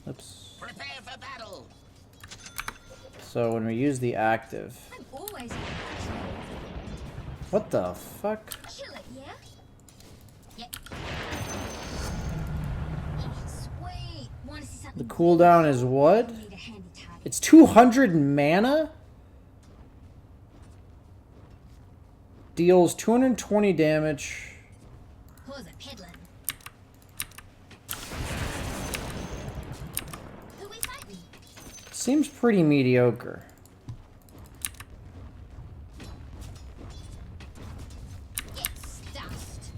Oops. Prepare for battle. So when we use the active, I'm always what the fuck? kill it, yeah? Yep. Oh, sweet. Want to see something? The cooldown is what? Need a handy target. It's 200 mana? Deals 220 damage. Pause it, peddling. Who we fighting? Seems pretty mediocre. Get stuffed.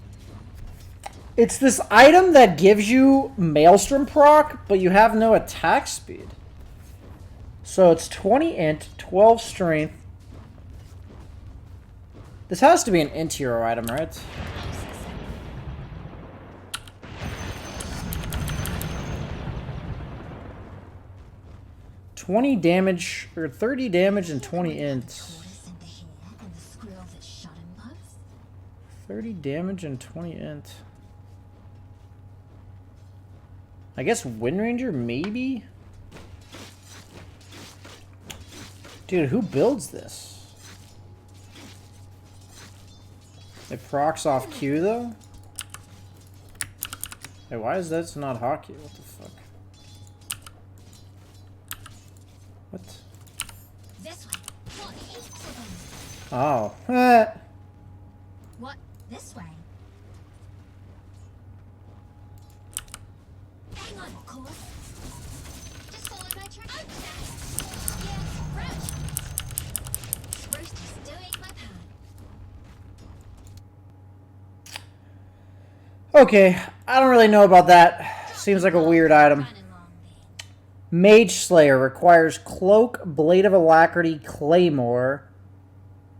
It's this item that gives you Maelstrom proc, but you have no attack speed. So it's 20 int, 12 strength. This has to be an int hero item, right? 20 damage, or 30 damage and 20 int. 30 damage and 20 int. I guess Wind Ranger, maybe? Dude, who builds this? It procs off Q, though? Hey, why is that not hockey? What the fuck? What? This way. What heaps of them? Oh. What? This way. Hang on, of course. Just follow my track. Okay. Yeah, Roach. Spruce is doing my part. Okay, I don't really know about that. Seems like a weird item. Mage Slayer requires Cloak, Blade of Alacrity, Claymore,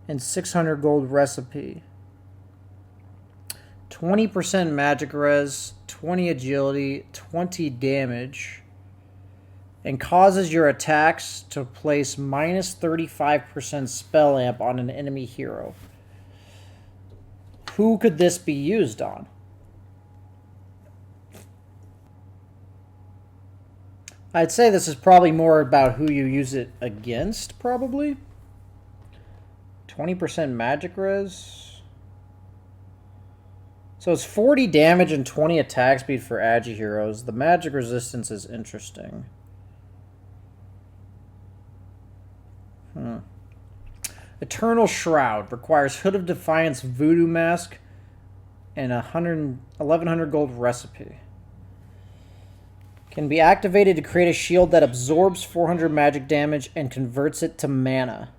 and 600 gold recipe. 20% magic res, 20 agility, 20 damage, and causes your attacks to place minus 35% spell amp on an enemy hero. Who could this be used on? I'd say this is probably more about who you use it against, probably. 20% magic res. So it's 40 damage and 20 attack speed for agi heroes. The magic resistance is interesting. Eternal Shroud requires Hood of Defiance Voodoo Mask and 1100 gold recipe. Can be activated to create a shield that absorbs 400 magic damage and converts it to mana.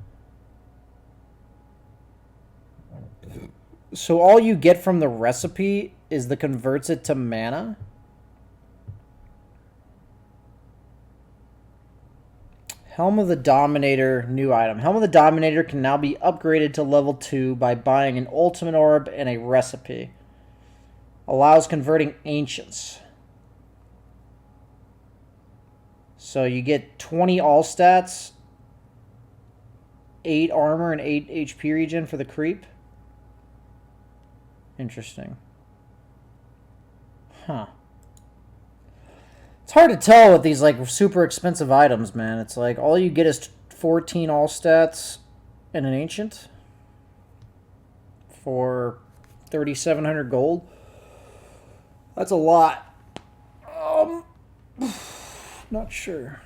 So all you get from the recipe is the converts it to mana? Helm of the Dominator, new item. Helm of the Dominator can now be upgraded to level 2 by buying an ultimate orb and a recipe. Allows converting ancients. So you get 20 all stats, 8 armor, and 8 HP regen for the creep. Interesting. Huh. It's hard to tell with these like super expensive items, man. It's like all you get is 14 all stats and an ancient for 3,700 gold. That's a lot. Not sure.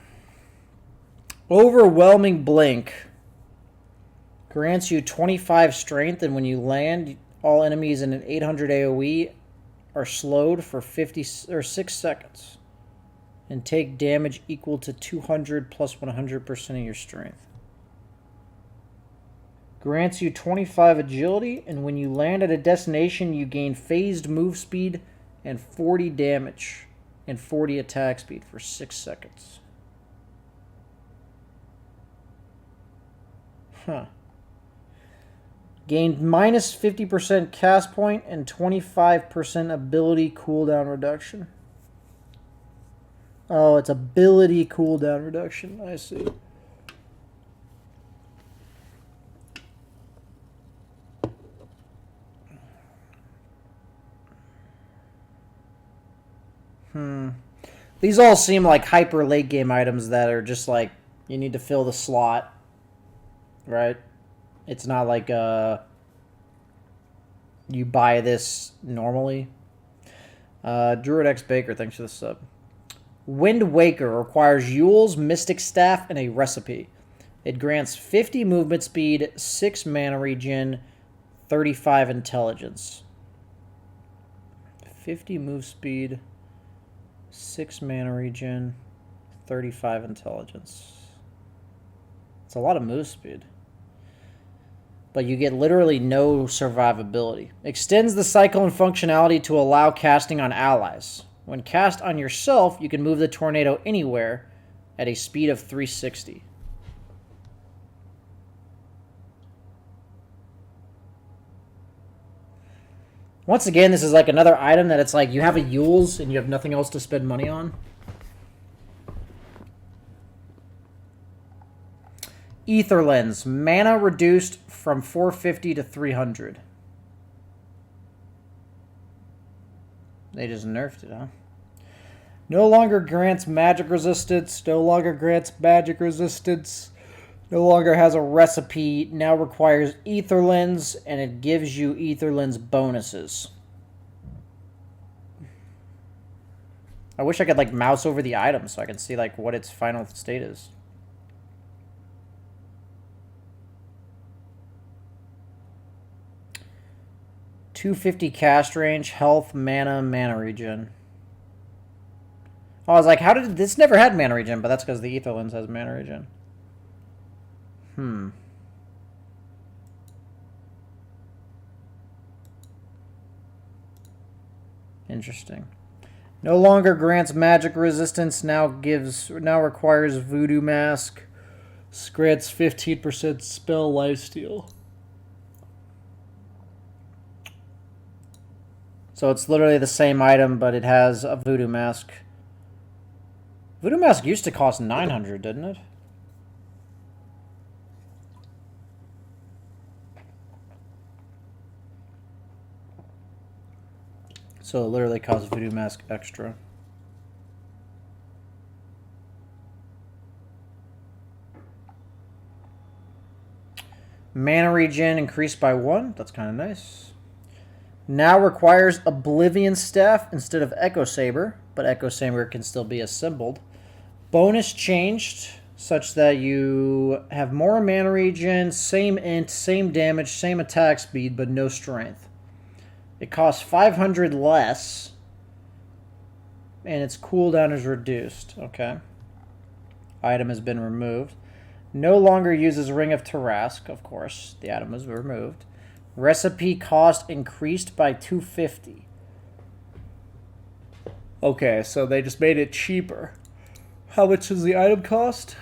Overwhelming Blink grants you 25 strength, and when you land, all enemies in an 800 AoE are slowed for 50 or 6 seconds and take damage equal to 200 plus 100% of your strength. Grants you 25 agility, and when you land at a destination, you gain phased move speed and 40 damage and 40 attack speed for 6 seconds. Huh. Gained minus 50% cast point and 25% ability cooldown reduction. Oh, it's ability cooldown reduction. I see. These all seem like hyper late game items that are just like, you need to fill the slot, right? It's not like you buy this normally. Druid X Baker, thanks for the sub. Wind Waker requires Yule's Mystic Staff and a recipe. It grants 50 movement speed, 6 mana regen, 35 intelligence. 50 move speed, 6 mana regen, 35 intelligence. It's a lot of move speed. But you get literally no survivability. Extends the cycle and functionality to allow casting on allies. When cast on yourself, you can move the tornado anywhere at a speed of 360. Once again, this is like another item that it's like you have a Yule's and you have nothing else to spend money on. Ether Lens. Mana reduced from 450 to 300. They just nerfed it, huh? No longer grants magic resistance. No longer grants magic resistance. No longer has a recipe. Now requires Ether Lens, and it gives you Ether Lens bonuses. I wish I could like mouse over the item so I can see like what its final state is. .250 cast range, health, mana, mana regen. Oh, I was like, how did this never had mana regen? But that's because the Ether Lens has mana regen. Interesting. No longer grants magic resistance. Now requires Voodoo Mask. Grants 15% spell lifesteal. So it's literally the same item, but it has a Voodoo Mask. Voodoo Mask used to cost 900, didn't it? So it literally costs Voodoo Mask extra. Mana regen increased by 1. That's kind of nice. Now requires Oblivion Staff instead of Echo Saber, but Echo Saber can still be assembled. Bonus changed such that you have more mana regen, same int, same damage, same attack speed, but no strength. It costs 500 less, and its cooldown is reduced. Okay. Item has been removed. No longer uses Ring of Tarask, of course. The item was removed. Recipe cost increased by 250. Okay, so they just made it cheaper. How much does the item cost?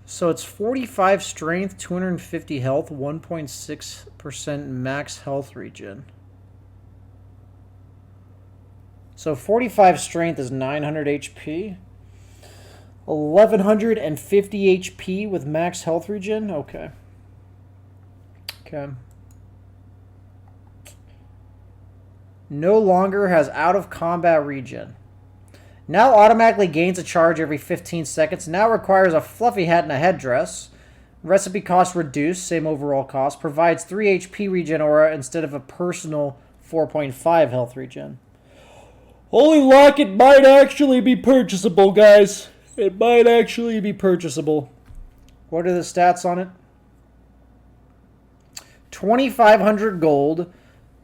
So it's 45 strength, 250 health, 1.6% max health regen. So 45 strength is 900 HP. 1150 HP with max health regen? Okay. Okay. No longer has out of combat regen. Now automatically gains a charge every 15 seconds. Now requires a fluffy hat and a headdress. Recipe cost reduced, same overall cost. Provides 3 HP regen aura instead of a personal 4.5 health regen. Holy Locket might actually be purchasable, guys. It might actually be purchasable. What are the stats on it? 2,500 gold.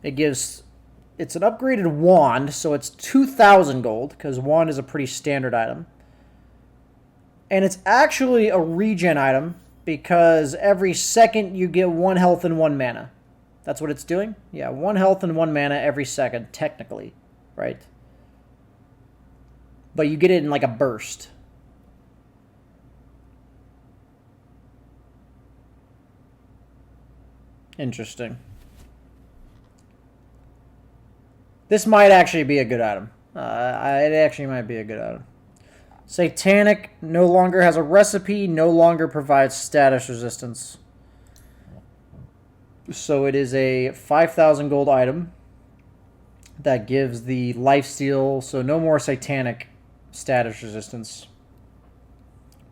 It's an upgraded wand, so it's 2,000 gold, because wand is a pretty standard item. And it's actually a regen item, because every second you get 1 health and 1 mana. That's what it's doing? Yeah, 1 health and 1 mana every second, technically, right? But you get it in like a burst. Interesting. This might actually be a good item. It actually might be a good item. Satanic no longer has a recipe, no longer provides status resistance. So it is a 5,000 gold item that gives the lifesteal, so no more Satanic status resistance.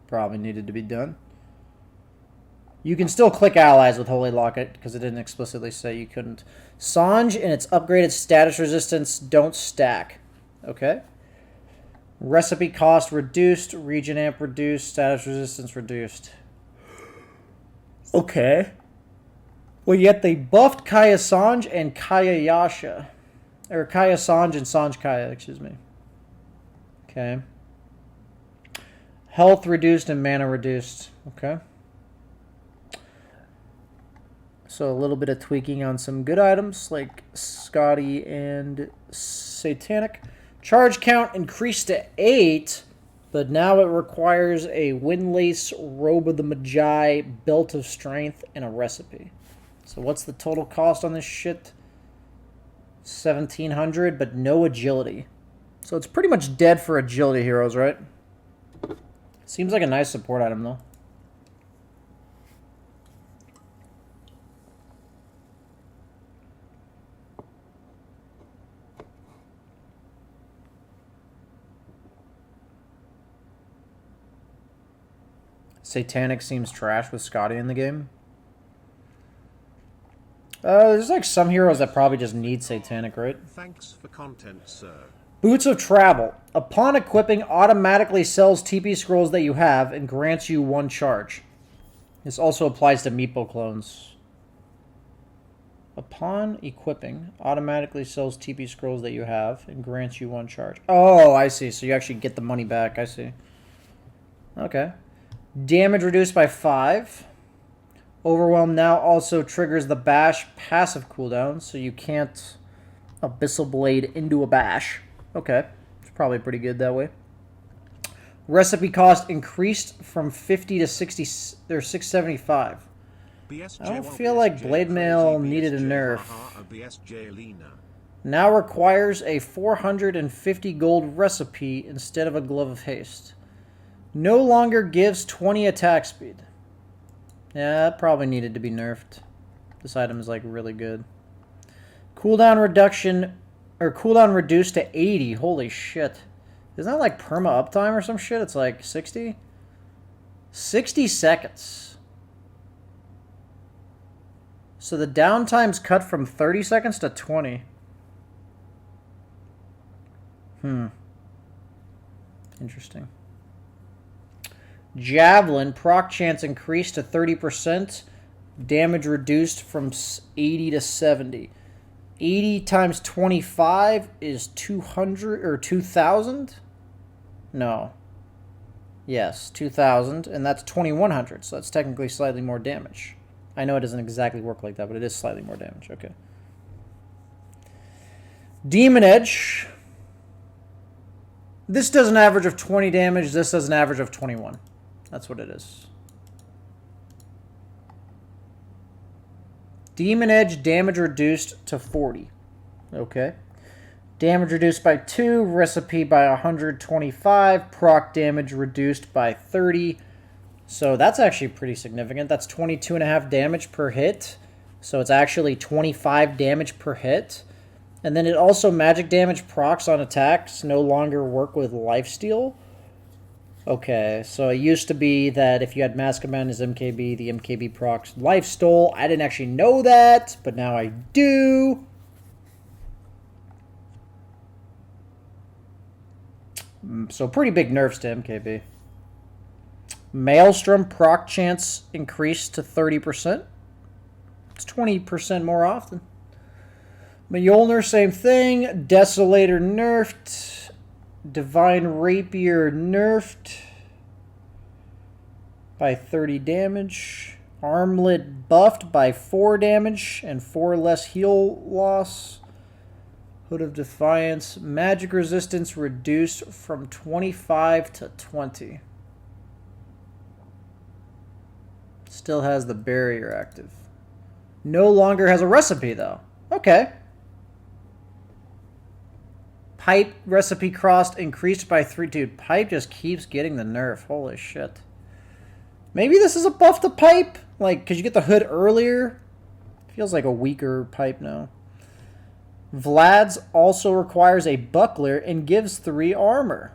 Probably needed to be done. You can still click allies with Holy Locket because it didn't explicitly say you couldn't. Sange and its upgraded status resistance don't stack. Okay. Recipe cost reduced, region amp reduced, status resistance reduced. Okay. Well, yet they buffed Kaya Sange and Kaya Yasha. Or Kaya Sange and Sange Kaya, excuse me. Okay. Health reduced and mana reduced. Okay. So a little bit of tweaking on some good items like Scotty and Satanic. Charge count increased to 8, but now it requires a Windlace, Robe of the Magi, Belt of Strength, and a recipe. So what's the total cost on this shit? 1,700, but no agility. So it's pretty much dead for agility heroes, right? Seems like a nice support item, though. Satanic seems trash with Scotty in the game. There's like some heroes that probably just need Satanic, right? Thanks for content, sir. Boots of Travel. Upon equipping, automatically sells TP scrolls that you have and grants you 1 charge. This also applies to Meepo clones. Upon equipping, automatically sells TP scrolls that you have and grants you 1 charge. Oh, I see. So you actually get the money back. I see. Okay. Damage reduced by 5. Overwhelm now also triggers the Bash passive cooldown, so you can't Abyssal Blade into a Bash. Okay, it's probably pretty good that way. Recipe cost increased from 50 to 60 or 675. BSJ, I don't feel like Blade Mail needed a nerf. BSJ Now requires a 450 gold recipe instead of a Glove of Haste. No longer gives 20 attack speed. Yeah, that probably needed to be nerfed. This item is like really good. Cooldown reduction, or cooldown reduced to 80. Holy shit. Isn't that like perma uptime or some shit? It's like 60? 60 seconds. So the downtime's cut from 30 seconds to 20. Interesting. Javelin, proc chance increased to 30%. Damage reduced from 80 to 70. 80 times 25 is 200 or 2,000? No. Yes, 2,000, and that's 2,100, so that's technically slightly more damage. I know it doesn't exactly work like that, but it is slightly more damage. Okay. Demon Edge. This does an average of 20 damage. This does an average of 21. That's what it is. Demon Edge, damage reduced to 40. Okay. Damage reduced by 2, recipe by 125, proc damage reduced by 30. So that's actually pretty significant. That's 22.5 damage per hit. So it's actually 25 damage per hit. And then it also magic damage procs on attacks no longer work with lifesteal. Okay, so it used to be that if you had Mask Command as MKB, the MKB procs Lifesteal. I didn't actually know that, but now I do. So pretty big nerfs to MKB. Maelstrom proc chance increased to 30%. It's 20% more often. Mjolnir, same thing. Desolator nerfed. Divine Rapier nerfed by 30 damage. Armlet buffed by 4 damage and 4 less heal loss. Hood of Defiance. Magic resistance reduced from 25 to 20. Still has the barrier active. No longer has a recipe, though. Okay. Pipe recipe cost increased by 3. Dude, Pipe just keeps getting the nerf. Holy shit. Maybe this is a buff to Pipe? Like, because you get the hood earlier? Feels like a weaker Pipe now. Vlad's also requires a buckler and gives 3 armor.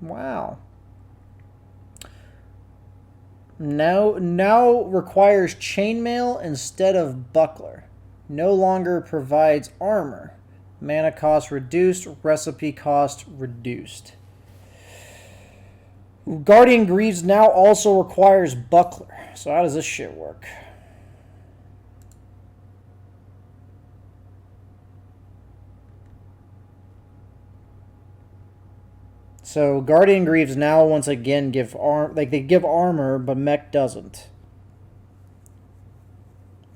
Wow. Now requires chainmail instead of buckler. No longer provides armor. Mana cost reduced. Recipe cost reduced. Guardian Greaves now also requires buckler. So how does this shit work? So Guardian Greaves now once again give they give armor, but mech doesn't.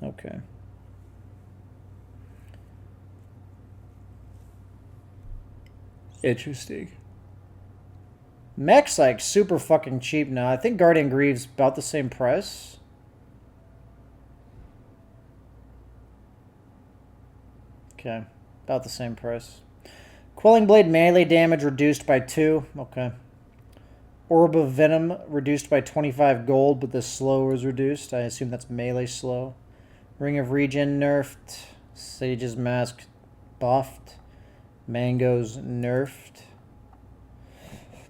Okay. Interesting. Mech's like super fucking cheap now. I think Guardian Greaves about the same price. Okay, about the same price. Quelling Blade melee damage reduced by 2. Okay. Orb of Venom reduced by 25 gold, but the slow was reduced. I assume that's melee slow. Ring of Regen nerfed. Sage's Mask buffed. Mango's nerfed.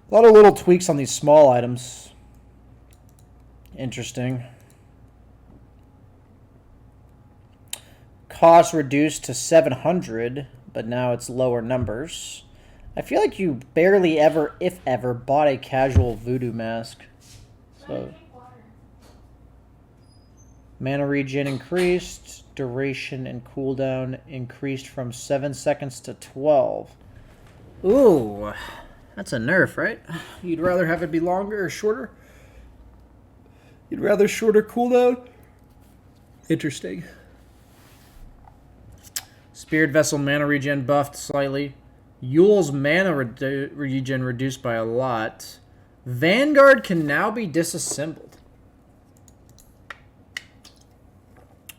A lot of little tweaks on these small items. Interesting. Cost reduced to 700, but now it's lower numbers. I feel like you barely ever, if ever, bought a casual voodoo mask. So, mana regen increased. Duration and cooldown increased from 7 seconds to 12. Ooh, that's a nerf, right? You'd rather have it be longer or shorter? You'd rather shorter cooldown? Interesting. Spirit Vessel mana regen buffed slightly. Yule's mana regen reduced by a lot. Vanguard can now be disassembled.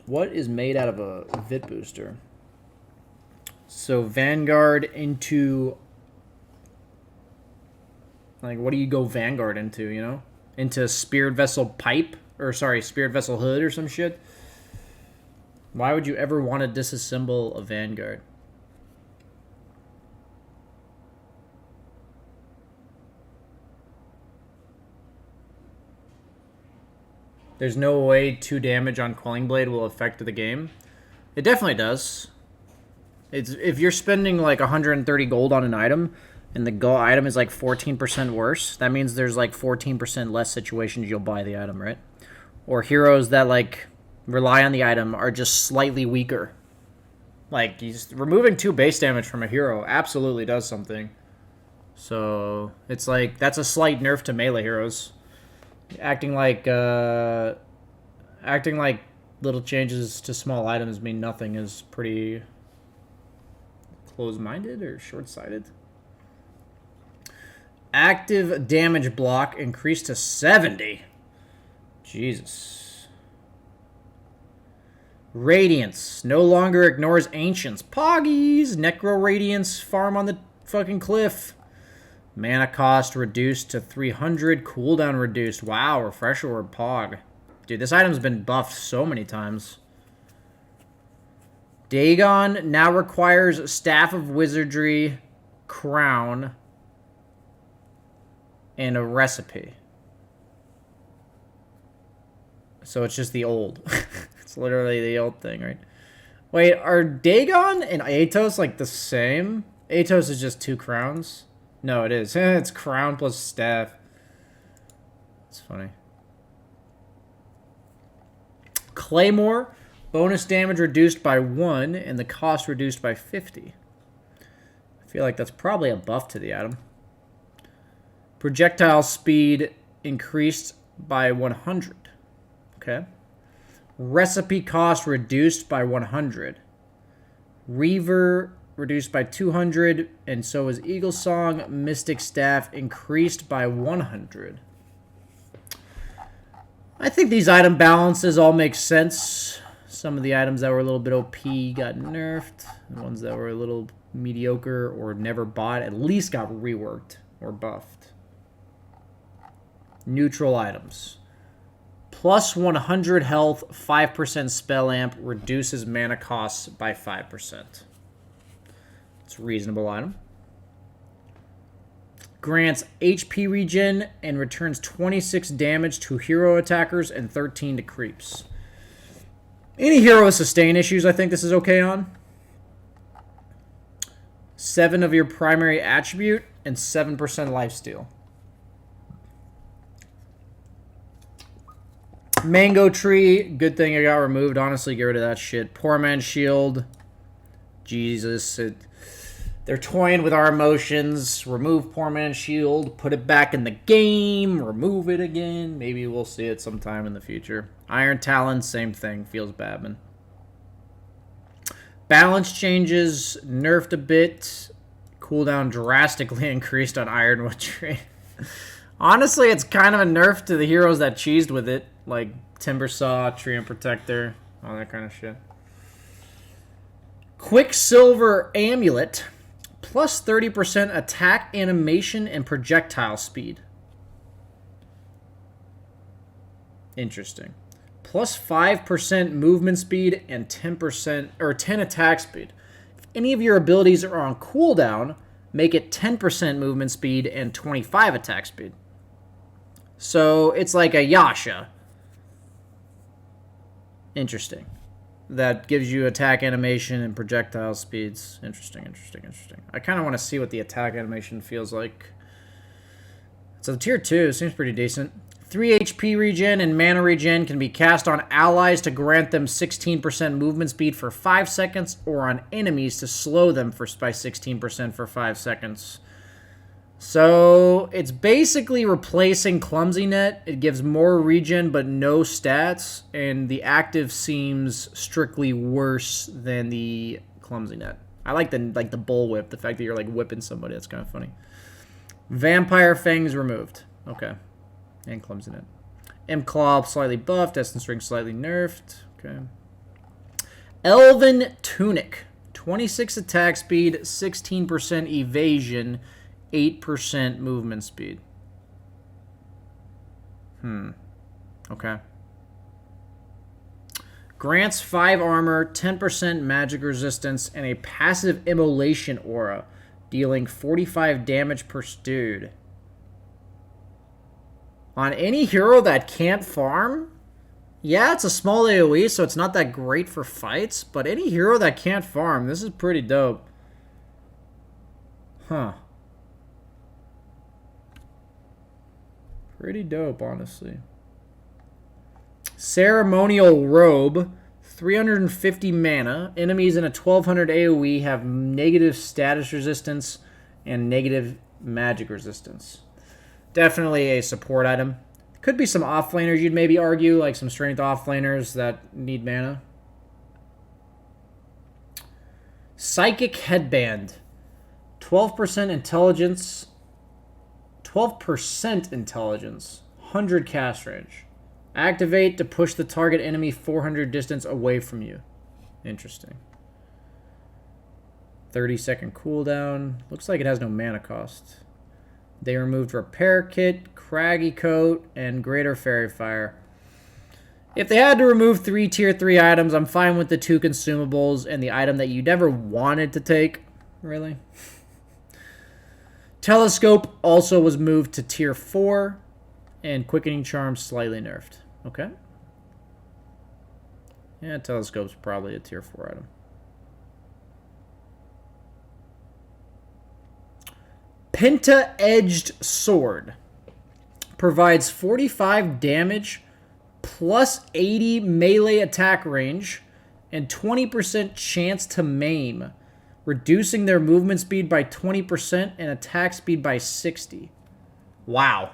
What is made out of a Vit booster? So Vanguard into... Like, what do you go Vanguard into, you know? Into Spirit Vessel Pipe? Or, sorry, Spirit Vessel Hood or some shit? Why would you ever want to disassemble a Vanguard? There's no way 2 damage on Quelling Blade will affect the game. It definitely does. If you're spending like 130 gold on an item, and the item is like 14% worse, that means there's like 14% less situations you'll buy the item, right? Or heroes that like rely on the item are just slightly weaker. Like, removing 2 base damage from a hero absolutely does something. So, it's like, that's a slight nerf to melee heroes. Acting like little changes to small items mean nothing is pretty close-minded or short-sighted. Active damage block increased to 70. Jesus. Radiance no longer ignores ancients. Poggies! Necro Radiance farm on the fucking cliff. Mana cost reduced to 300. Cooldown reduced. Wow, refresher word Pog. Dude, this item's been buffed so many times. Dagon now requires Staff of Wizardry, Crown, and a recipe. So it's just the old. It's literally the old thing, right? Wait, are Dagon and Atos like the same? Atos is just 2 crowns. No, it is. It's crown plus staff. It's funny. Claymore. Bonus damage reduced by 1 and the cost reduced by 50. I feel like that's probably a buff to the item. Projectile speed increased by 100. Okay. Recipe cost reduced by 100. Reaver reduced by 200, and so is Eagle Song. Mystic Staff increased by 100. I think these item balances all make sense. Some of the items that were a little bit OP got nerfed. The ones that were a little mediocre or never bought at least got reworked or buffed. Neutral items. Plus 100 health, 5% spell amp, reduces mana costs by 5%. It's a reasonable item. Grants HP regen and returns 26 damage to hero attackers and 13 to creeps. Any hero with sustain issues, I think this is okay on. 7 of your primary attribute and 7% lifesteal. Mango Tree, good thing it got removed. Honestly, get rid of that shit. Poor Man's Shield. Jesus. They're toying with our emotions. Remove Poor Man's Shield. Put it back in the game. Remove it again. Maybe we'll see it sometime in the future. Iron Talon, same thing. Feels bad, man. Balance changes. Nerfed a bit. Cooldown drastically increased on Ironwood Tree. Honestly, it's kind of a nerf to the heroes that cheesed with it. Like Timbersaw, Tree and Protector, all that kind of shit. Quicksilver Amulet. Plus 30% attack, animation, and projectile speed. Interesting. Plus 5% movement speed and 10% or 10 attack speed. If any of your abilities are on cooldown, make it 10% movement speed and 25 attack speed. So it's like a Yasha. Interesting. That gives you attack animation and projectile speeds. Interesting, interesting, interesting. I kind of want to see what the attack animation feels like. So tier 2 seems pretty decent. 3 HP regen and mana regen can be cast on allies to grant them 16% movement speed for 5 seconds, or on enemies to slow them by 16% for 5 seconds. So it's basically replacing Clumsy Net. It gives more regen but no stats, and the active seems strictly worse than the Clumsy Net. I like the bullwhip, the fact that you're like whipping somebody. That's kind of funny. Vampire Fangs removed. Okay. And Clumsy Net. M-Claw slightly buffed. Essence Ring slightly nerfed. Okay. Elven Tunic. 26 attack speed, 16% evasion, 8% movement speed. Okay. Grants 5 armor, 10% magic resistance, and a passive immolation aura, dealing 45 damage per dude. On any hero that can't farm? Yeah, it's a small AoE, so it's not that great for fights, but any hero that can't farm, this is pretty dope. Huh. Pretty dope, honestly. Ceremonial Robe, 350 mana. Enemies in a 1200 AoE have negative status resistance and negative magic resistance. Definitely a support item. Could be some offlaners you'd maybe argue, like some strength offlaners that need mana. Psychic Headband, 12% intelligence. 12% intelligence, 100 cast range. Activate to push the target enemy 400 distance away from you. Interesting. 30-second cooldown. Looks like it has no mana cost. They removed Repair Kit, Craggy Coat, and Greater Fairy Fire. If they had to remove 3 tier 3 items, I'm fine with the 2 consumables and the item that you never wanted to take, really. Telescope also was moved to tier 4, and Quickening Charm slightly nerfed. Okay. Yeah, Telescope's probably a tier 4 item. Penta-Edged Sword provides 45 damage plus 80 melee attack range and 20% chance to maim, reducing their movement speed by 20% and attack speed by 60. Wow.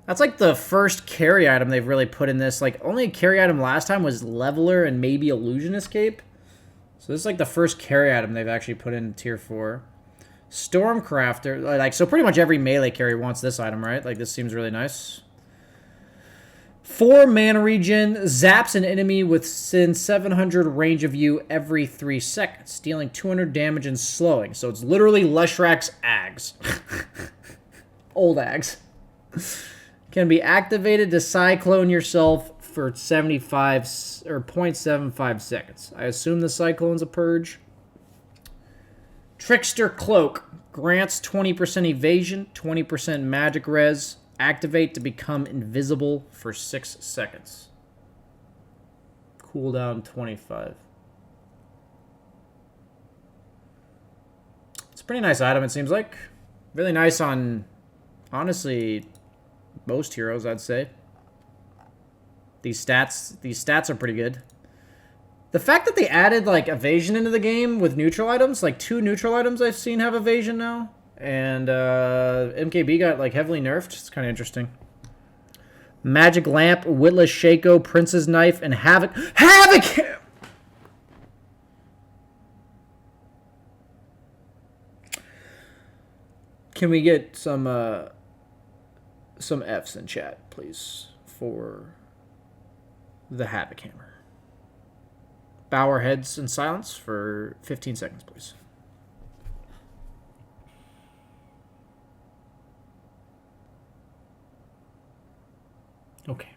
That's like the first carry item they've really put in this. Like, only carry item last time was Leveler and maybe Illusionist Cape. So this is like the first carry item they've actually put in tier 4. Stormcrafter. Like, so pretty much every melee carry wants this item, right? Like, this seems really nice. 4 mana regen, zaps an enemy within 700 range of you every 3 seconds, dealing 200 damage and slowing. So it's literally Leshrak's Ags. Old Ags. Can be activated to cyclone yourself for 75 or 0.75 seconds. I assume the cyclone's a purge. Trickster Cloak grants 20% evasion, 20% magic res. Activate to become invisible for 6 seconds. Cooldown 25. It's a pretty nice item, it seems like. Really nice on, honestly, most heroes, I'd say. These stats are pretty good. The fact that they added, like, evasion into the game with neutral items, like 2 neutral items I've seen have evasion now. And MKB got like heavily nerfed. It's kind of interesting. Magic Lamp, Witless Shaco, Prince's Knife, and Havoc. Havoc! Can we get some Fs in chat, please, for the Havoc Hammer? Bow our heads in silence for 15 seconds, please. Okay.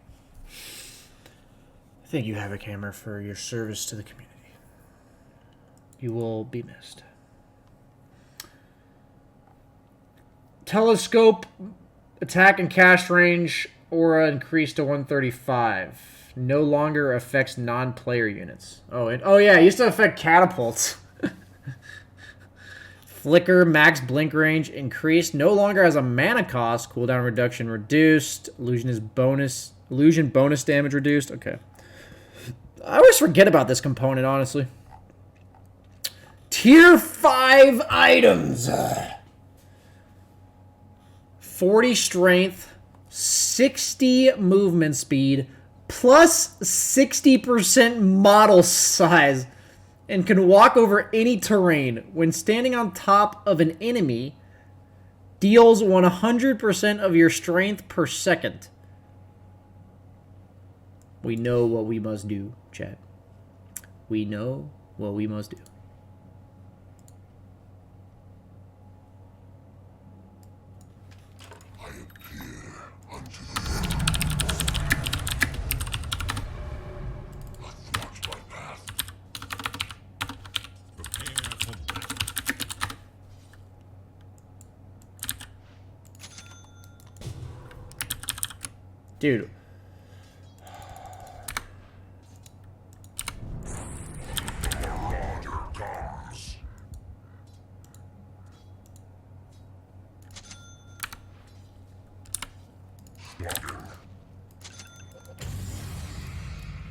Thank you, Havoc Hammer, for your service to the community. You will be missed. Telescope, attack and cast range, aura increased to 135. No longer affects non-player units. Oh, yeah, it used to affect catapults. Flicker, max blink range increased. No longer has a mana cost. Cooldown reduction reduced. Illusion bonus damage reduced. Okay. I always forget about this component, honestly. Tier 5 items. 40 strength, 60 movement speed, plus 60% model size. And can walk over any terrain. When standing on top of an enemy, deals 100% of your strength per second. We know what we must do, chat. We know what we must do. I appear unto Dude.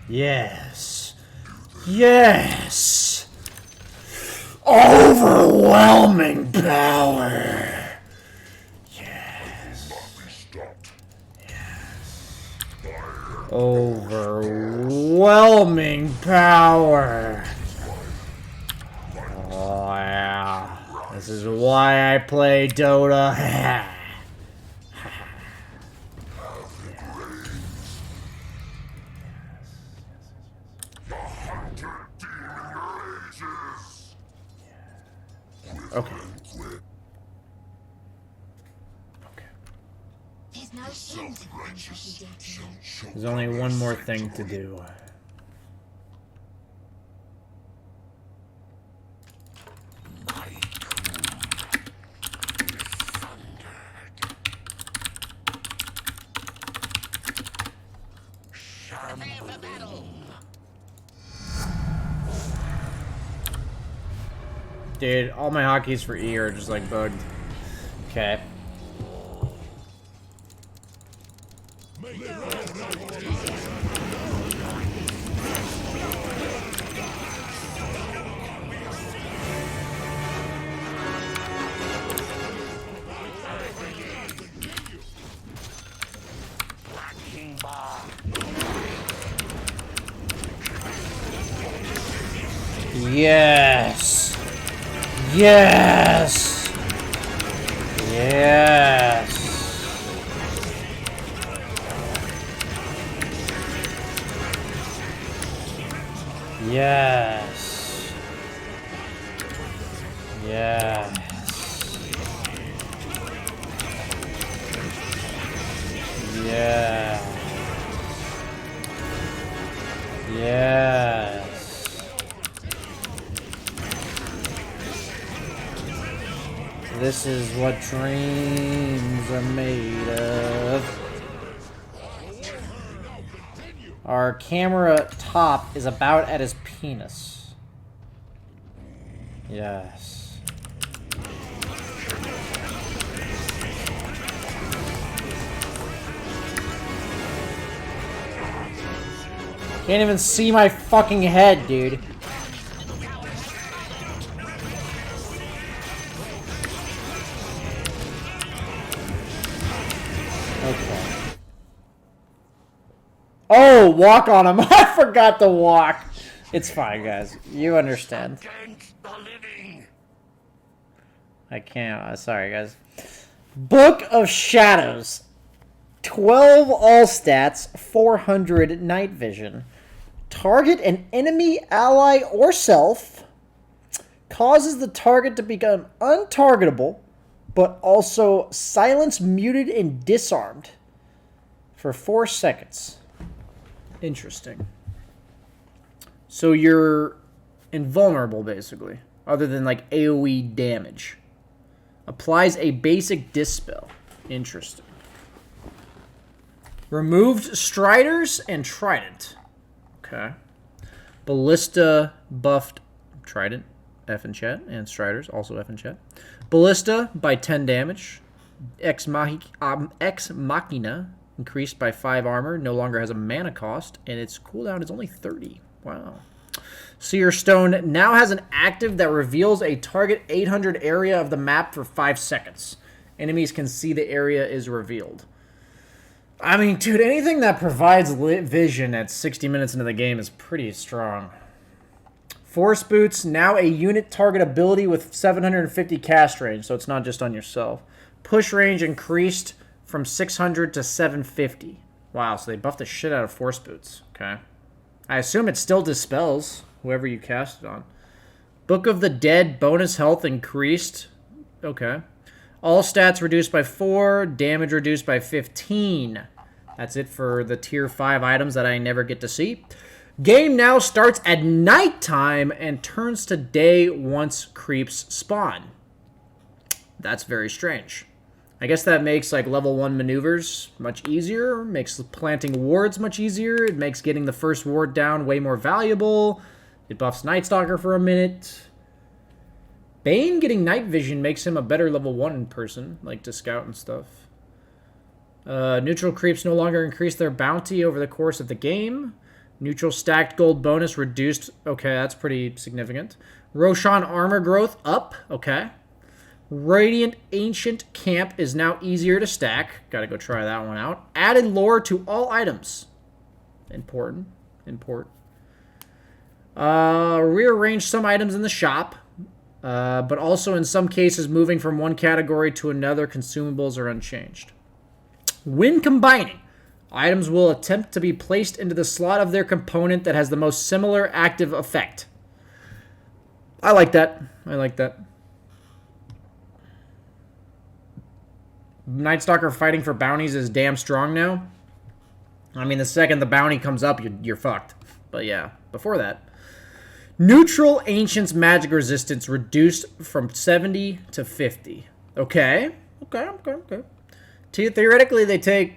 Yes. Yes. Overwhelming power. Overwhelming power. Oh, yeah. This is why I play Dota. Okay. There's only one more thing to do. Dude, all my hotkeys for E are just like bugged. Okay. Yes. Yes. Yes. Yes. Yes. Yeah. Yes. This is what dreams are made of. Our camera top is about at his penis. Yes. Can't even see my fucking head, dude. Okay. Oh, walk on him. I forgot to walk. It's fine, guys. You understand. I can't. Sorry, guys. Book of Shadows. 12 all stats, 400 night vision. Target an enemy, ally, or self. Causes the target to become untargetable, but also silenced, muted, and disarmed for 4 seconds. Interesting. So you're invulnerable, basically, other than like AoE damage. Applies a basic dispel. Interesting. Removed Striders and Trident. Okay. Ballista buffed Trident, F in chat, and Striders, also F in chat. Ballista by 10 damage. Ex Machina increased by 5 armor, no longer has a mana cost, and its cooldown is only 30. Wow. Seer Stone now has an active that reveals a target 800 area of the map for 5 seconds. Enemies can see the area is revealed. I mean, dude, anything that provides lit vision at 60 minutes into the game is pretty strong. Force Boots, now a unit target ability with 750 cast range, so it's not just on yourself. Push range increased from 600 to 750. Wow, so they buffed the shit out of Force Boots. Okay. I assume it still dispels whoever you cast it on. Book of the Dead, bonus health increased. Okay. All stats reduced by 4, damage reduced by 15. That's it for the tier 5 items that I never get to see. Game now starts at nighttime and turns to day once creeps spawn. That's very strange. I guess that makes like level 1 maneuvers much easier, makes planting wards much easier, it makes getting the first ward down way more valuable, it buffs Night Stalker for a minute. Bane getting night vision makes him a better level 1 person, like to scout and stuff. Neutral creeps no longer increase their bounty over the course of the game. Neutral stacked gold bonus reduced. Okay, that's pretty significant. Roshan armor growth up. Okay. Radiant Ancient Camp is now easier to stack. Gotta go try that one out. Added lore to all items. Important. Rearranged some items in the shop. But also in some cases moving from one category to another, consumables are unchanged. When combining, items will attempt to be placed into the slot of their component that has the most similar active effect. I like that. Night Stalker fighting for bounties is damn strong now. I mean, the second the bounty comes up, you're fucked. But yeah, before that. Neutral Ancients magic resistance reduced from 70 to 50. Okay. Theoretically, they take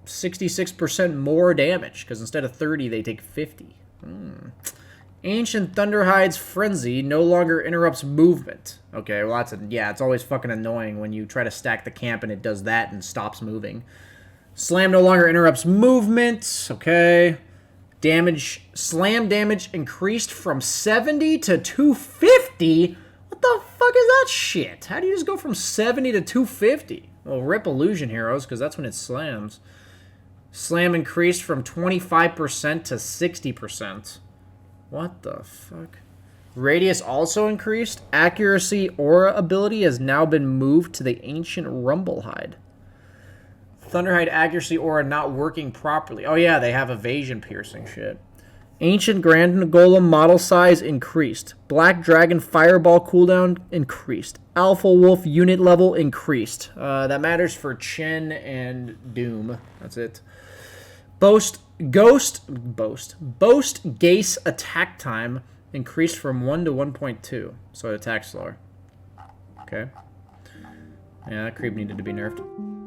66% more damage, because instead of 30, they take 50. Ancient Thunderhide's Frenzy no longer interrupts movement. Okay, well, it's always fucking annoying when you try to stack the camp and it does that and stops moving. Slam no longer interrupts movement. Okay. Slam damage increased from 70 to 250? What the fuck is that shit? How do you just go from 70 to 250? Well, rip Illusion Heroes, because that's when it slams. Slam increased from 25% to 60%. What the fuck? Radius also increased. Accuracy aura ability has now been moved to the Ancient Rumblehide. Thunderhide accuracy aura not working properly. Oh yeah, they have evasion piercing shit. Ancient Grand Golem model size increased. Black Dragon Fireball cooldown increased. Alpha Wolf unit level increased. That matters for Chen and Doom. That's it. Boast Gase attack time increased from 1 to 1.2. So it attacks slower. Okay. Yeah, that creep needed to be nerfed.